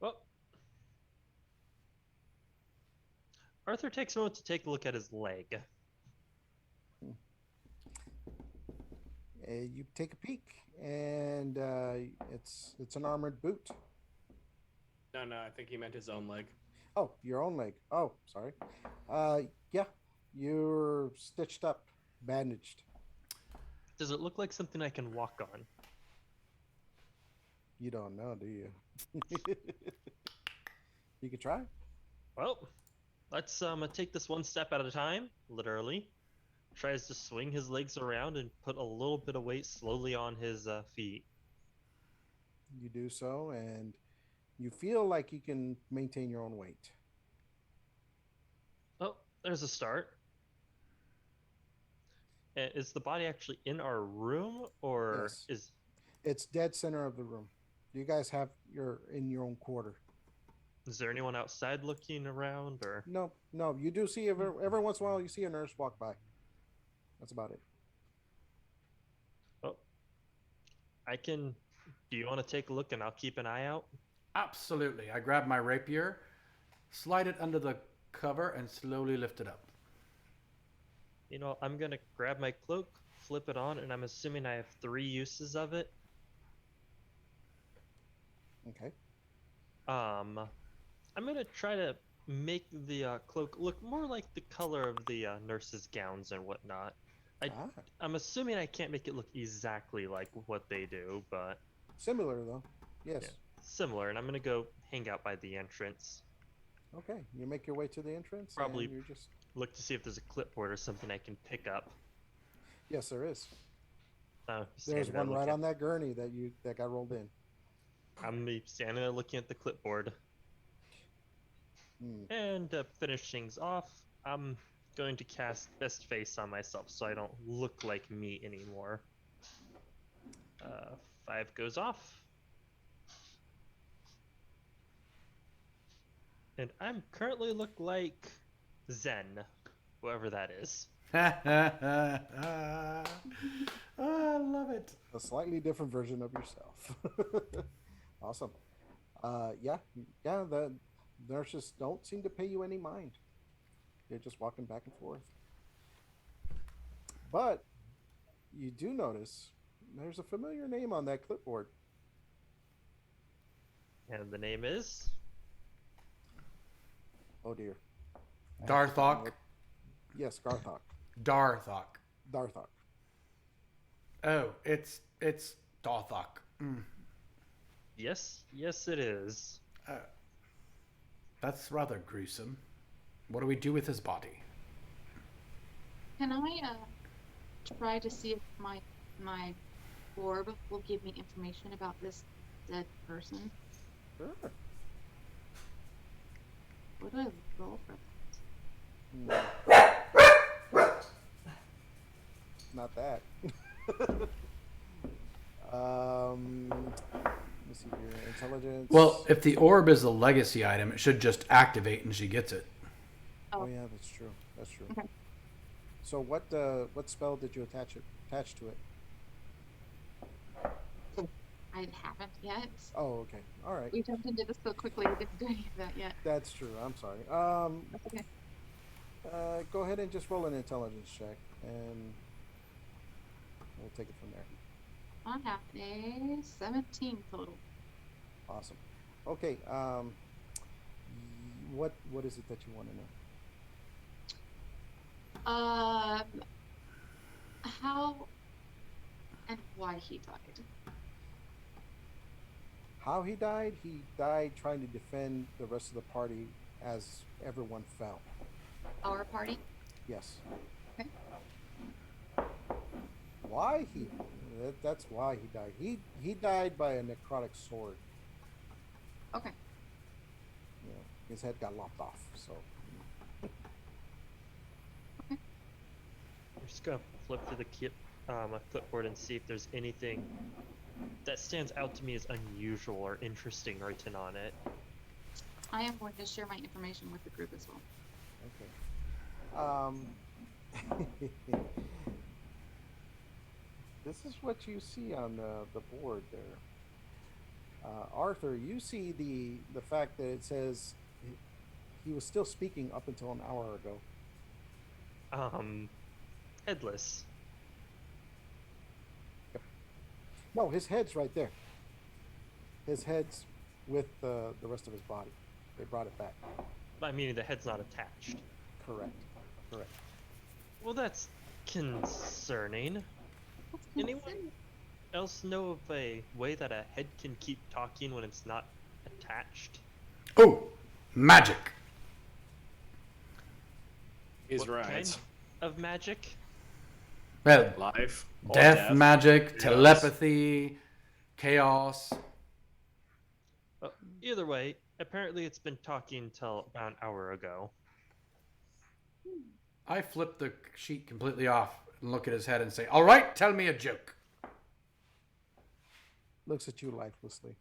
Well, Arthur takes a moment to take a look at his leg. You take a peek, and it's an armored boot. No, I think he meant his own leg. Oh, your own leg. Oh, sorry. Yeah, you're stitched up, bandaged. Does it look like something I can walk on? You don't know, do you? You could try. Well, let's take this one step at a time, literally. Tries to swing his legs around and put a little bit of weight slowly on his feet. You do so, and you feel like you can maintain your own weight. Oh, there's a start. Is the body actually in our room, or Yes. is... It's dead center of the room. You guys have in your own quarter. Is there anyone outside looking around, or? No, no. You do see every once in a while you see a nurse walk by. That's about it. Oh, I can. Do you want to take a look, and I'll keep an eye out? Absolutely. I grab my rapier, slide it under the cover, and slowly lift it up. You know, I'm gonna grab my cloak, flip it on, and I'm assuming I have 3 uses of it. Okay. I'm gonna try to make the cloak look more like the color of the nurses' gowns and whatnot. Ah, I'm assuming I can't make it look exactly like what they do, but similar though. Yes. yeah, similar. And I'm gonna go hang out by the entrance. Okay. You make your way to the entrance. Probably And you're just. look to see if there's a clipboard or something I can pick up. Yes, there is. Standing There's there one right looking- on that gurney that got rolled in. I'm standing there looking at the clipboard. Hmm. And to finish things off, I'm going to cast Best Face on myself so I don't look like me anymore. 5 goes off. And I'm currently look like Zen, whoever that is. I love it. A slightly different version of yourself. Awesome. Yeah. The nurses don't seem to pay you any mind. They're just walking back and forth. But you do notice there's a familiar name on that clipboard. And the name is? Oh dear. Darthok. Yes, Garthok. Darthok. Darthok. Oh, it's Darthok. Yes, it is. That's rather gruesome. What do we do with his body? Can I try to see if my orb will give me information about this dead person? Sure. What do I roll for Not that. Let me see here. Intelligence. Well, if the orb is a legacy item, it should just activate and she gets it. Oh yeah, that's true. That's true. Okay. So what spell did you attach to it? I haven't yet. Oh, okay. All right. We jumped into this so quickly, we didn't do any of that yet. That's true. I'm sorry. That's okay. Go ahead and just roll an intelligence check, and we'll take it from there. I have a 17 total. Awesome. Okay. What is it that you want to know? How and why he died. How he died? He died trying to defend the rest of the party as everyone fell. Our party? Yes. Okay. Why he? That's why he died. He died by a necrotic sword. Okay. You know, his head got lopped off. So. I'm just gonna flip through the clipboard and see if there's anything that stands out to me as unusual or interesting written on it. I am going to share my information with the group as well. Okay. This is what you see on the board there. Arthur, you see the fact that it says he was still speaking up until an hour ago. Headless. No, his head's right there. His head's with the rest of his body. They brought it back. I mean, the head's not attached. Correct. Correct. Well, that's concerning. Anyone else know of a way that a head can keep talking when it's not attached? Oh, magic. He's What right. kind of magic? Well, Life. or death magic, Chaos. telepathy, chaos. Well, either way, apparently it's been talking till about an hour ago. I flip the sheet completely off and look at his head and say, "All right, tell me a joke." Looks at you lifelessly.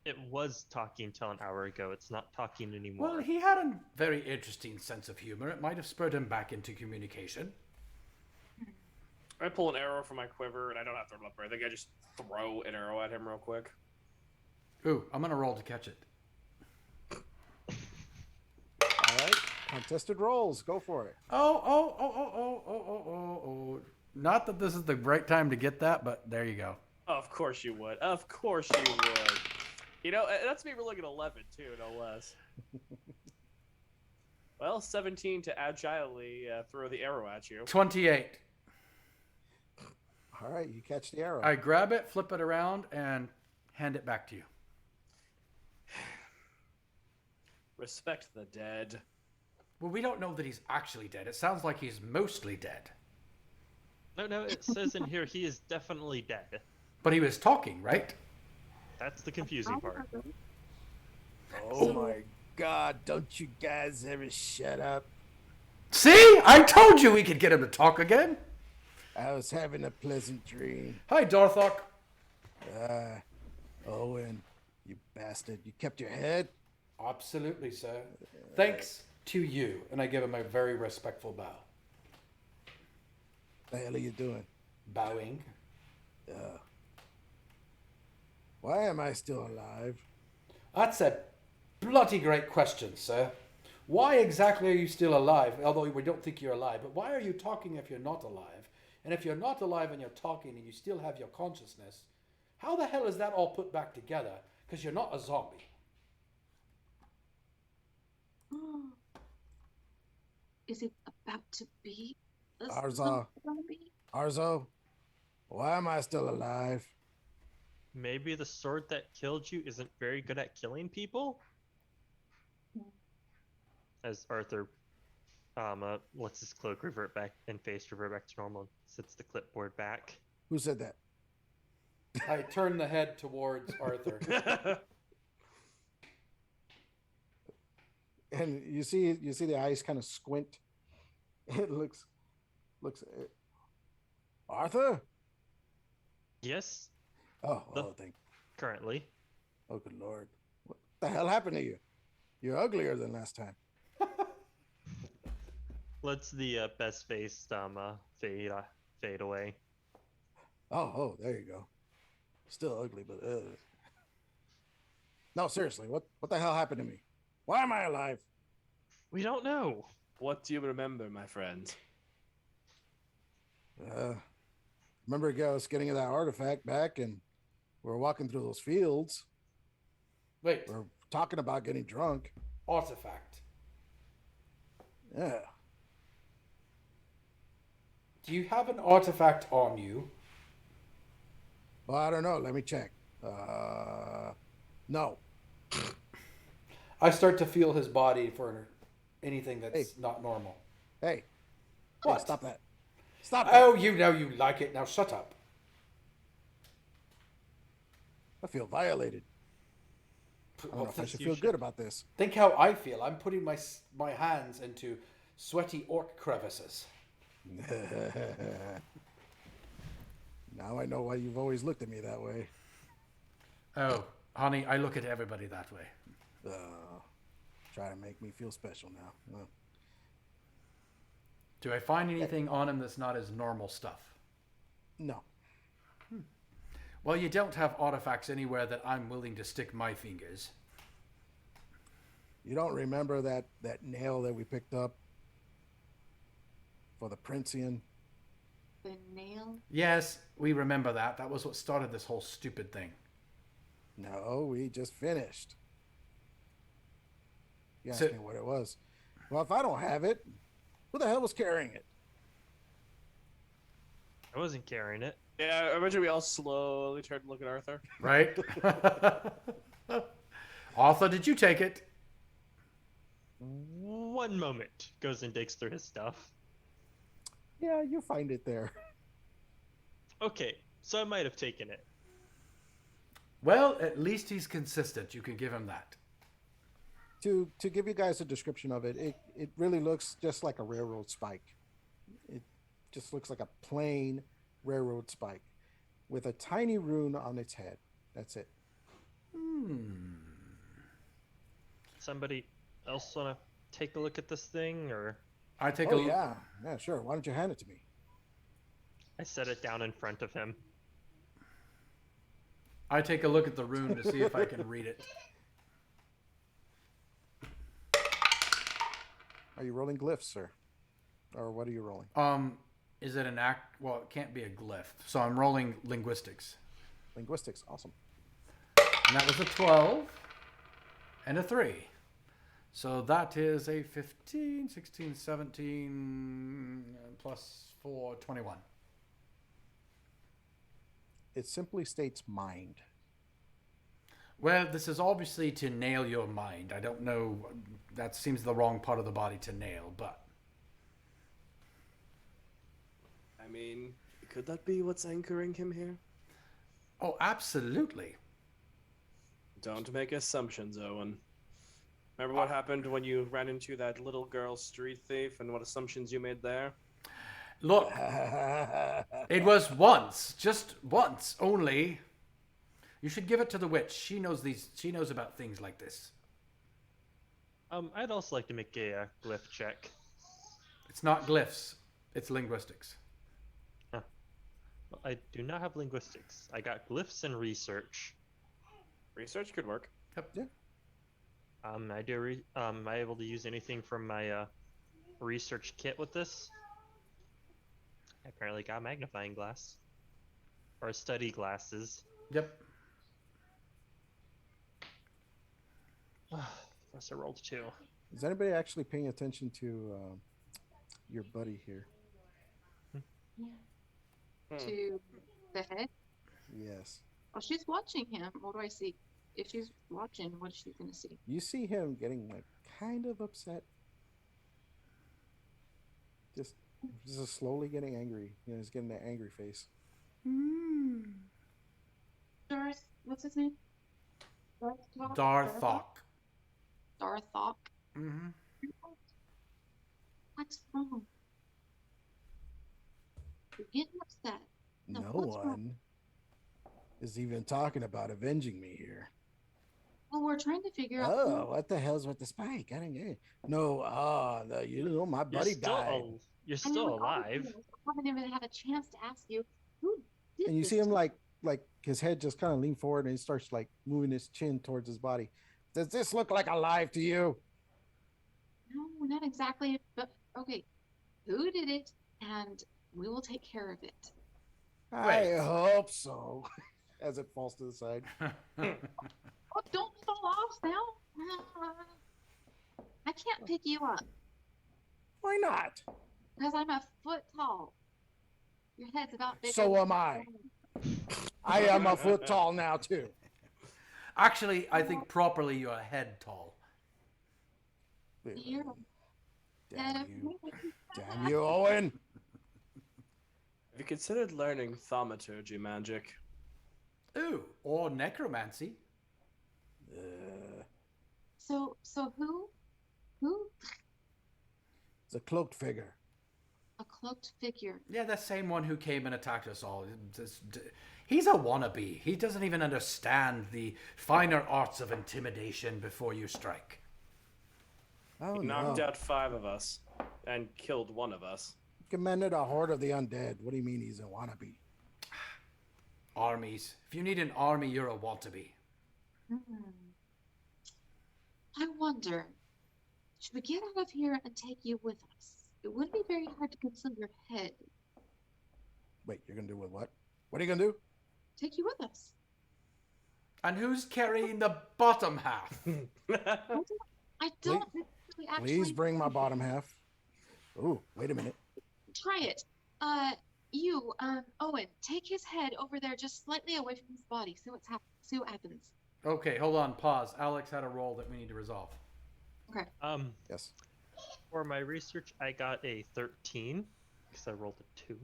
It was talking till an hour ago. It's not talking anymore. Well, he had a very interesting sense of humor. It might have spurred him back into communication. I pull an arrow from my quiver, and I don't have to throw it up. I think I just throw an arrow at him real quick. Ooh, I'm gonna roll to catch it. All right, contested rolls. Go for it. Oh. Not that this is the right time to get that, but there you go. Of course you would. Of course you would. You know, that's me rolling at 11 too, no less. Well, 17 to agilely throw the arrow at you. 28. All right, you catch the arrow. I grab it, flip it around, and hand it back to you. Respect the dead. Well, we don't know that he's actually dead. It sounds like he's mostly dead. No, it says in here he is definitely dead. But he was talking, right? That's the confusing part. Oh my God! Don't you guys ever shut up? See? I told you we could get him to talk again. I was having a pleasant dream. Hi, Dorthok. Owen, you bastard! You kept your head. Absolutely, sir. Thanks to you. And I give him a very respectful bow. The hell are you doing? Bowing. Why am I still alive? That's a bloody great question, sir. Why exactly are you still alive? Although we don't think you're alive. But why are you talking if you're not alive? And if you're not alive and you're talking and you still have your consciousness, how the hell is that all put back together? Because you're not a zombie. Is it about to be a Arza. zombie? Arzo, why am I still alive? Maybe the sword that killed you isn't very good at killing people? As Arthur lets his cloak revert back and face revert back to normal and sets the clipboard back. Who said that? I turn the head towards Arthur. And you see the eyes kind of squint. It looks. Arthur? Yes, Oh, The- thank. currently. Oh, good Lord! What the hell happened to you? You're uglier than last time. Let's the best faced fade away. Oh, there you go. Still ugly, but no, seriously, what the hell happened to me? Why am I alive? We don't know. What do you remember, my friend? Remember us getting that artifact back, and we were walking through those fields. Wait, We're talking about getting drunk. artifact. Yeah. Do you have an artifact on you? Well, I don't know. Let me check. No. I start to feel his body for anything that's Hey. not normal. Hey. What? Hey, stop that. Stop that. Oh, you know you like it. Now shut up. I feel violated. I don't know if I should feel good about this. Think how I feel. I'm putting my hands into sweaty orc crevices. Now I know why you've always looked at me that way. Oh, honey, I look at everybody that way. Try to make me feel special now. Well, Do I find anything on him that's not his normal stuff? no. Well, you don't have artifacts anywhere that I'm willing to stick my fingers. You don't remember that nail that we picked up for the Princian? The nail? Yes, we remember that. That was what started this whole stupid thing. No, we just finished. You asked So- me what it was. Well, if I don't have it, who the hell was carrying it? I wasn't carrying it. Yeah, I imagine we all slowly turned to look at Arthur. Right? Arthur, did you take it? One moment. Goes and digs through his stuff. Yeah, you find it there. Okay, so I might have taken it. Well, at least he's consistent. You can give him that. To give you guys a description of it, it really looks just like a railroad spike. It just looks like a plain railroad spike with a tiny rune on its head. That's it. Somebody else want to take a look at this thing, or I take Oh a yeah, yeah, sure. Why don't you hand it to me? I set it down in front of him. I take a look at the rune to see if I can read it. Are you rolling glyphs, sir? Or what are you rolling? Is it an act? Well, it can't be a glyph. So I'm rolling linguistics. Linguistics, awesome. And that was a 12 and a 3. So that is a 15, 16, 17, plus 4, 21. It simply states mind. Well, this is obviously to nail your mind. I don't know. That seems the wrong part of the body to nail, but. I mean, could that be what's anchoring him here? Oh, absolutely. Don't make assumptions, Owen. Remember what happened when you ran into that little girl street thief and what assumptions you made there? Look, it was once, just once only. You should give it to the witch. She knows about things like this. I'd also like to make a glyph check. It's not glyphs. It's linguistics. Well, I do not have linguistics. I got glyphs and research. Research could work. Yep. Yeah. Am I able to use anything from my research kit with this? I apparently got a magnifying glass. Or study glasses. Yep. Plus I rolled 2. Is anybody actually paying attention to your buddy here? To the head. Yes. Oh, she's watching him. What do I see? If she's watching, what is she gonna see? You see him getting like kind of upset. Just slowly getting angry. You know, he's getting that angry face. Darth, what's his name? Darthok. Darthok. Mm-hmm. What's wrong? You're getting upset. No what's wrong? one is even talking about avenging me here. Well, we're trying to figure out. Oh, what the hell's with the spike? I don't get it. No, you know, my buddy died. You're I mean, still with all of alive. this, I haven't even had a chance to ask you who did And you this see him to like his head just kind of lean forward and he starts like moving his chin towards his body. Does this look like alive to you? No, not exactly, but okay. Who did it? And we will take care of it. I hope so. As it falls to the side. Oh, don't fall off now. I can't pick you up Why not? because I'm a foot tall. Your head's about big. So am I. I am a foot tall now too. Actually, I think properly you're a head tall. You're Damn you. Damn you, Owen. Have you considered learning thaumaturgy magic? Ooh, or necromancy. So who? It's a cloaked figure. A cloaked figure. Yeah, the same one who came and attacked us all. He's a wannabe. He doesn't even understand the finer arts of intimidation before you strike. Oh, He knocked no. out 5 of us and killed 1 of us. Commanded a horde of the undead. What do you mean he's a wannabe? Armies. If you need an army, you're a wannabe. I wonder, should we get out of here and take you with us? It wouldn't be very hard to conceal your head. Wait, you're gonna do with what? What are you gonna do? Take you with us. And who's carrying the bottom half? I don't necessarily actually. Please bring my bottom half. Ooh, wait a minute. Try it. Owen, take his head over there just slightly away from his body. See what happens. Okay, hold on, pause. Alex had a roll that we need to resolve. Okay. Yes. For my research, I got a 13 because I rolled a 2.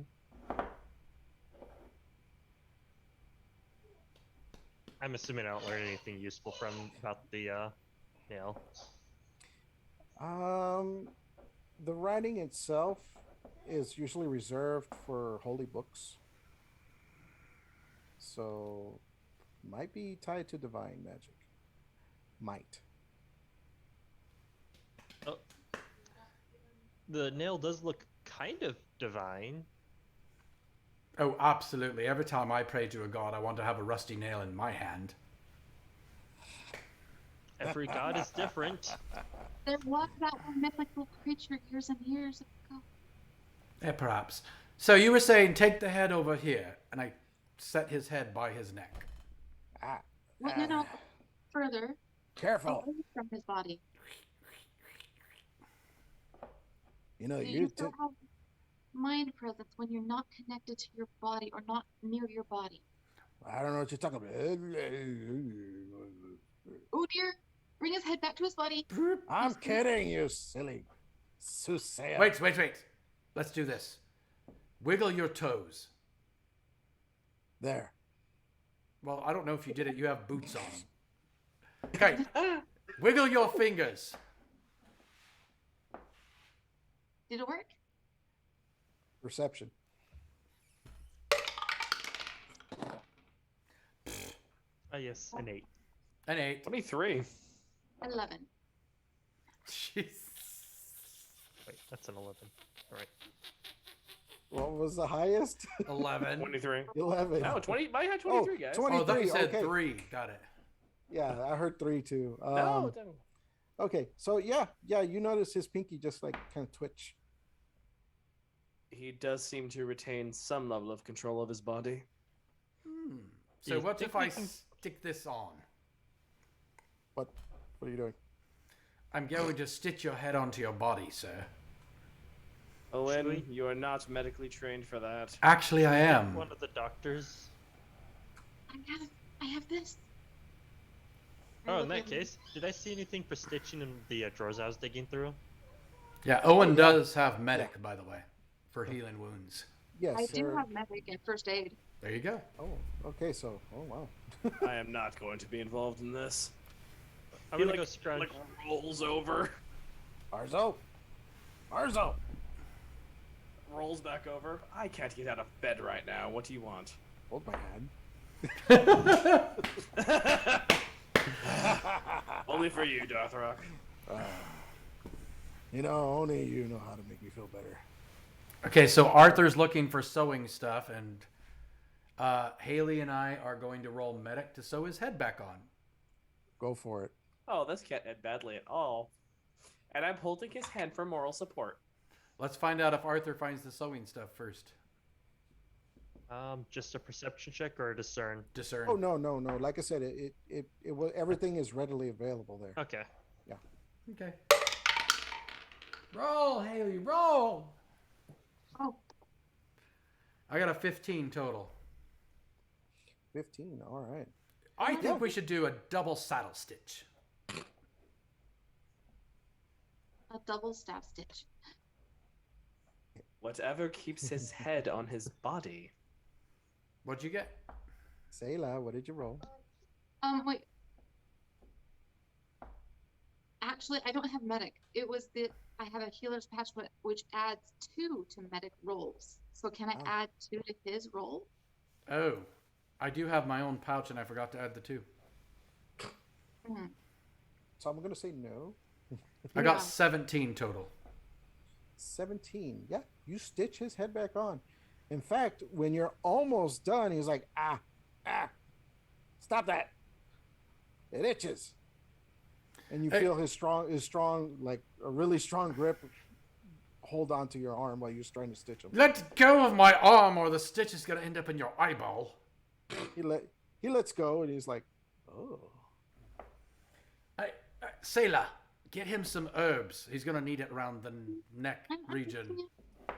I'm assuming I don't learn anything useful about the nail. The writing itself is usually reserved for holy books. So Might be tied to divine magic. Might. Oh, the nail does look kind of divine. Oh, absolutely. Every time I pray to a god, I want to have a rusty nail in my hand. Every god is different. There was that one mythical creature years and years ago. Yeah, perhaps. So you were saying take the head over here, and I set his head by his neck. Ah, Well, no, further careful. away from his body. You know, You still have mind presence when you're not connected to your body or not near your body. I don't know what you're talking about. Oh dear, bring his head back to his body. I'm kidding, you silly soothsayer. Wait. Let's do this. Wiggle your toes. There. Well, I don't know if you did it. You have boots on. Okay. Wiggle your fingers. Did it work? Perception. Oh yes, an 8. An 8. 23. 11. Jeez. Wait, that's an 11. All right. What was the highest? 11. 23. 11. Oh, 20. I had 23, guys. 20. Oh, I thought you said okay. 3. Got it. Yeah, I heard 3 too. No, it didn't. Okay, so yeah, you notice his pinky just like kind of twitch. He does seem to retain some level of control of his body. So You what think if I we can- stick this on? What are you doing? I'm going to stitch your head onto your body, sir. Owen, we- you are not medically trained for that. Actually, I am. One of the doctors. I have this. Oh, in that case, did I see anything for stitching in the drawers I was digging through? Yeah, Owen does have medic, by the way, for healing wounds. Yes, I do sir. have medic and first aid. There you go. Oh, okay, so wow. I am not going to be involved in this. I'm He gonna go scrounge. rolls over, Arzo. rolls back over. I can't get out of bed right now. What do you want? Hold my hand. Only for you, Darthrock. You know, only you know how to make me feel better. Okay, so Arthur's looking for sewing stuff, and Haley and I are going to roll medic to sew his head back on. Go for it. Oh, this can't end badly at all. And I'm holding his hand for moral support. Let's find out if Arthur finds the sewing stuff first. Just a perception check or a discern? Discern. Oh no. Like I said, it was everything is readily available there. Okay. Okay. Roll, Haley, roll! Oh, I got a 15 total. 15. All right. I think we should do a double saddle stitch. a double staff stitch. Whatever keeps his head on his body. What'd you get? Sayla, what did you roll? Wait. Actually, I don't have medic. It was I have a healer's patch, which adds 2 to medic rolls. So can I add 2 to his roll? Oh, I do have my own pouch, and I forgot to add the 2. Hmm. So I'm gonna say no. I Yeah. got 17 total. 17. Yeah, you stitch his head back on. In fact, when you're almost done, he's like, stop that. It itches. And you Hey. feel his strong, like a really strong grip hold onto your arm while you're trying to stitch him. Let go of my arm, or the stitch is gonna end up in your eyeball. He lets go, and he's like, oh. Sailor, get him some herbs. He's gonna need it around the neck I'm region. thinking-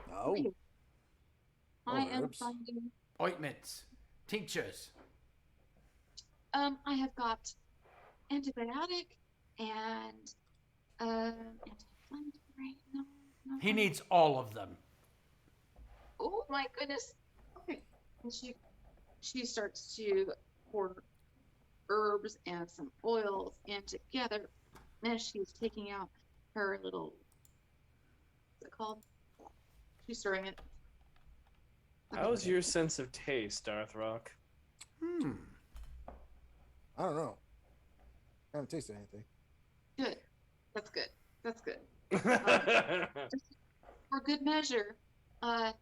No. Wait. I am herbs. finding. Ointments, tinctures. I have got antibiotic and anti-inflammatory. No. He needs all of them. Oh my goodness. Okay. And she starts to pour herbs and some oils in together. And she's taking out her little, what's it called? She's stirring it. How's your sense of taste, Darthrock? I don't know. I haven't tasted anything. Good. That's good. That's good. Just for good measure, I'm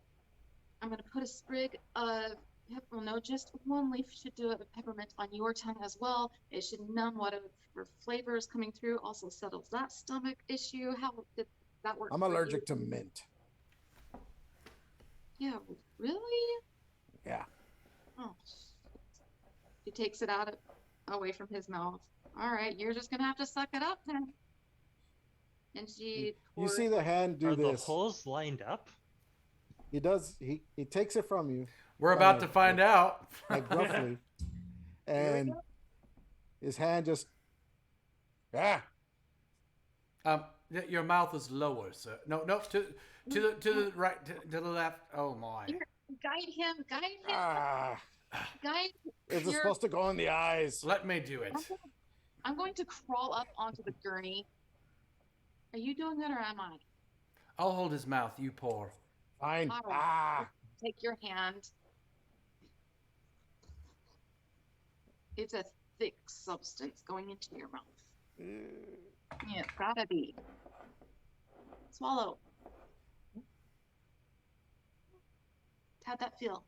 gonna put a sprig of well, no, just one leaf should do it with peppermint on your tongue as well. It should numb whatever flavor is coming through. Also settles that stomach issue. How did that work? I'm for you? allergic to mint. Yeah, really? Yeah. Oh, she takes it out away from his mouth. All right, you're just gonna have to suck it up then. And she You pours see the hand do Are the this. holes lined up? He does. He takes it from you. We're kind about of to find out. like roughly, and go. his hand just Your mouth is lower, sir. No, to the right, to the left. Oh my! Here, guide him, ah. guide. Is it your- supposed to go in the eyes? Let me do it. I'm going to crawl up onto the gurney. Are you doing it or am I? I'll hold his mouth. You pour. Fine. All right. Take your hand. It's a thick substance going into your mouth. Yeah, it's gotta be. Swallow. How'd that feel?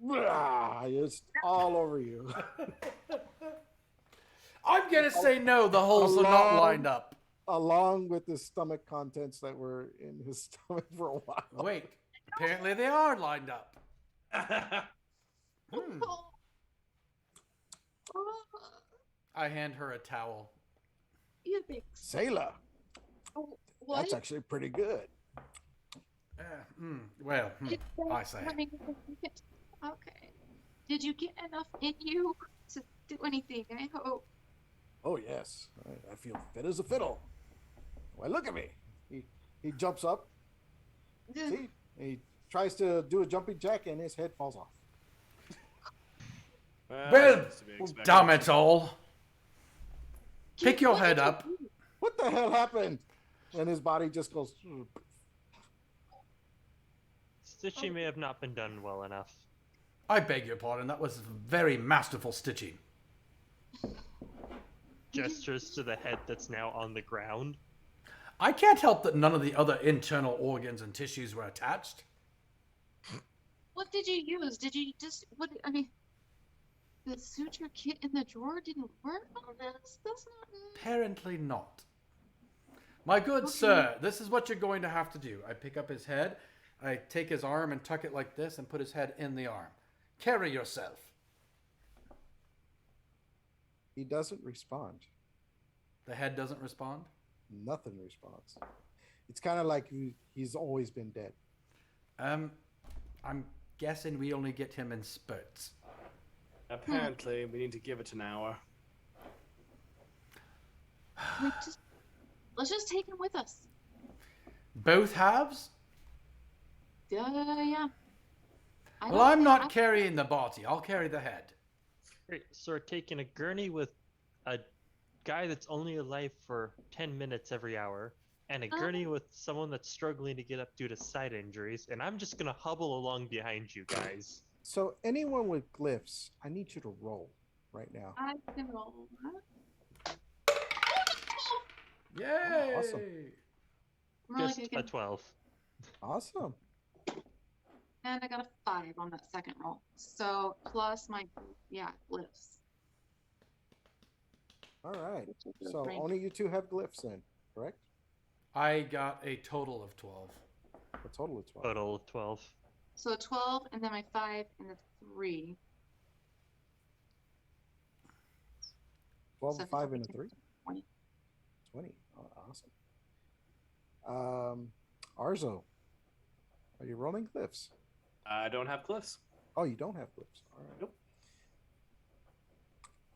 It's all over you. I'm gonna say no. The holes are not Alone. lined up. Along with the stomach contents that were in his stomach for a while. Wait. Apparently they are lined up. Hmm. I hand her a towel. You think? Sailor. Oh, what? That's actually pretty good. Well, I say. Okay. Did you get enough in you to do anything? I hope. Oh yes, I feel fit as a fiddle. Why, look at me. He jumps up. See, he tries to do a jumping jack, and his head falls off. Well, damn it all. Pick your head up. What the hell happened? And his body just goes. Stitching may have not been done well enough. I beg your pardon. That was very masterful stitching. Gestures to the head that's now on the ground. I can't help that none of the other internal organs and tissues were attached. What did you use? Did you just what? I mean, the suture kit in the drawer didn't work on this. That's not. Apparently not. My good sir, this is what you're going to have to do. I pick up his head, I take his arm and tuck it like this and put his head in the arm. Carry yourself. He doesn't respond. The head doesn't respond? Nothing responds. It's kind of like he's always been dead. I'm guessing we only get him in spurts. Apparently, we need to give it an hour. Let's just take him with us. Both halves? Yeah. Well, I'm not carrying the body. I'll carry the head. Great. So we're taking a gurney with a guy that's only alive for 10 minutes every hour, and a gurney with someone that's struggling to get up due to side injuries, and I'm just gonna hobble along behind you guys. So anyone with glyphs, I need you to roll right now. I can roll. Yay! Awesome. Just a 12. Awesome. And I got a 5 on that second roll. So plus my glyphs. All right. which is the So rank. only you two have glyphs then, correct? I got a total of 12. A total of 12. Total of 12. So 12 and then my 5 and the 3. 12, So 5, and a 3? 20. 20. Oh, awesome. Arzo, are you rolling glyphs? I don't have glyphs. Oh, you don't have glyphs. All right. Nope.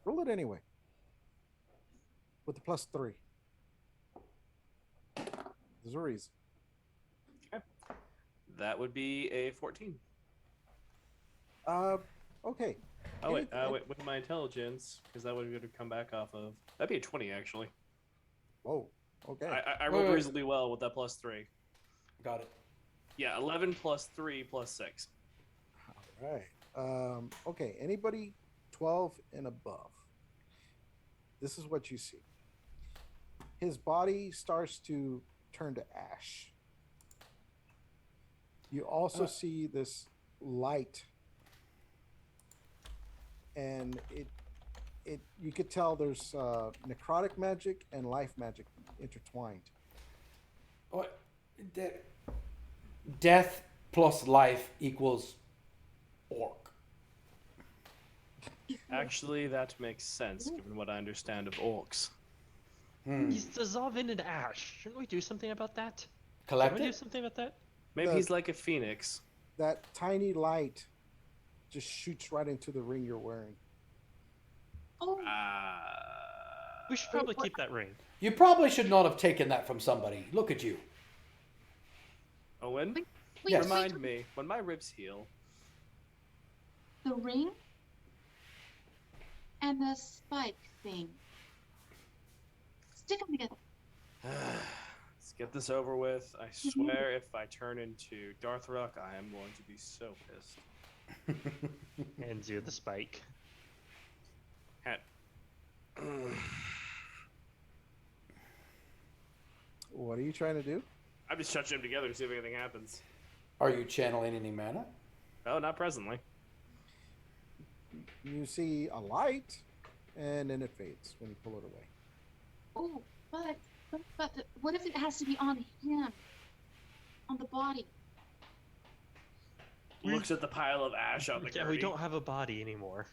Roll it anyway. With the +3. There's a reason. That would be a 14. Okay. Oh, wait, with my intelligence, because that would come back off of... That'd be a 20, actually. Whoa. Okay. I rolled reasonably well with that +3. Got it. Yeah, 11 + 3 + 6. All right. Okay. Anybody 12 and above, this is what you see. His body starts to turn to ash. You also see this light, and it you could tell there's necrotic magic and life magic intertwined. What? Death plus life equals orc. Actually, that makes sense given what I understand of orcs. He's dissolving in ash. Shouldn't we do something about that? Collect Can we do it? something about that? Maybe he's like a phoenix. That tiny light just shoots right into the ring you're wearing. Oh, We should probably keep that ring. You probably should not have taken that from somebody. Look at you. Owen, wait, Yes. remind me, when my ribs heal, the ring and the spike thing. Stick them together. let's get this over with. I swear if I turn into Darth Rook, I am going to be so pissed. Hands you the spike. What are you trying to do? I'm just touching them together to see if anything happens. Are you channeling any mana? Oh, not presently. You see a light, and then it fades when you pull it away. Oh, but what if it has to be on him? On the body? Looks at the pile of ash on the Yeah, we don't have a body anymore.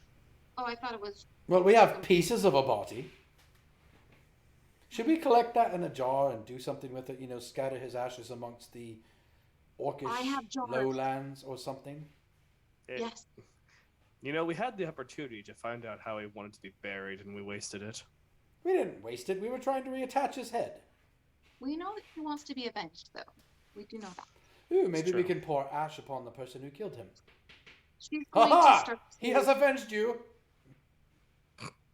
Oh, I thought it was. Well, we have pieces of a body. Should we collect that in a jar and do something with it? You know, scatter his ashes amongst the orcish I have jars. lowlands or something? Yes. You know, we had the opportunity to find out how he wanted to be buried, and we wasted it. We didn't waste it. We were trying to reattach his head. We know that he wants to be avenged, though. We do know that. Ooh, maybe we true. can pour ash upon the person who killed him. She's going to Ha start. He has avenged you!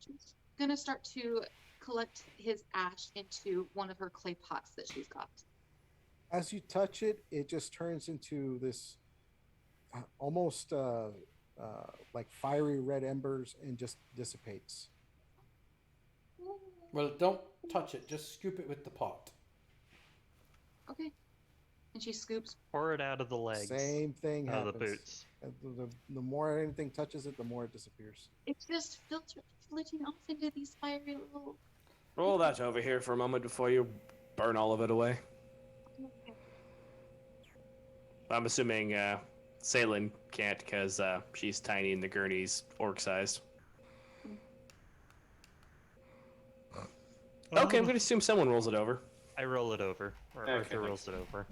She's going to start to collect his ash into one of her clay pots that she's got. As you touch it, it just turns into this almost like fiery red embers and just dissipates. Well, don't touch it. Just scoop it with the pot. Okay. And she scoops. Pour it out of the legs. Same thing Out happens. of the boots. The more anything touches it, the more it disappears. It's just flitting off into these fiery little. Roll that over here for a moment before you burn all of it away. I'm assuming Salen can't because she's tiny and the gurney's orc-sized. Okay, I'm going to assume someone rolls it over. I roll it over. Or Okay, Arthur thanks. rolls it over.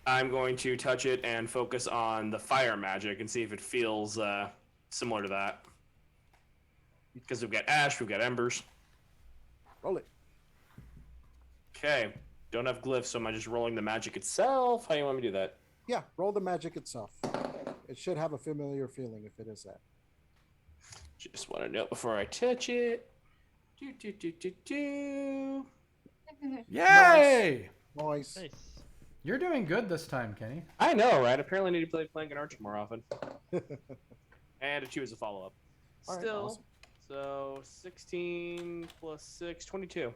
I'm going to touch it and focus on the fire magic and see if it feels similar to that. Because we've got ash, we've got embers. Roll it. Okay, don't have glyphs, so am I just rolling the magic itself? How do you want me to do that? Yeah, roll the magic itself. It should have a familiar feeling if it is that. Just want to know before I touch it. Do. Yay! Nice. Nice. You're doing good this time, Kenny. I know, right? Apparently, I need to play playing an archer more often. And to choose a follow-up. All right, Still, awesome. so 16 plus 6, 22.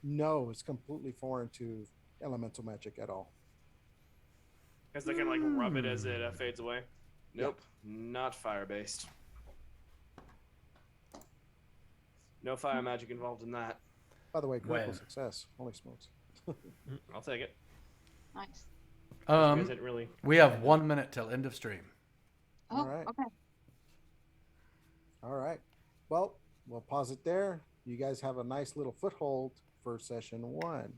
No, it's completely foreign to elemental magic at all. Because they can like rub it as it fades away. Nope, not fire-based. No fire magic involved in that. By the way, critical When? success. Holy smokes. I'll take it. Nice. You guys didn't really. We have 1 minute till end of stream. Oh, All right. okay. All right. Well, we'll pause it there. You guys have a nice little foothold for session 1.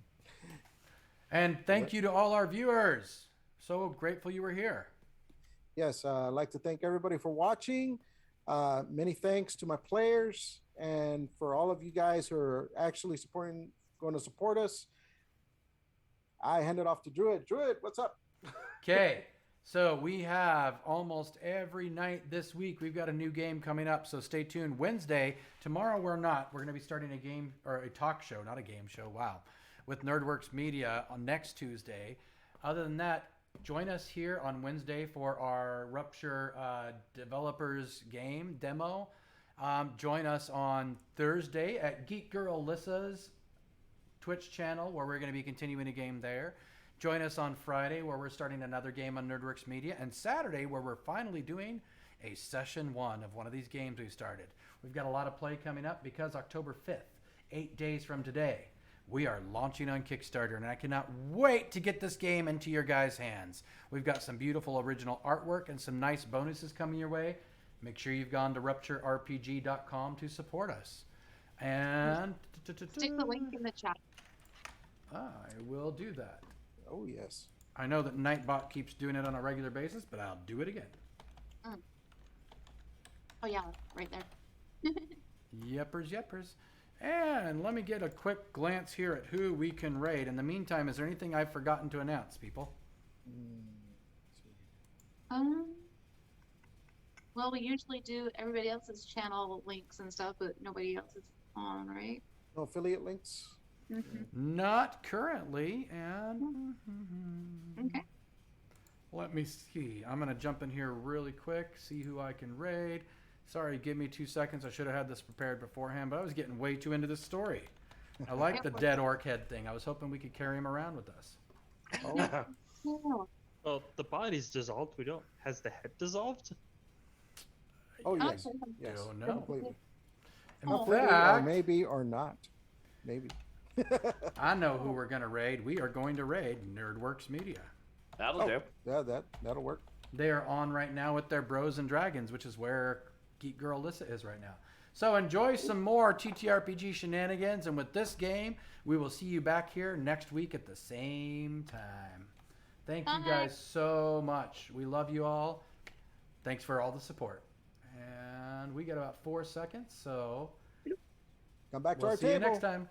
And thank you to all our viewers. So grateful you were here. Yes, I'd like to thank everybody for watching. Many thanks to my players and for all of you guys who are actually going to support us. I hand it off to Druid. Druid, what's up? Okay, so we have almost every night this week. We've got a new game coming up, so stay tuned. Wednesday, tomorrow we're not. We're going to be starting a game or a talk show, not a game show. Wow, with NerdWorks Media on next Tuesday. Other than that, join us here on Wednesday for our Rupture developers game demo. Join us on Thursday at Geek Girl Lissa's Twitch channel, where we're going to be continuing a game there. Join us on Friday, where we're starting another game on Nerdworks Media, and Saturday, where we're finally doing a session 1 of one of these games we've started. We've got a lot of play coming up because October 5th, 8 days from today, we are launching on Kickstarter, and I cannot wait to get this game into your guys' hands. We've got some beautiful original artwork and some nice bonuses coming your way. Make sure you've gone to rupturerpg.com to support us. And Stick the link in the chat. I will do that. Oh yes. I know that Nightbot keeps doing it on a regular basis, but I'll do it again. Oh yeah, right there. Yepers. And let me get a quick glance here at who we can raid. In the meantime, is there anything I've forgotten to announce, people? Well, we usually do everybody else's channel links and stuff, but nobody else is on, right? No affiliate links. Not currently. And Okay. let me see. I'm going to jump in here really quick, see who I can raid. Sorry, give me 2 seconds. I should have had this prepared beforehand, but I was getting way too into this story. I like the dead orc head thing. I was hoping we could carry him around with us. Oh, Yeah. Well, the body's dissolved. We don't. Has the head dissolved? oh yes. Okay. Yes. Don't know. Completely. In Completely, or fact, maybe or not. Maybe. I know who we're going to raid. We are going to raid Nerdworks Media. That'll do. Yeah, that'll work. They are on right now with their Bros and Dragons, which is where Geek Girl Lissa is right now. So enjoy some more TTRPG shenanigans, and with this game, we will see you back here next week at the same time. Thank you guys so much. We love you all. Thanks for all the support. And we got about 4 seconds, so Come back to we'll our see table. you next time.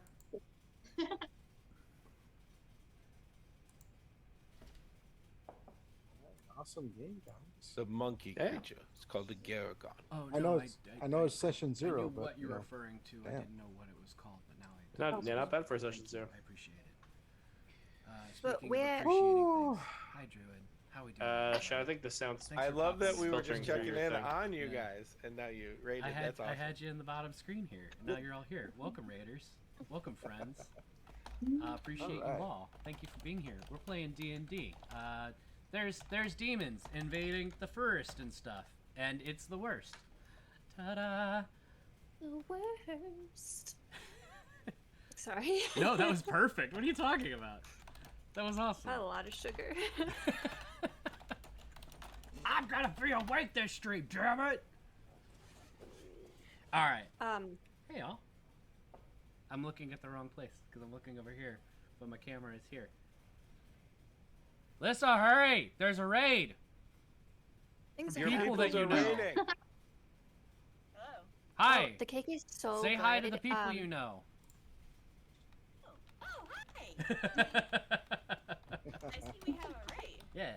Awesome game, guys. The monkey Yeah. creature. It's called the Garragon. Oh, I no, know it's session I 0, knew but what you're you know, referring to. I damn. didn't know what it was called, but now I do. Not bad for session Thank you. 0. I appreciate it. But Speaking where- of appreciating Ooh. things, hi Druid, how we doing? Sean, I think the sounds. Thanks I for love that popping we in. were just filtering through checking your in thing. on you Yeah. guys, and now you rated. That's awesome. I had you in the bottom screen here. And now you're all here. Welcome, Raiders. Welcome, friends. Appreciate you Alright. all. Thank you for being here. We're playing D&D. There's demons invading the forest and stuff, and it's the worst. Ta-da! The worst. Sorry. No, that was perfect. What are you talking about? That was awesome. I had a lot of sugar. I'm gonna be awake this stream, damn it! Alright. Hey, y'all. I'm looking at the wrong place, because I'm looking over here, but my camera is here. Lissa, hurry! There's a raid! Things Your are people happening. that you know. raiding. Oh, Hi! the cake is so Say good. hi to the people you know. Oh, hi! I see we have a raid. Yeah.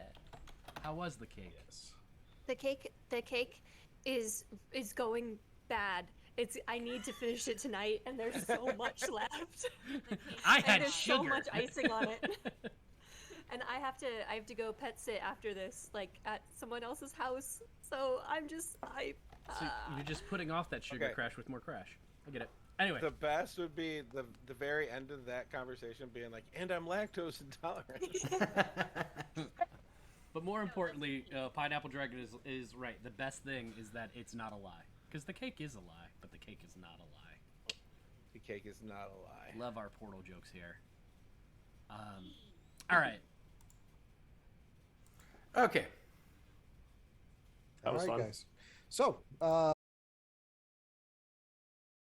How was the cake? The cake is going bad. I need to finish it tonight, and there's so much left. I And had there's sugar. so much icing on it. And I have to go pet sit after this, like at someone else's house. So So you're just putting off that sugar Okay. crash with more crash. I get it. Anyway. The best would be the very end of that conversation being like, "And I'm lactose intolerant." But more importantly, Pineapple Dragon is right. The best thing is that it's not a lie. Because the cake is a lie, but the cake is not a lie. The cake is not a lie. Love our portal jokes here. All right. That All was right, fun. guys. So,